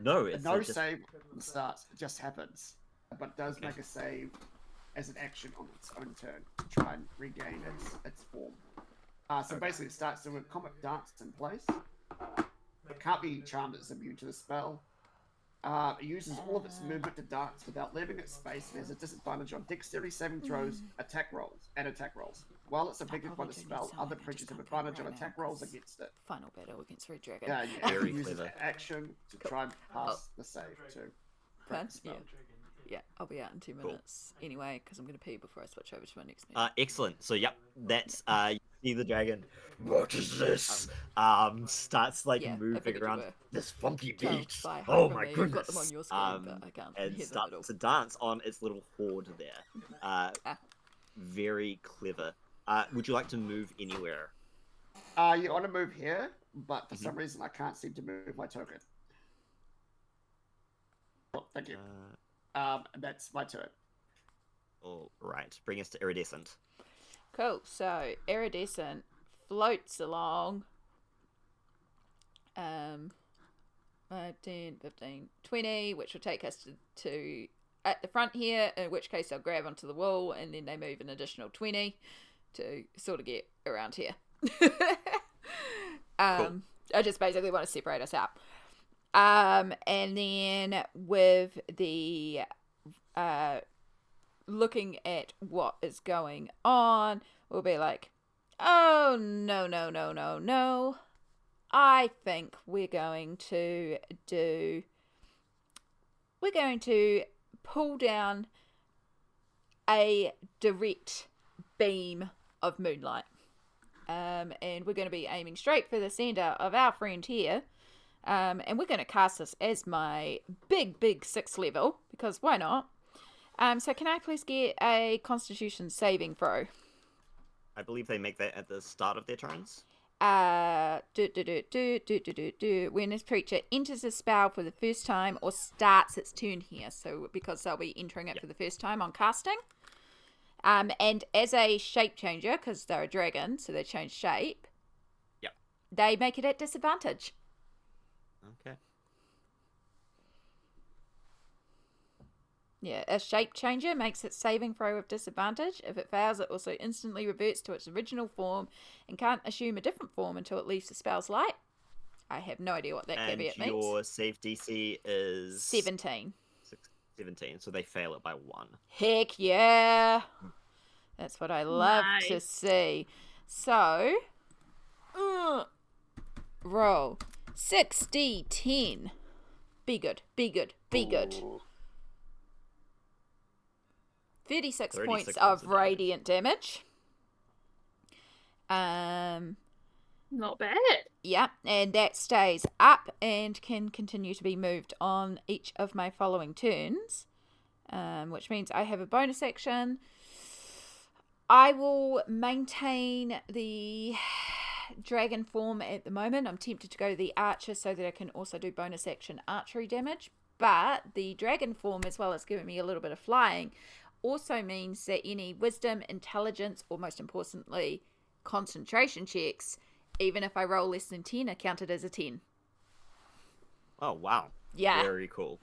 No, it's no just... save at the start. It just happens, but it does make a save as an action on its own turn to try and regain its form. So basically, it starts with a comic dance in place. It can't be charmed; it's immune to the spell. It uses all of its movement to dance without leaving its space and has a disadvantage on dexterity saving throws, attack rolls. While it's affected by probably the do need spell, something, other I creatures just have can't think advantage on right now, attack rolls 'cause- against it. Final battle against Red Dragon. Yeah, Very it uses clever. action to try and pass the save to break the spell. Yeah, I'll be out in 2 Cool. minutes anyway, because I'm going to pee before I switch over to my next meeting. Excellent. So yep, that's you see the dragon. What is this? Starts like Yeah, I moving figured you around were. this funky Tell beat. by height Oh from my me, goodness! You've got them on your screen, but I can't and hear them at starts all. to dance on its little hoard there. Very clever. Would you like to move anywhere? You want to move here, but for some reason I can't seem to move my token. Oh, thank you. That's my turn. All right, bring us to Iridescent. Cool, so Iridescent floats along 5, 10, 15, 20, which will take us to at the front here, in which case I'll grab onto the wall, and then they move an additional 20 to sort of get around here. Cool. I just basically want to separate us out. And then with the looking at what is going on, we'll be like, oh, no. I think we're going to pull down a direct beam of moonlight. And we're going to be aiming straight for the center of our friend here. And we're going to cast this as my big 6th level, because why not? So can I please get a Constitution saving throw? I believe they make that at the start of their turns. When this creature enters a spell for the first time or starts its turn here, so because they'll be entering it for the first time on casting. And as a shape changer, because they're a dragon, so they change shape. Yep. They make it at disadvantage. Okay. Yeah, a shape changer makes its saving throw with disadvantage. If it fails, it also instantly reverts to its original form and can't assume a different form until it leaves the spell's light. I have no idea what that caveat means. And your save DC is 17. 17, so they fail it by 1. Heck yeah! That's what I love to Nice. see. So, roll 60-10. Be good, be good, be good. Ooh. 36 36 points points of of damage. radiant damage. Not bad. Yeah, and that stays up and can continue to be moved on each of my following turns, which means I have a bonus action. I will maintain the dragon form at the moment. I'm tempted to go to the archer so that I can also do bonus action archery damage, but the dragon form, as well as giving me a little bit of flying, also means that any wisdom, intelligence, or most importantly, concentration checks, even if I roll less than 10, are counted as a 10. Oh, wow. Yeah. Very cool.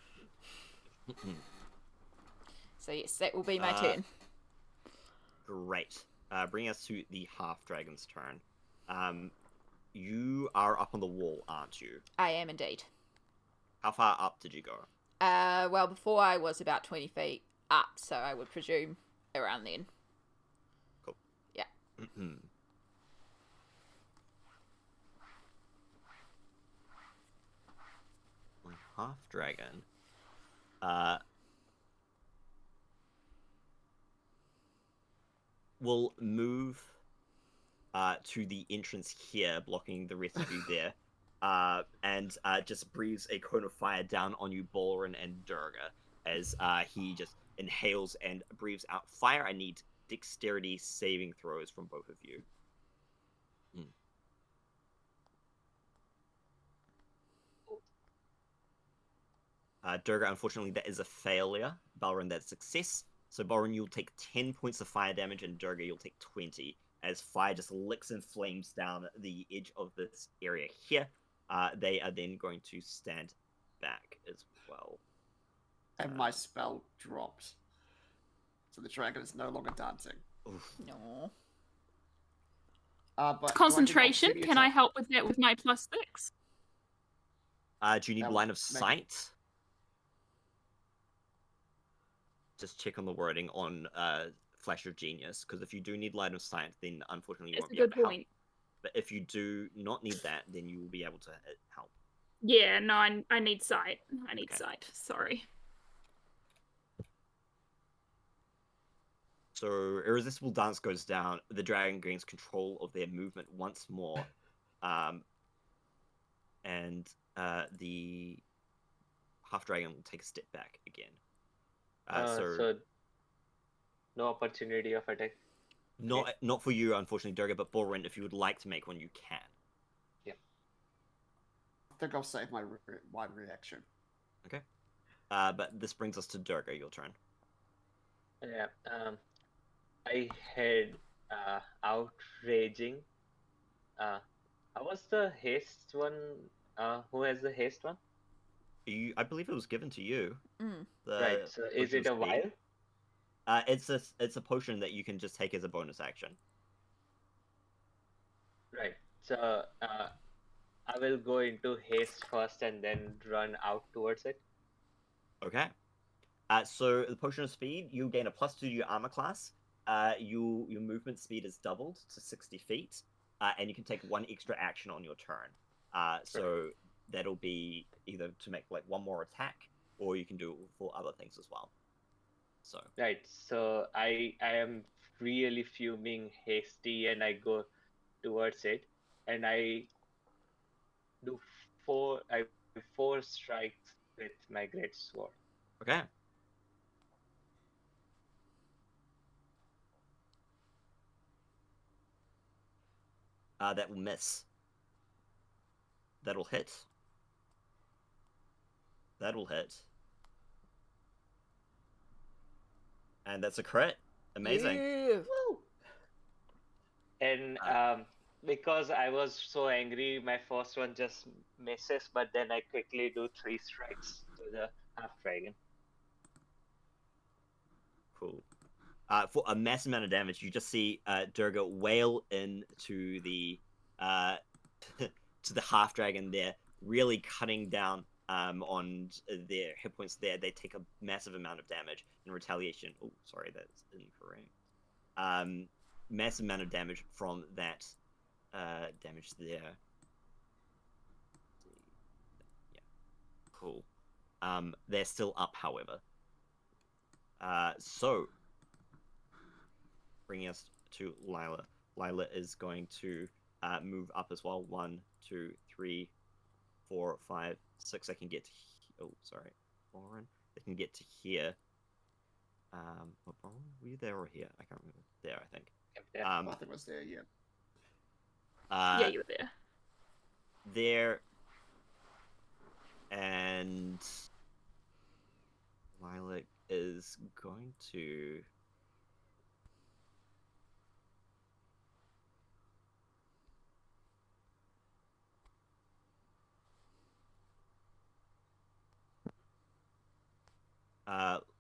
So yes, that will be my turn. Great. Bring us to the half-dragon's turn. You are up on the wall, aren't you? I am indeed. How far up did you go? Well, before I was about 20 feet up, so I would presume around then. Cool. Yeah. My half-dragon will move to the entrance here, blocking the rest of you there, and just breathes a cone of fire down on you, Balren and Durga, as he just inhales and breathes out fire. I need dexterity saving throws from both of you. Durga, unfortunately, that is a failure. Balren, that's success. So, Balren, you'll take 10 points of fire damage, and Durga, you'll take 20, as fire just licks and flames down the edge of this area here. They are then going to stand back as well. And my spell dropped. So the dragon is no longer dancing. Oof. No. But Concentration. Can I help with that with my +6? Do you need That line would of make- sight? Just check on the wording on Flash of Genius, because if you do need line of sight, then unfortunately you That's won't a be able good to help. point. But if you do not need that, then you will be able to help. Yeah, no, I need sight. I need Okay. sight. Sorry. So, Irresistible Dance goes down. The dragon gains control of their movement once more. And the half-dragon will take a step back again. So no opportunity of attack. Not for you, unfortunately, Durga, but Balren, if you would like to make one, you can. I think I'll save my reaction. Okay. But this brings us to Durga, your turn. Yeah. I had outraging. How was the haste one? Who has the haste one? I believe it was given to you. Right. So is it a potion vial? It's a potion that you can just take as a bonus action. Right. So I will go into haste first and then run out towards it. Okay. So the potion of speed, you gain a +2 to your armor class. Your movement speed is doubled to 60 feet, and you can take one extra action on your turn. So that'll be either to make like one more attack, or you can do it for other things as well. So Right. So I am really fuming, hasty, and I go towards it, and I do four strikes with my great sword. okay. That will miss. That'll hit. That'll hit. And that's a crit. Amazing. Yeah. And because I was so angry, my first one just misses, but then I quickly do 3 strikes to the half dragon. Cool. For a massive amount of damage, you just see Durga wail into the to the half dragon there, really cutting down on their hit points there. They take a massive amount of damage in retaliation. Oh, sorry, that's incorrect. Massive amount of damage from that damage there. Yeah, cool. They're still up, however. So, bringing us to Lila. Lila is going to move up as well. 1, 2, 3, 4, 5, 6. They can get to oh, sorry, Balren. They can get to here. Balren, were you there or here? I can't remember. There, I think. I think it was there, yeah. Yeah, you were there. There. And Lila is going to...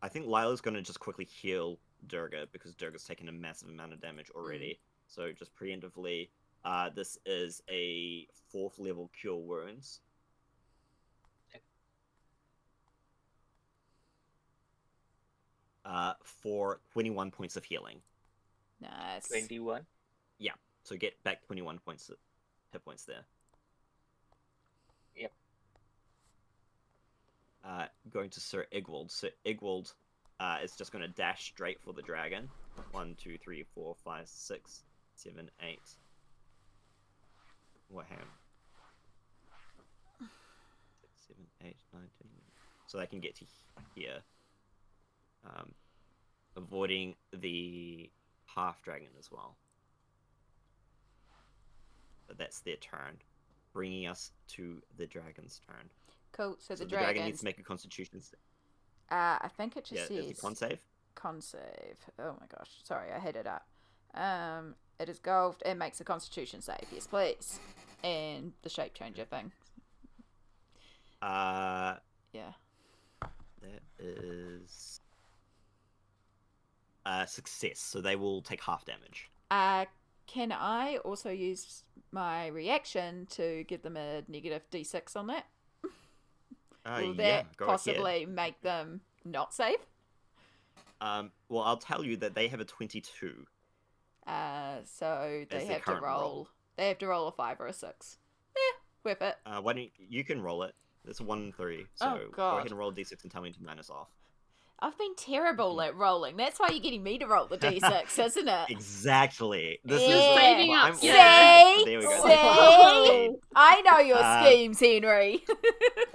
I think Lila's going to just quickly heal Durga because Durga's taken a massive amount of damage already. So just preemptively, this is a 4th level Cure Wounds. For 21 points of healing. Nice. 21? Yeah, so get back 21 points of hit points there. Yep. Going to Sir Igwald. Sir Igwald is just going to dash straight for the dragon. 1, 2, 3, 4, 5, 6, 7, 8. What hang on. 6, 7, 8, 9, 10. So they can get to here. Avoiding the half dragon as well. But that's their turn. Bringing us to the dragon's turn. Cool. So the dragon needs to make a constitution save. I think it just Yeah, says is it con save? Con save. Oh my gosh. Sorry, I hit it up. It is golfed. It makes a constitution save. Yes, please. And the shape changer thing. Yeah. That is success. So they will take half damage. Can I also use my reaction to give them a negative d6 on that? Will that possibly make them not save? Well, I'll tell you that they have a 22. So they As their have to current roll. roll. They have to roll a 5 or a 6. Whip it. Why don't you can roll it? It's a 1 and 3. So Oh, go God. ahead and roll a d6 and tell me to minus off. I've been terrible at rolling. That's why you're getting me to roll the d6, isn't it? Exactly. This Yeah. is Saving up, See? There we go. See? I know your schemes, Henry.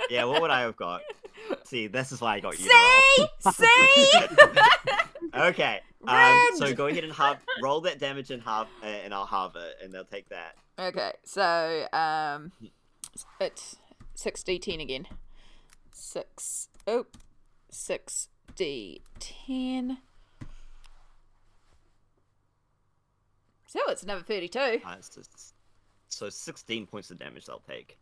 Yeah, what would I have got? See, this is why I got you to roll. See? Okay. Rigged. So go ahead and roll that damage in half, and I'll halve it, and they'll take that. Okay, so it's 6d10 again. 6d10. So it's another 32. So 16 points of damage they'll take.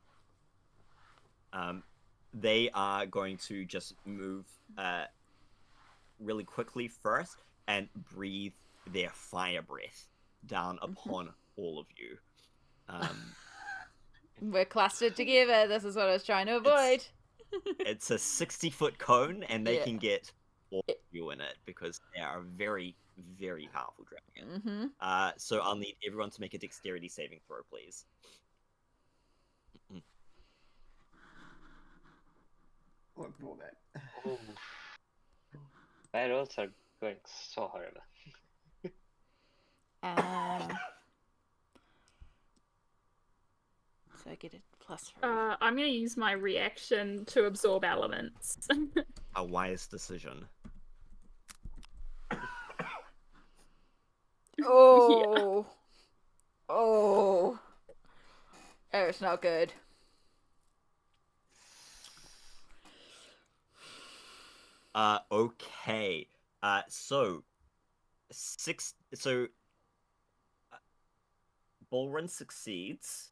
They are going to just move really quickly first and breathe their fire breath down upon all of you. We're clustered together. This is what I was trying to avoid. It's a 60-foot cone, and they Yeah. can get all of you in it because they are a very, very powerful dragon. Mm-hmm. So I'll need everyone to make a dexterity saving throw, please. I'll ignore that. Oh. My rolls are going so horrible. So I get a +3. I'm going to use my reaction to absorb elements. A wise decision. Oh. Oh. Oh, it's not good. Okay. So Balren succeeds.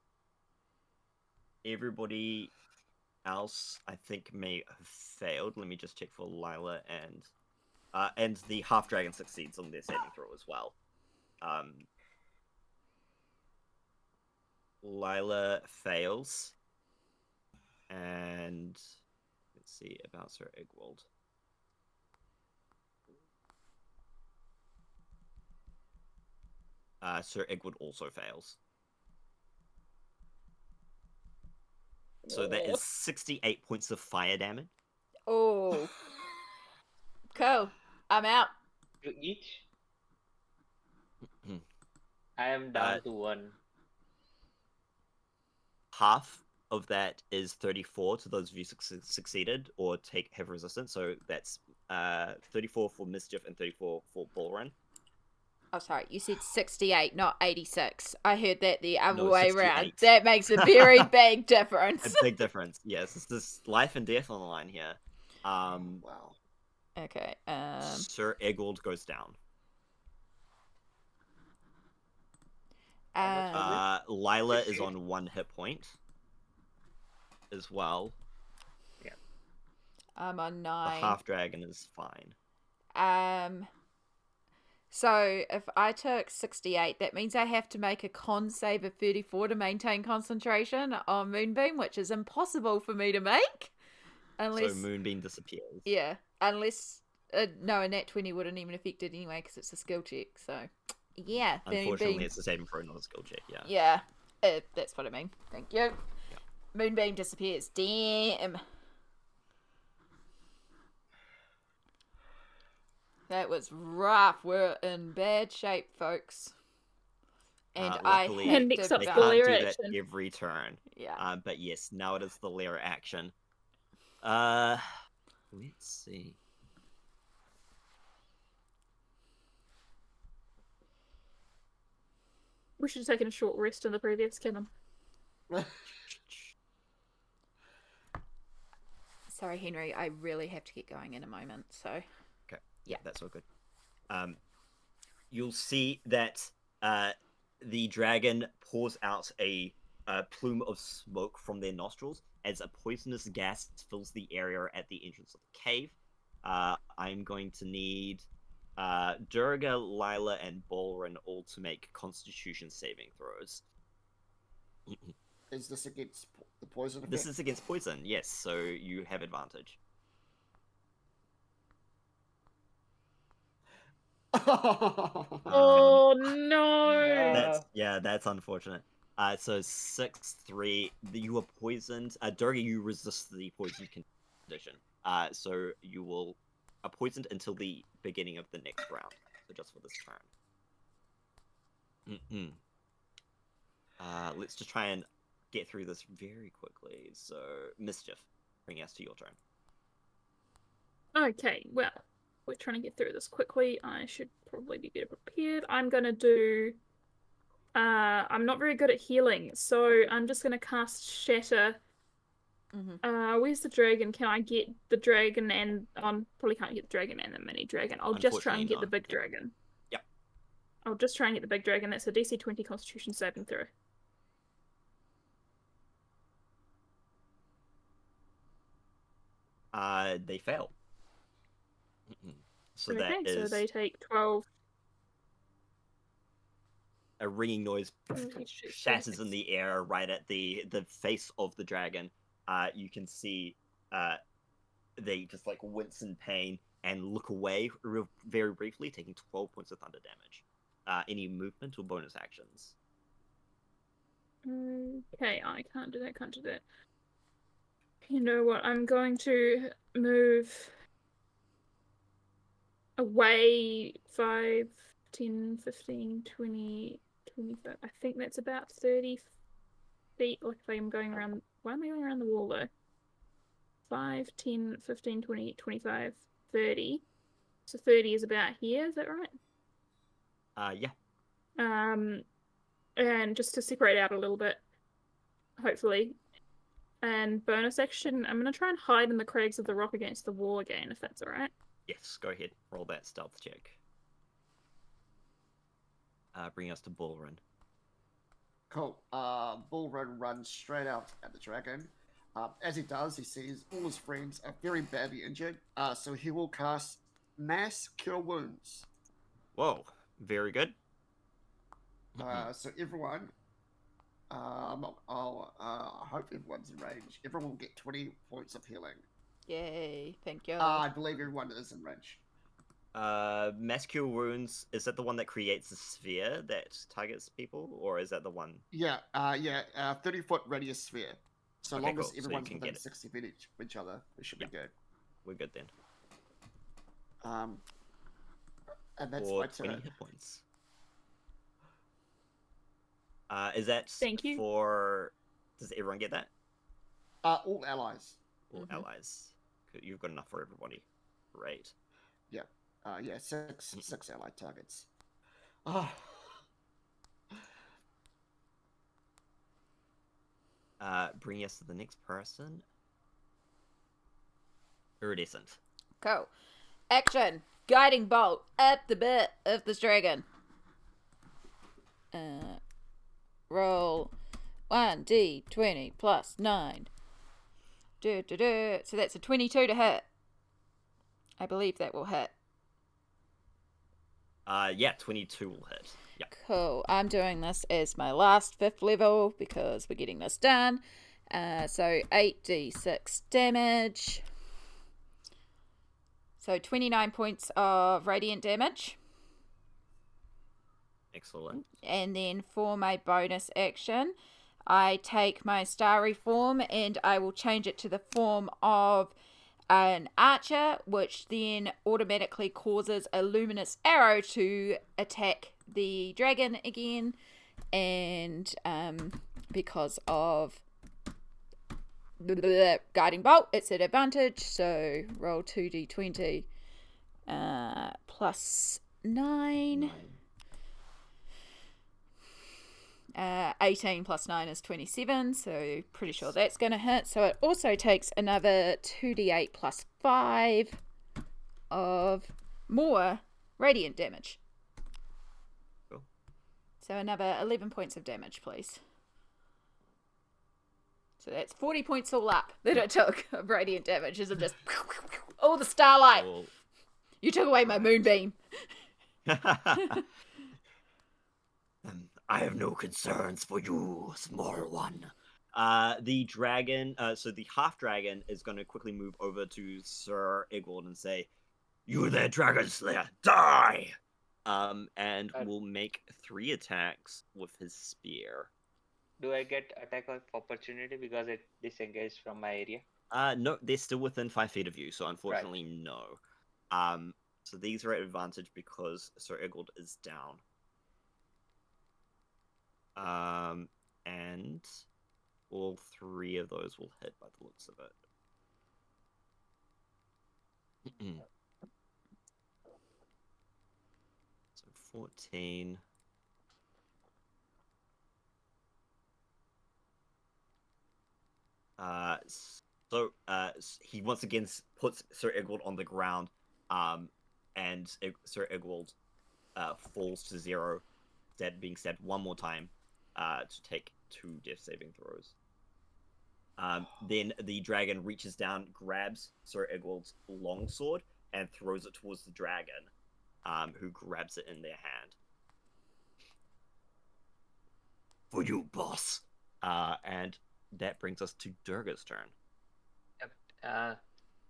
Everybody else, I think, may have failed. Let me just check for Lila and the half dragon succeeds on their saving throw as well. Lila fails, and let's see about Sir Egwald. Sir Egwald also fails. So that is 68 points of fire damage. Oh. Cool. I'm out. To each? I am down to 1. Half of that is 34 to those of you succeeded or have resistance. So that's 34 for Mischief and 34 for Balren. Oh, sorry. You said 68, not 86. I heard that the other No, way 68. around. That makes a very big difference. A big difference. Yes, it's this life and death on the line here. Wow. Okay. Sir Egwald goes down. Lila is on 1 hit point as well. Yeah. I'm on The 9. half dragon is fine. So if I took 68, that means I have to make a con save of 34 to maintain concentration on Moonbeam, which is impossible for me to make. Unless... So Moonbeam disappears. Yeah. Unless... no, a nat 20 wouldn't even affect it anyway, because it's a skill check, so... Yeah. Unfortunately, it's a saving throw, not a skill check, yeah. Yeah. That's what I mean. Thank you. Yeah. Moonbeam disappears. Damn. That was rough. We're in bad shape, folks. And luckily, I have next to up, They the can't lair do that action. every turn. Yeah. But yes, now it is the lair action. Let's see. We should have taken a short rest in the previous canon. Sorry, Henry. I really have to get going in a moment. So. Okay. Yeah. That's all good. You'll see that the dragon pours out a plume of smoke from their nostrils as a poisonous gas fills the area at the entrance of the cave. I'm going to need Durga, Lila, and Balren all to make Constitution saving throws. Is this against the poison effect? This is against poison, yes, so you have advantage. Oh no! That's unfortunate. So 6-3, you are poisoned. Durga, you resist the poison condition. So you are poisoned until the beginning of the next round. So just for this turn. Let's just try and get through this very quickly. So Mischief, bring us to your turn. Okay, well, we're trying to get through this quickly. I should probably be better prepared. I'm gonna do... I'm not very good at healing, so I'm just gonna cast Shatter. Where's the dragon? Can I get the dragon and... probably can't get the dragon and the mini dragon. I'll just try and get the big dragon. Yep. I'll just try and get the big dragon. That's a DC 20 Constitution saving throw. They fail. So okay, that is so they take 12. a ringing noise shatters in the air right at the face of the dragon. You can see they just like wince in pain and look away very briefly, taking 12 points of thunder damage. Any movement or bonus actions? Okay, I can't do that. You know what? I'm going to move away 5, 10, 15, 20, 25. I think that's about 30 feet. Like if I'm going around... Why am I going around the wall though? 5, 10, 15, 20, 25, 30. So 30 is about here, is that right? Yeah. And just to separate out a little bit, hopefully. And bonus action, I'm gonna try and hide in the crags of the rock against the wall again, if that's alright. Yes, go ahead. Roll that stealth check. Bring us to Balren. Cool. Balren runs straight out at the dragon. As he does, he sees all his friends are very badly injured, so he will cast Mass Cure Wounds. Whoa, very good. So everyone, I hope everyone's in range. Everyone will get 20 points of healing. Yay, thank you. I believe everyone is in range. Mass Cure Wounds, is that the one that creates a sphere that targets people, or is that the one? Yeah, 30-foot radius sphere. So Okay, long cool. as So you everyone's can within get it. 60 feet of each other, we should be good. We're good then. And that's Or my 20 turn. hit points. Is that Thank you. for... Does everyone get that? All allies. All allies. Good, you've got enough for everybody. Great. Yeah, six allied targets. Oh. Bring us to the next person. Iridescent. Cool. Action. Guiding bolt at the bit of this dragon. Roll 1d20 plus 9. So that's a 22 to hit. I believe that will hit. Yeah, 22 will hit. Yeah. Cool. I'm doing this as my last 5th level because we're getting this done. So 8d6 damage. So 29 points of radiant damage. Excellent. And then for my bonus action, I take my starry form and I will change it to the form of an archer, which then automatically causes a luminous arrow to attack the dragon again. And because of the guiding bolt, it's at advantage. So roll 2d20 plus 9. 18 plus 9 is 27, so pretty sure that's going to hit. So it also takes another 2d8 plus 5 of more radiant damage. Cool. So another 11 points of damage, please. So that's 40 points all up that it took of radiant damage as I'm just... Oh, the starlight! Cool. You took away my moonbeam. I have no concerns for you, small one. The dragon, so the half dragon is going to quickly move over to Sir Egwald and say, "You there, Dragon Slayer, die!" And will make 3 attacks with his spear. Do I get attack of opportunity because it disengaged from my area? No, they're still within 5 feet of you, so unfortunately, no. So these are at advantage because Sir Egwald is down. And all 3 of those will hit by the looks of it. So 14. He once again puts Sir Egwald on the ground, and Sir Egwald falls to 0, being stabbed one more time. To take 2 death saving throws. Then the dragon reaches down, grabs Sir Egwald's longsword, and throws it towards the dragon, who grabs it in their hand. For you, boss. And that brings us to Durga's turn.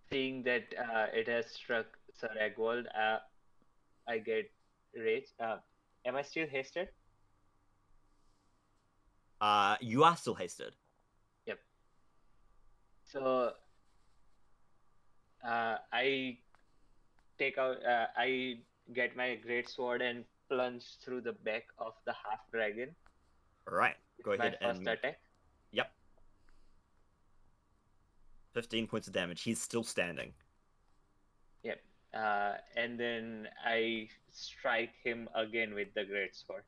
Seeing that it has struck Sir Egwald, I get rage. Am I still hasted? You are still hasted. Yep. So I take out. I get my great sword and plunge through the back of the half dragon. All right, go ahead my first and attack. Yep. 15 points of damage. He's still standing. Yep. And then I strike him again with the great sword.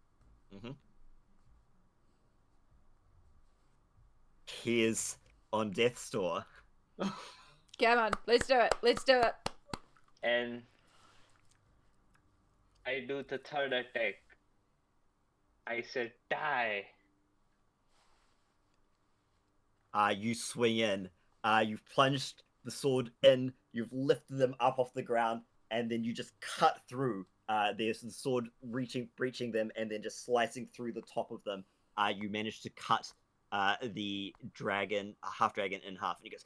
appears on Death's Door. Come on, let's do it. Let's do it. And I do the third attack. I said, die. You swing in. You've plunged the sword in. You've lifted them up off the ground, and then you just cut through. There's the sword breaching them, and then just slicing through the top of them. You manage to cut the dragon, half dragon, in half, and he goes,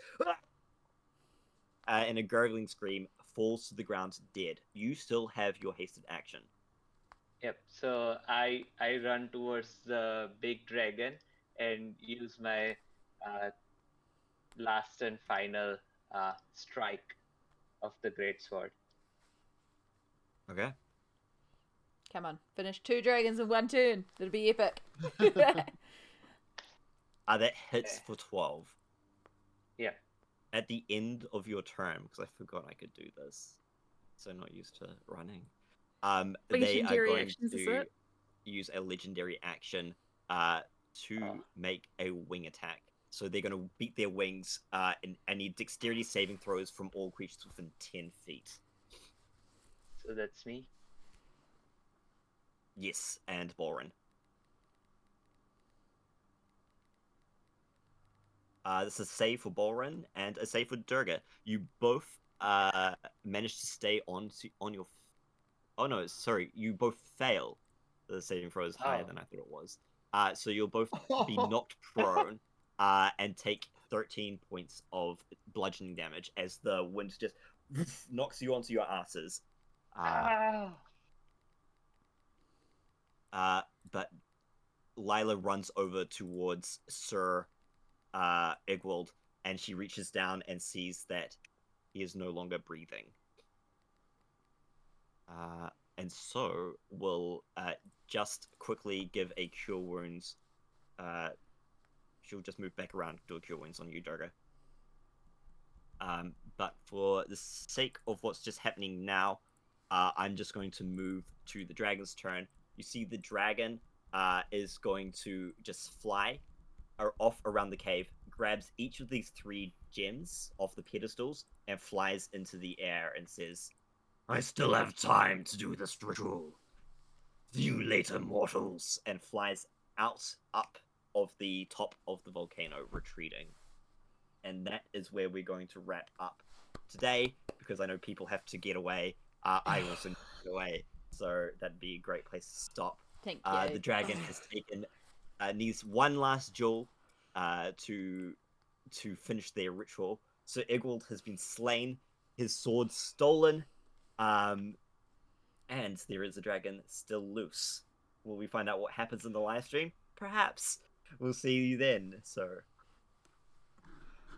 and a gurgling scream falls to the ground dead. You still have your hasted action. Yep. So I run towards the big dragon and use my last and final strike of the great sword. Okay. Come on, finish 2 dragons in 1 turn. It'll be epic. That hits for 12. Yeah. At the end of your turn, because I forgot I could do this, so I'm not used to running. They are Legendary going actions, is to it? use a legendary action to make a wing attack. So they're going to beat their wings and need dexterity saving throws from all creatures within 10 feet. So that's me. Yes, and Balren. This is a save for Balren and a save for Durga. You both managed to stay on your... Oh no, sorry. You both fail. The saving throw is higher than I thought it was. So you'll both be knocked prone and take 13 points of bludgeoning damage as the wind just knocks you onto your asses. But Lila runs over towards Sir Igwald, and she reaches down and sees that he is no longer breathing. And so we'll just quickly give a cure wounds. She'll just move back around, do a cure wounds on you, Durga. But for the sake of what's just happening now, I'm just going to move to the dragon's turn. You see the dragon is going to just fly off around the cave, grabs each of these 3 gems off the pedestals, and flies into the air and says, "I still have time to do this ritual. See you later, mortals," and flies up of the top of the volcano, retreating. And that is where we're going to wrap up today, because I know people have to get away. I also need to get away, so that'd be a great place to stop. Thank you. The dragon has taken needs one last jewel to finish their ritual. So Igwald has been slain, his sword stolen, and there is a dragon still loose. Will we find out what happens in the live stream? Perhaps. We'll see you then. So,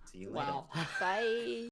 see you later. Wow. Bye.